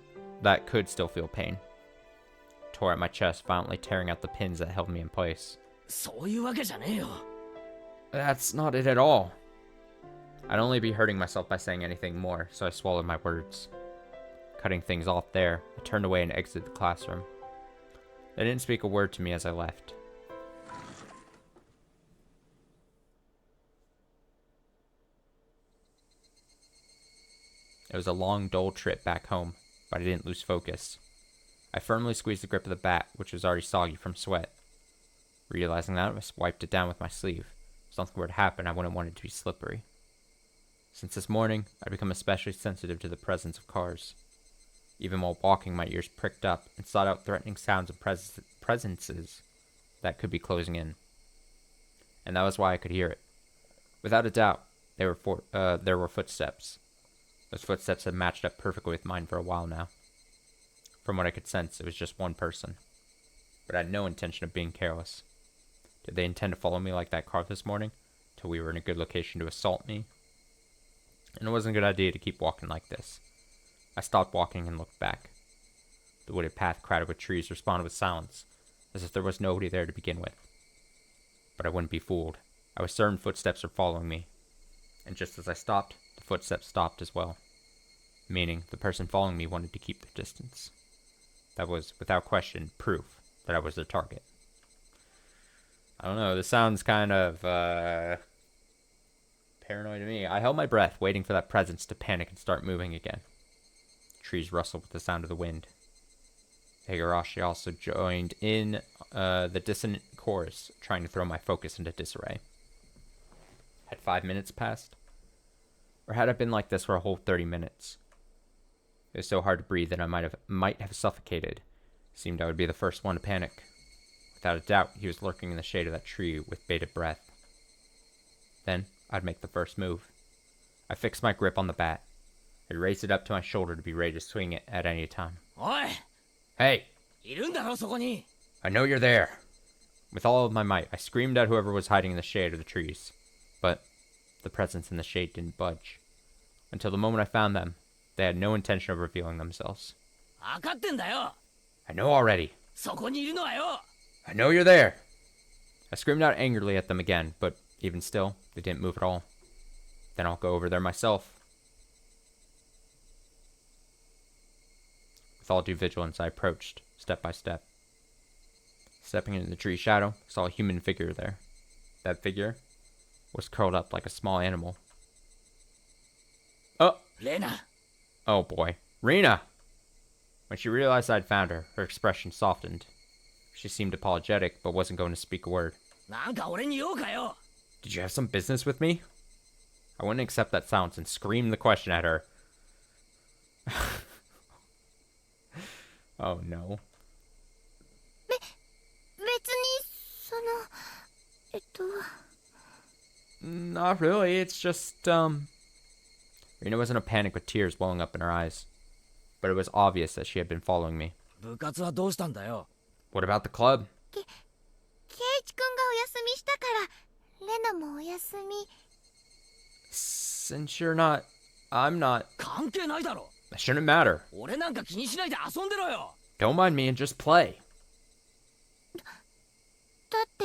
that could still feel pain. I tore at my chest, violently tearing out the pins that held me in place. そういうわけじゃねえよ。 That's not it at all. I'd only be hurting myself by saying anything more, so I swallowed my words. Cutting things off there, I turned away and exited the classroom. They didn't speak a word to me as I left. It was a long, dull trip back home, but I didn't lose focus. I firmly squeezed the grip of the bat, which was already soggy from sweat. Realizing that, I wiped it down with my sleeve. If something were to happen, I wouldn't want it to be slippery. Since this morning, I'd become especially sensitive to the presence of cars. Even while walking, my ears pricked up and sought out threatening sounds of presences that could be closing in. And that was why I could hear it. Without a doubt, there were footsteps. Those footsteps had matched up perfectly with mine for a while now. From what I could sense, it was just one person. But I had no intention of being careless. Did they intend to follow me like that car this morning, till we were in a good location to assault me? And it wasn't a good idea to keep walking like this. I stopped walking and looked back. The wooded path crowded with trees responded with silence, as if there was nobody there to begin with. But I wouldn't be fooled. I was certain footsteps were following me. And just as I stopped, the footsteps stopped as well. Meaning, the person following me wanted to keep their distance. That was, without question, proof that I was their target. I don't know, this sounds kind of, paranoid to me. I held my breath, waiting for that presence to panic and start moving again. Trees rustled with the sound of the wind. Higurashi also joined in the dissonant chorus, trying to throw my focus into disarray. Had 5 minutes passed? Or had I been like this for a whole 30 minutes? It was so hard to breathe that I might have suffocated. It seemed I would be the first one to panic. Without a doubt, he was lurking in the shade of that tree with bated breath. Then, I'd make the first move. I fixed my grip on the bat. I raised it up to my shoulder to be ready to swing it at any time. おい Hey, いるんだろそこに I know you're there. With all of my might, I screamed at whoever was hiding in the shade of the trees. But the presence in the shade didn't budge. Until the moment I found them, they had no intention of revealing themselves. 分かってんだよ I know already. そこにいるのはよ I know you're there. I screamed out angrily at them again, but even still, they didn't move at all. Then I'll go over there myself. With all due vigilance, I approached, step by step. Stepping into the tree shadow, I saw a human figure there. That figure was curled up like a small animal. Oh! レナ Oh boy. Rena! When she realized I'd found her, her expression softened. She seemed apologetic, but wasn't going to speak a word. なんか俺に言おうかよ Did you have some business with me? I wouldn't accept that silence and screamed the question at her. Oh no. 別にそのNot really, it's just, Rena was in a panic with tears welling up in her eyes. But it was obvious that she had been following me. 部活はどうしたんだよ What about the club? ケイイチくんがお休みしたからレナもお休み Since you're not, I'm not, 関係ないだろ that shouldn't matter. 俺なんか気にしないで遊んでろよ Don't mind me and just play. だって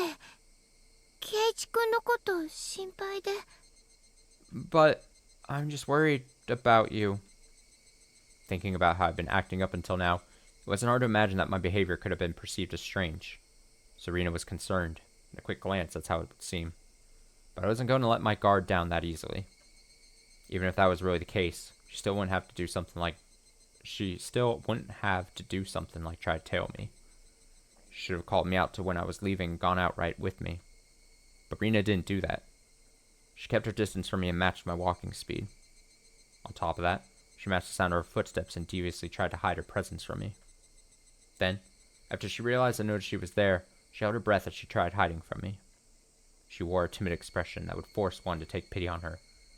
ケイイチくんのこと心配で But I'm just worried about you. Thinking about how I've been acting up until now, it wasn't hard to imagine that my behavior could have been perceived as strange. Serena was concerned. At a quick glance, that's how it would seem. But I wasn't going to let my guard down that easily. Even if that was really the case, she still wouldn't have to do something like try to tail me. She should have called me out to when I was leaving and gone outright with me. But Rena didn't do that. She kept her distance from me and matched my walking speed. On top of that, she matched the sound of her footsteps and deviously tried to hide her presence from me. Then, after she realized I noticed she was there, she held her breath as she tried hiding from me. She wore a timid expression that would force one to take pity on her,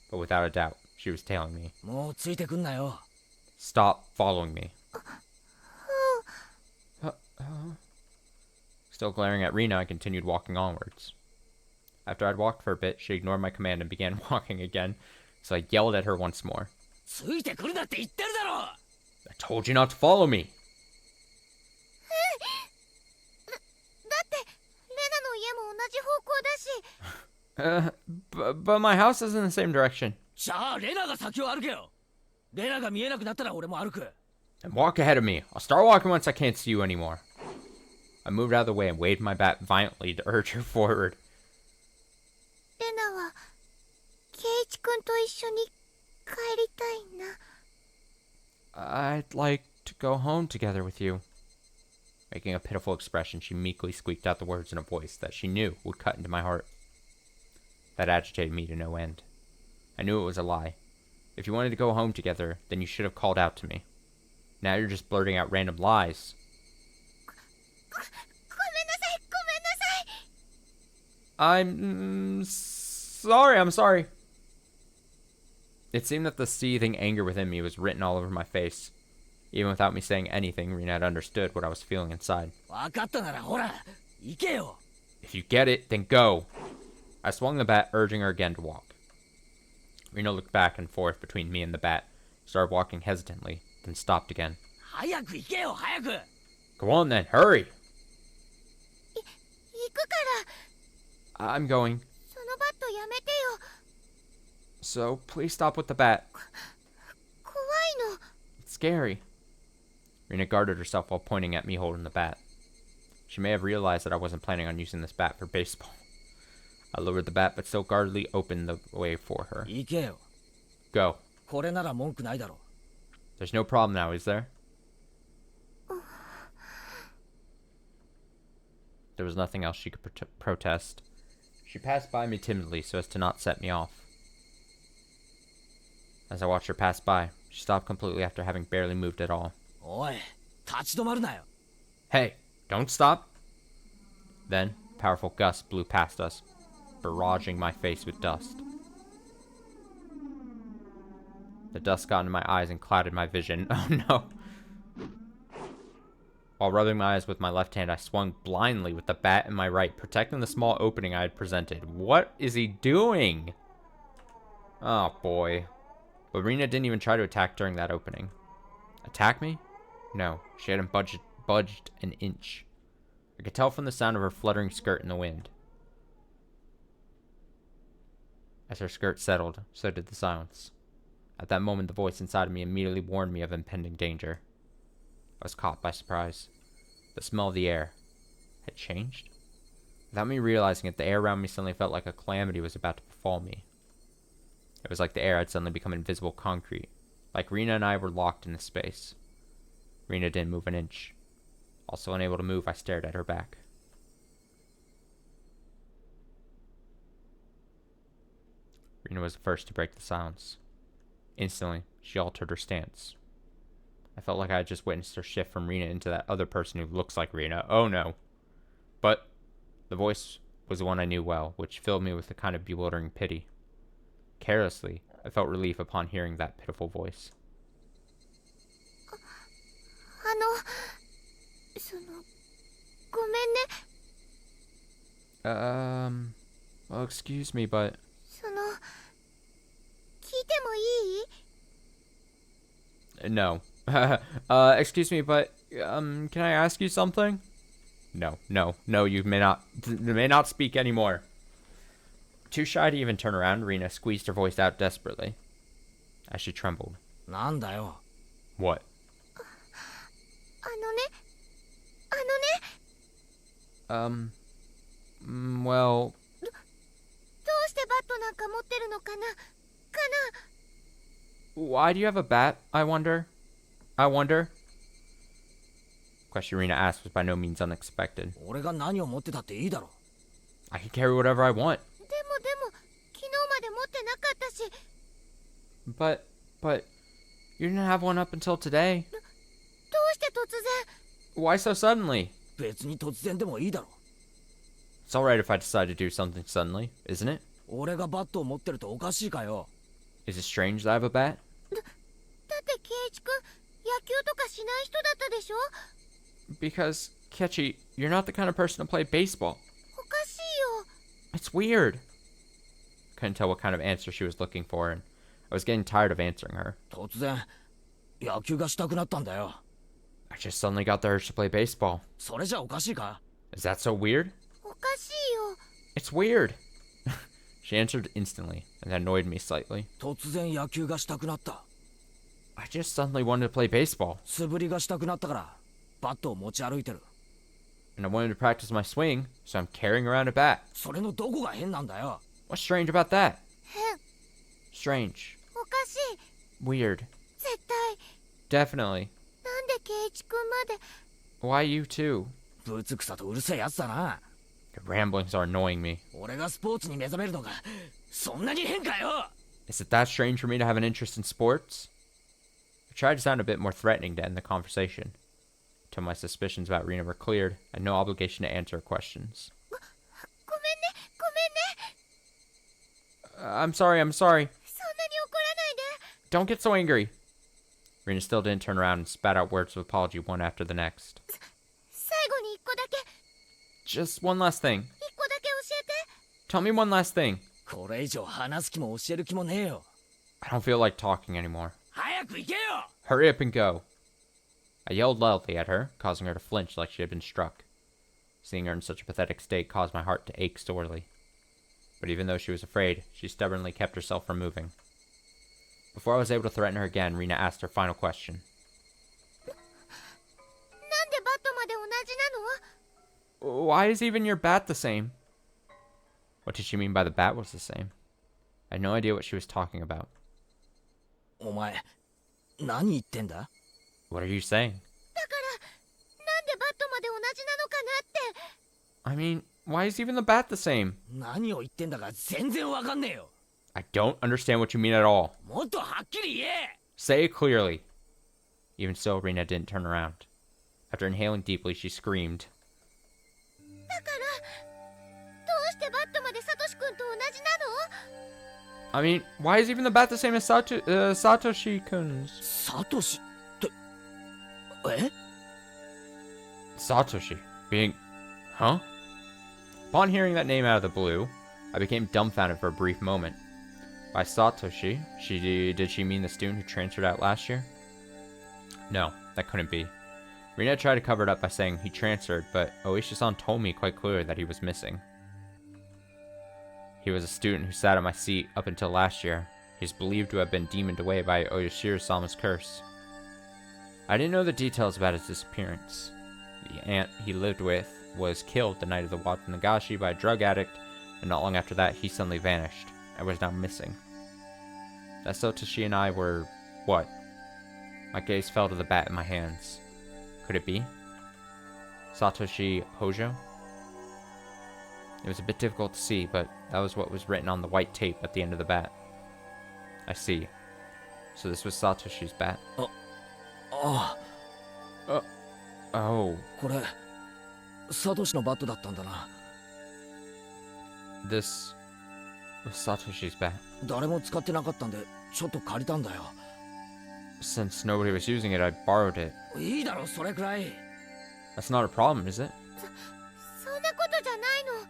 but without a doubt, she was tailing me. もうついてくんなよ Stop following me. Still glaring at Rena, I continued walking onwards. After I'd walked for a bit, she ignored my command and began walking again, so I yelled at her once more. ついてくるなって言ってるだろ I told you not to follow me! だってレナの家も同じ方向だし But my house is in the same direction. じゃあレナが先を歩けよレナが見えなくなったら俺も歩く And walk ahead of me. I'll start walking once I can't see you anymore. I moved out of the way and waved my bat violently to urge her forward. レナはケイイチくんと一緒に帰りたいな I'd like to go home together with you. Making a pitiful expression, she meekly squeaked out the words in a voice that she knew would cut into my heart. That agitated me to no end. I knew it was a lie. If you wanted to go home together, then you should have called out to me. Now you're just blurting out random lies. ごめんなさいごめんなさい I'm sorry, I'm sorry. It seemed that the seething anger within me was written all over my face. Even without me saying anything, Rena had understood what I was feeling inside. 分かったならほら行けよ If you get it, then go. I swung the bat, urging her again to walk. Rena looked back and forth between me and the bat, started walking hesitantly, then stopped again. 早く行けよ早く Go on then, hurry! 行くから I'm going. そのバットやめてよ So please stop with the bat. 怖いの It's scary. Rena guarded herself while pointing at me holding the bat. She may have realized that I wasn't planning on using this bat for baseball. I lowered the bat, but still guardedly opened the way for her. 行けよ Go. これなら文句ないだろ There's no problem now, is there? There was nothing else she could protest. She passed by me timidly so as to not set me off. As I watched her pass by, she stopped completely after having barely moved at all. おい立ち止まるなよ Hey, don't stop! Then, a powerful gust blew past us, barraging my face with dust. The dust got into my eyes and clouded my vision. Oh no. While rubbing my eyes with my left hand, I swung blindly with the bat in my right, protecting the small opening I had presented. What is he doing? Oh boy. But Rina didn't even try to attack during that opening. Attack me? No, she hadn't budged an inch. I could tell from the sound of her fluttering skirt in the wind. As her skirt settled, so did the silence. At that moment, the voice inside of me immediately warned me of impending danger. I was caught by surprise. The smell of the air had changed. Without me realizing it, the air around me suddenly felt like a calamity was about to befall me. It was like the air had suddenly become invisible concrete, like Rina and I were locked in this space. Rina didn't move an inch. Also unable to move, I stared at her back. Rina was the first to break the silence. Instantly, she altered her stance. I felt like I had just witnessed her shift from Rina into that other person who looks like Rina. Oh no. But the voice was the one I knew well, which filled me with a kind of bewildering pity. Carelessly, I felt relief upon hearing that pitiful voice. Well, excuse me, but... 聞いてもいい？ No. Excuse me, but, can I ask you something? No, you may not speak anymore. Too shy to even turn around, Rina squeezed her voice out desperately. As she trembled. なんだよ。 What? ど Well... うしてバットなんか持ってるのかな？ Why do you have a bat, I wonder? The question Rina asked was by no means unexpected. 俺が何を持ってたっていいだろ。 I can carry whatever I want. でも昨日まで持ってなかったし。 But, you didn't have one up until today. どうして突然？ Why so suddenly? 別に突然でもいいだろ。 It's alright if I decide to do something suddenly, isn't it? 俺がバットを持ってるとおかしいかよ。 Is it strange that I have a bat? だって圭一君、野球とかしない人だったでしょ？ Because, Kechi, you're not the kind of person to play baseball. おかしいよ。 It's weird. Couldn't tell what kind of answer she was looking for, and I was getting tired of answering her. 突然野球がしたくなったんだよ。 I just suddenly got the urge to play baseball. それじゃおかしいか？ Is that so weird? おかしいよ。 It's weird. She answered instantly, and that annoyed me slightly. 突然野球がしたくなった。 I just suddenly wanted to play baseball. 素振りがしたくなったからバットを持ち歩いてる。 And I wanted to practice my swing, so I'm carrying around a bat. それのどこが変なんだよ。 What's strange about that? 変。 Strange. おかしい。 Weird. 絶対。 Definitely. なんで圭一君まで。 Why you too? ぶつくさとうるせえやつだな。 Your ramblings are annoying me. 俺がスポーツに目覚めるのがそんなに変かよ。 Is it that strange for me to have an interest in sports? I tried to sound a bit more threatening to end the conversation. Till my suspicions about Rina were cleared, I had no obligation to answer her questions. ごめんね、ごめんね。 I'm sorry. そんなに怒らないで。 Don't get so angry. Rina still didn't turn around and spat out words of apology one after the next. 最後に一個だけ。 Just one last thing. 一個だけ教えて。 Tell me one last thing. これ以上話す気も教える気もねえよ。 I don't feel like talking anymore. 早く行けよ。 Hurry up and go. I yelled loudly at her, causing her to flinch like she had been struck. Seeing her in such a pathetic state caused my heart to ache sorely. But even though she was afraid, she stubbornly kept herself from moving. Before I was able to threaten her again, Rina asked her final question. なんでバットまで同じなの？ Why is even your bat the same? What did she mean by the bat was the same? I had no idea what she was talking about. お前何言ってんだ？ What are you saying? だからなんでバットまで同じなのかなって。 I mean, why is even the bat the same? 何を言ってんだか全然わかんねえよ。 I don't understand what you mean at all. もっとはっきり言え。 Say it clearly. Even so, Rina didn't turn around. After inhaling deeply, she screamed. だからどうしてバットまでサトシ君と同じなの？ I mean, why is even the bat the same as Satoshi-kun's? サトシってえ Satoshi. Being... Huh? Upon hearing that name out of the blue, I became dumbfounded for a brief moment. By Satoshi, did she mean the student who transferred out last year? No, that couldn't be. Rina tried to cover it up by saying he transferred, but Oishi-san told me quite clearly that he was missing. He was a student who sat on my seat up until last year. He is believed to have been demoned away by Oyashiro-sama's curse. I didn't know the details about his disappearance. The aunt he lived with was killed the night of the Watanagashi by a drug addict, and not long after that he suddenly vanished, and was now missing. That Satoshi and I were... what? My gaze fell to the bat in my hands. Could it be? Satoshi Hojo? It was a bit difficult to see, but that was what was written on the white tape at the end of the bat. I see. So this was Satoshi's bat. ああ Oh, これサトシのバットだったんだな。 this was Satoshi's bat. 誰も使ってなかったんでちょっと借りたんだよ。 Since nobody was using it, I borrowed it. いいだろそれくらい。 That's not a problem, is it? そんなことじゃないの。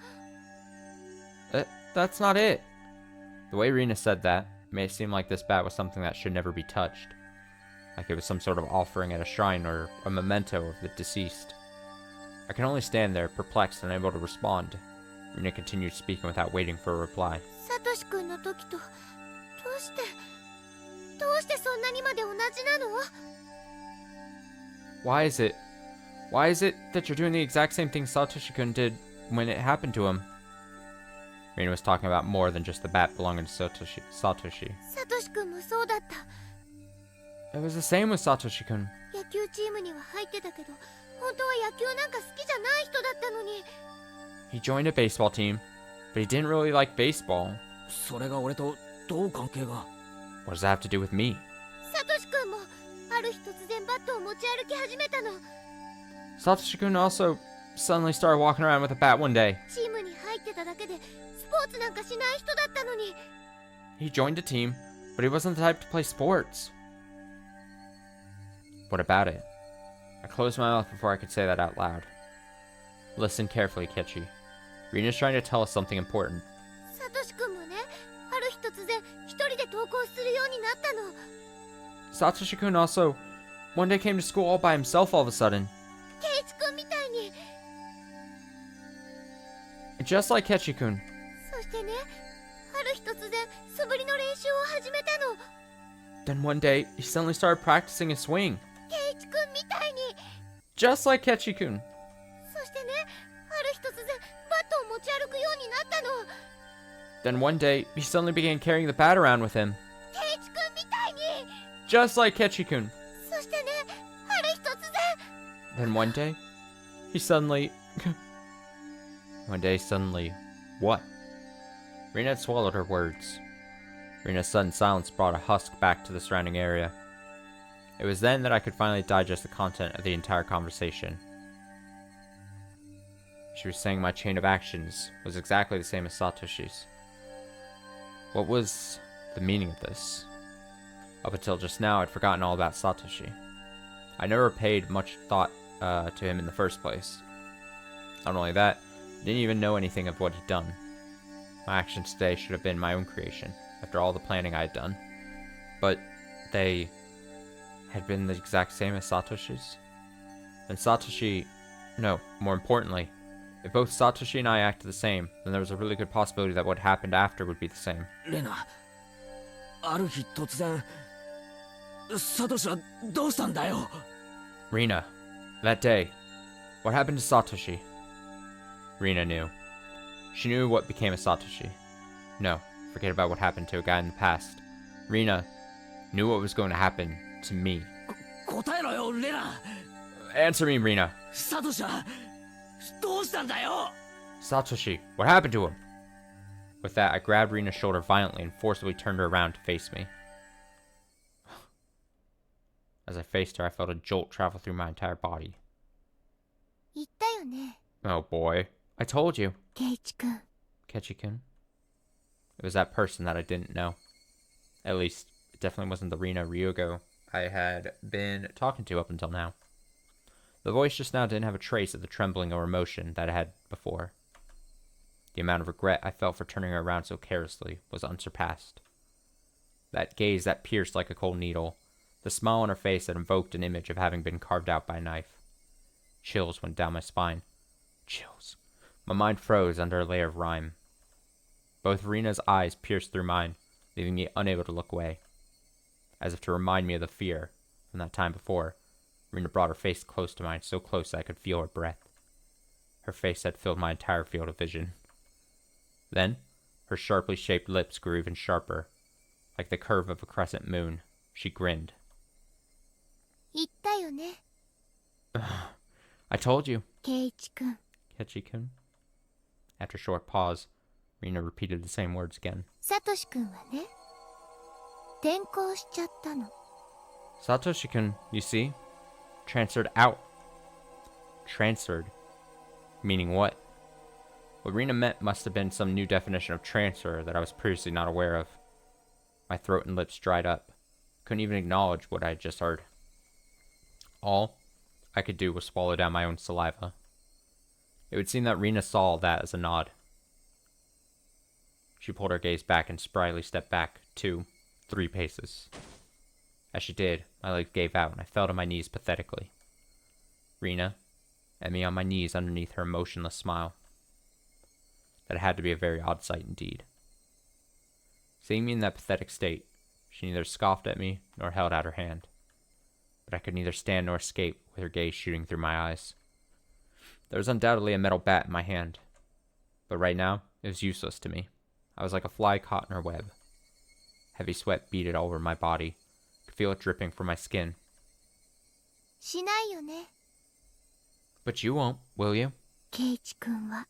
That's not it. The way Rina said that made it seem like this bat was something that should never be touched. Like it was some sort of offering at a shrine or a memento of the deceased. I can only stand there, perplexed and unable to respond. Rina continued speaking without waiting for a reply. サトシ君の時とどうしてそんなにまで同じなの？ Why is it that you're doing the exact same thing Satoshi-kun did when it happened to him? Rina was talking about more than just the bat belonging to Satoshi. サトシ君もそうだった。 It was the same with Satoshi-kun. 野球チームには入ってたけど、本当は野球なんか好きじゃない人だったのに。 He joined a baseball team, but he didn't really like baseball. それが俺とどう関係が？ What does that have to do with me? サトシ君もある日突然バットを持ち歩き始めたの。 Satoshi-kun also suddenly started walking around with a bat one day. チームに入ってただけでスポーツなんかしない人だったのに。 He joined a team, but he wasn't the type to play sports. What about it? I closed my mouth before I could say that out loud. Listen carefully, Kechi. Rina's trying to tell us something important. サトシ君もね、ある日突然一人で登校するようになったの。 Satoshi-kun also one day came to school all by himself all of a sudden. ケイチ君みたいに。 Just like Kechi-kun. そしてね、ある日突然素振りの練習を始めたの。 Then one day, he suddenly started practicing a swing. ケイチ君みたいに。 Just like Kechi-kun. そしてね、ある日突然バットを持ち歩くようになったの。 Then one day, he suddenly began carrying the bat around with him. ケイチ君みたいに。 Just like Kechi-kun. そしてね、ある日突然。 Then one day, he suddenly... What? Rina had swallowed her words. Rina's sudden silence brought a husk back to the surrounding area. It was then that I could finally digest the content of the entire conversation. She was saying my chain of actions was exactly the same as Satoshi's. What was the meaning of this? Up until just now, I'd forgotten all about Satoshi. I never paid much thought to him in the first place. Not only that, I didn't even know anything of what he'd done. My actions today should have been my own creation, after all the planning I had done. But they had been the exact same as Satoshi's? Then Satoshi... No, more importantly, if both Satoshi and I acted the same, then there was a really good possibility that what happened after would be the same. レナ、ある日突然サトシはどうしたんだよ。 Rina, that day, what happened to Satoshi? Rina knew. She knew what became of Satoshi. No, forget about what happened to a guy in the past. Rina knew what was going to happen to me. 答えろよレナ。 Answer me, Rina. サトシはどうしたんだよ。 Satoshi, what happened to him? With that, I grabbed Rina's shoulder violently and forcibly turned her around to face me. As I faced her, I felt a jolt travel through my entire body. 言ったよね、 Oh boy. I told you. ケイチ君。 Kechi-kun. It was that person that I didn't know. At least, it definitely wasn't the Rina Ryugo I had been talking to up until now. The voice just now didn't have a trace of the trembling or emotion that it had before. The amount of regret I felt for turning her around so carelessly was unsurpassed. That gaze that pierced like a cold needle, the smile on her face that invoked an image of having been carved out by a knife. Chills went down my spine. Chills. My mind froze under a layer of rime. Both Rina's eyes pierced through mine, leaving me unable to look away. As if to remind me of the fear from that time before, Rina brought her face close to mine, so close that I could feel her breath. Her face had filled my entire field of vision. Then, her sharply shaped lips grew even sharper. Like the curve of a crescent moon, she grinned. 言ったよね、 I told you, 圭一君。 Kechi-kun. After a short pause, Rina repeated the same words again. サトシ君はね、転校しちゃったの。 Satoshi-kun, you see? Transferred out. Transferred. Meaning what? What Rina meant must have been some new definition of transfer that I was previously not aware of. My throat and lips dried up. Couldn't even acknowledge what I had just heard. All I could do was swallow down my own saliva. It would seem that Rina saw that as a nod. She pulled her gaze back and spryly stepped back 2, 3 paces. As she did, my legs gave out and I fell to my knees pathetically. Rina, and me on my knees underneath her emotionless smile. That had to be a very odd sight indeed. Seeing me in that pathetic state, she neither scoffed at me nor held out her hand. But I could neither stand nor escape with her gaze shooting through my eyes. There was undoubtedly a metal bat in my hand, but right now it was useless to me. I was like a fly caught in her web. Heavy sweat beaded all over my body. I could feel it dripping from my skin. しないよね、 But you won't, will you, 圭一君は。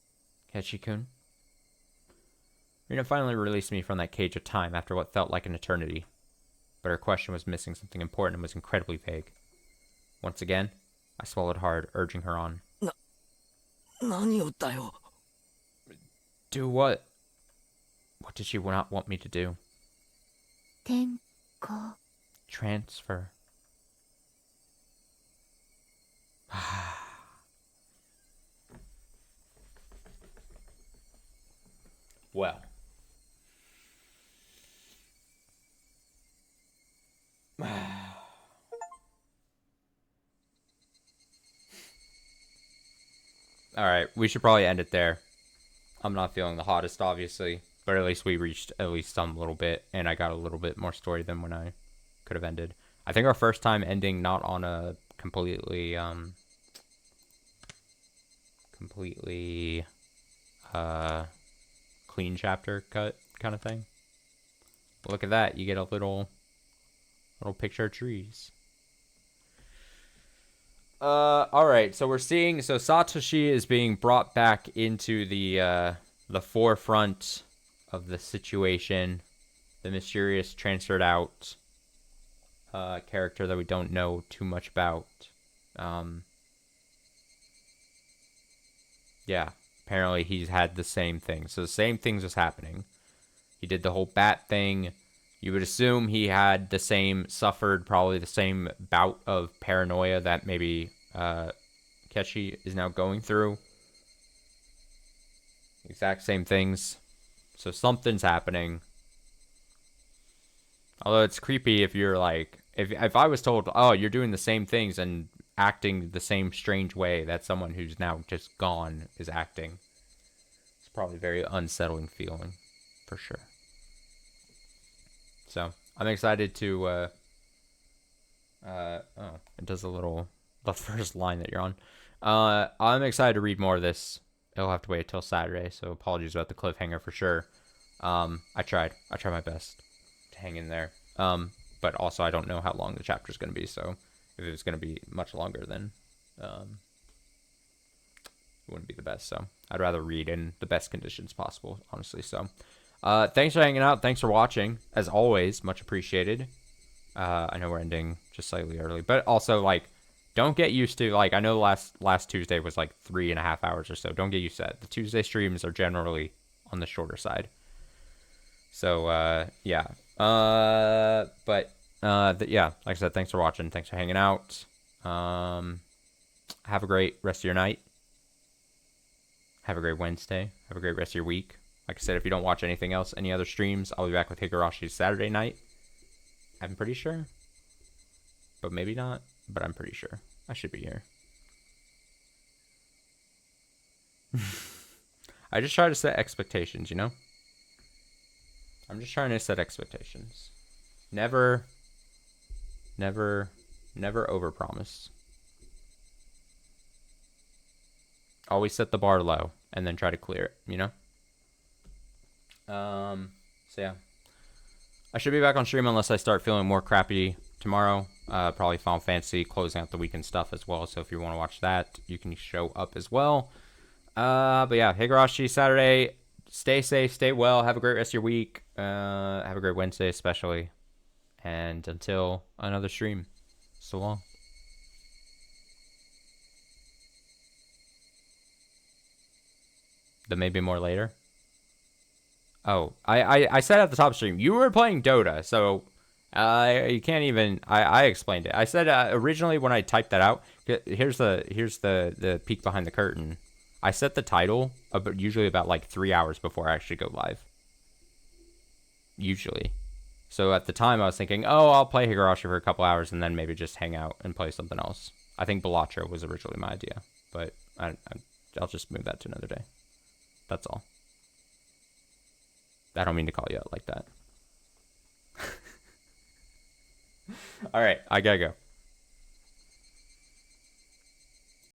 Kechi-kun? Rina finally released me from that cage of time after what felt like an eternity. But her question was missing something important and was incredibly vague. Once again, I swallowed hard, urging her on. 何をだよ。 Do what? What did she not want me to do? 転校。 Transfer. Well. Alright, we should probably end it there. I'm not feeling the hottest, obviously, but at least we reached at least some little bit, and I got a little bit more story than when I could have ended. I think our first time ending not on a completely, clean chapter cut kind of thing. Look at that, you get a little picture of trees. Alright, so we're seeing, so Satoshi is being brought back into the forefront of the situation. The mysterious transferred out character that we don't know too much about. Yeah, apparently he's had the same thing. So the same things was happening. He did the whole bat thing. You would assume he had the same, suffered probably the same bout of paranoia that maybe Kechi is now going through. Exact same things. So something's happening. Although it's creepy if you're like, if I was told, oh, you're doing the same things and acting the same strange way that someone who's now just gone is acting. It's probably a very unsettling feeling, for sure. So, I'm excited to, oh, it does the first line that you're on. I'm excited to read more of this. It'll have to wait till Saturday, so apologies about the cliffhanger for sure. I tried my best to hang in there. But also I don't know how long the chapter's going to be, so if it was going to be much longer, then it wouldn't be the best. So I'd rather read in the best conditions possible, honestly. So thanks for hanging out. Thanks for watching. As always, much appreciated. I know we're ending just slightly early, but also, like, don't get used to, like, I know last Tuesday was like 3.5 hours or so. Don't get used to that. The Tuesday streams are generally on the shorter side. So yeah. Yeah, like I said, thanks for watching. Thanks for hanging out. Have a great rest of your night. Have a great Wednesday. Have a great rest of your week. Like I said, if you don't watch anything else, any other streams, I'll be back with Higurashi Saturday night. I'm pretty sure. But maybe not. But I'm pretty sure. I should be here. I just try to set expectations, you know? I'm just trying to set expectations. Never overpromise. Always set the bar low and then try to clear it, you know? So yeah. I should be back on stream unless I start feeling more crappy tomorrow. Probably Final Fantasy, closing out the weekend stuff as well. So if you want to watch that, you can show up as well. But yeah, Higurashi Saturday. Stay safe, stay well. Have a great rest of your week. Have a great Wednesday especially. And until another stream, so long. There may be more later. Oh, I said at the top stream, you were playing Dota, so you can't even, I explained it. I said originally when I typed that out, here's the peek behind the curtain. I set the title usually about like 3 hours before I actually go live. Usually. So at the time I was thinking, oh, I'll play Higurashi for a couple hours and then maybe just hang out and play something else. I think Bellatra was originally my idea, but I'll just move that to another day. That's all. I don't mean to call you out like that. All right, I gotta go.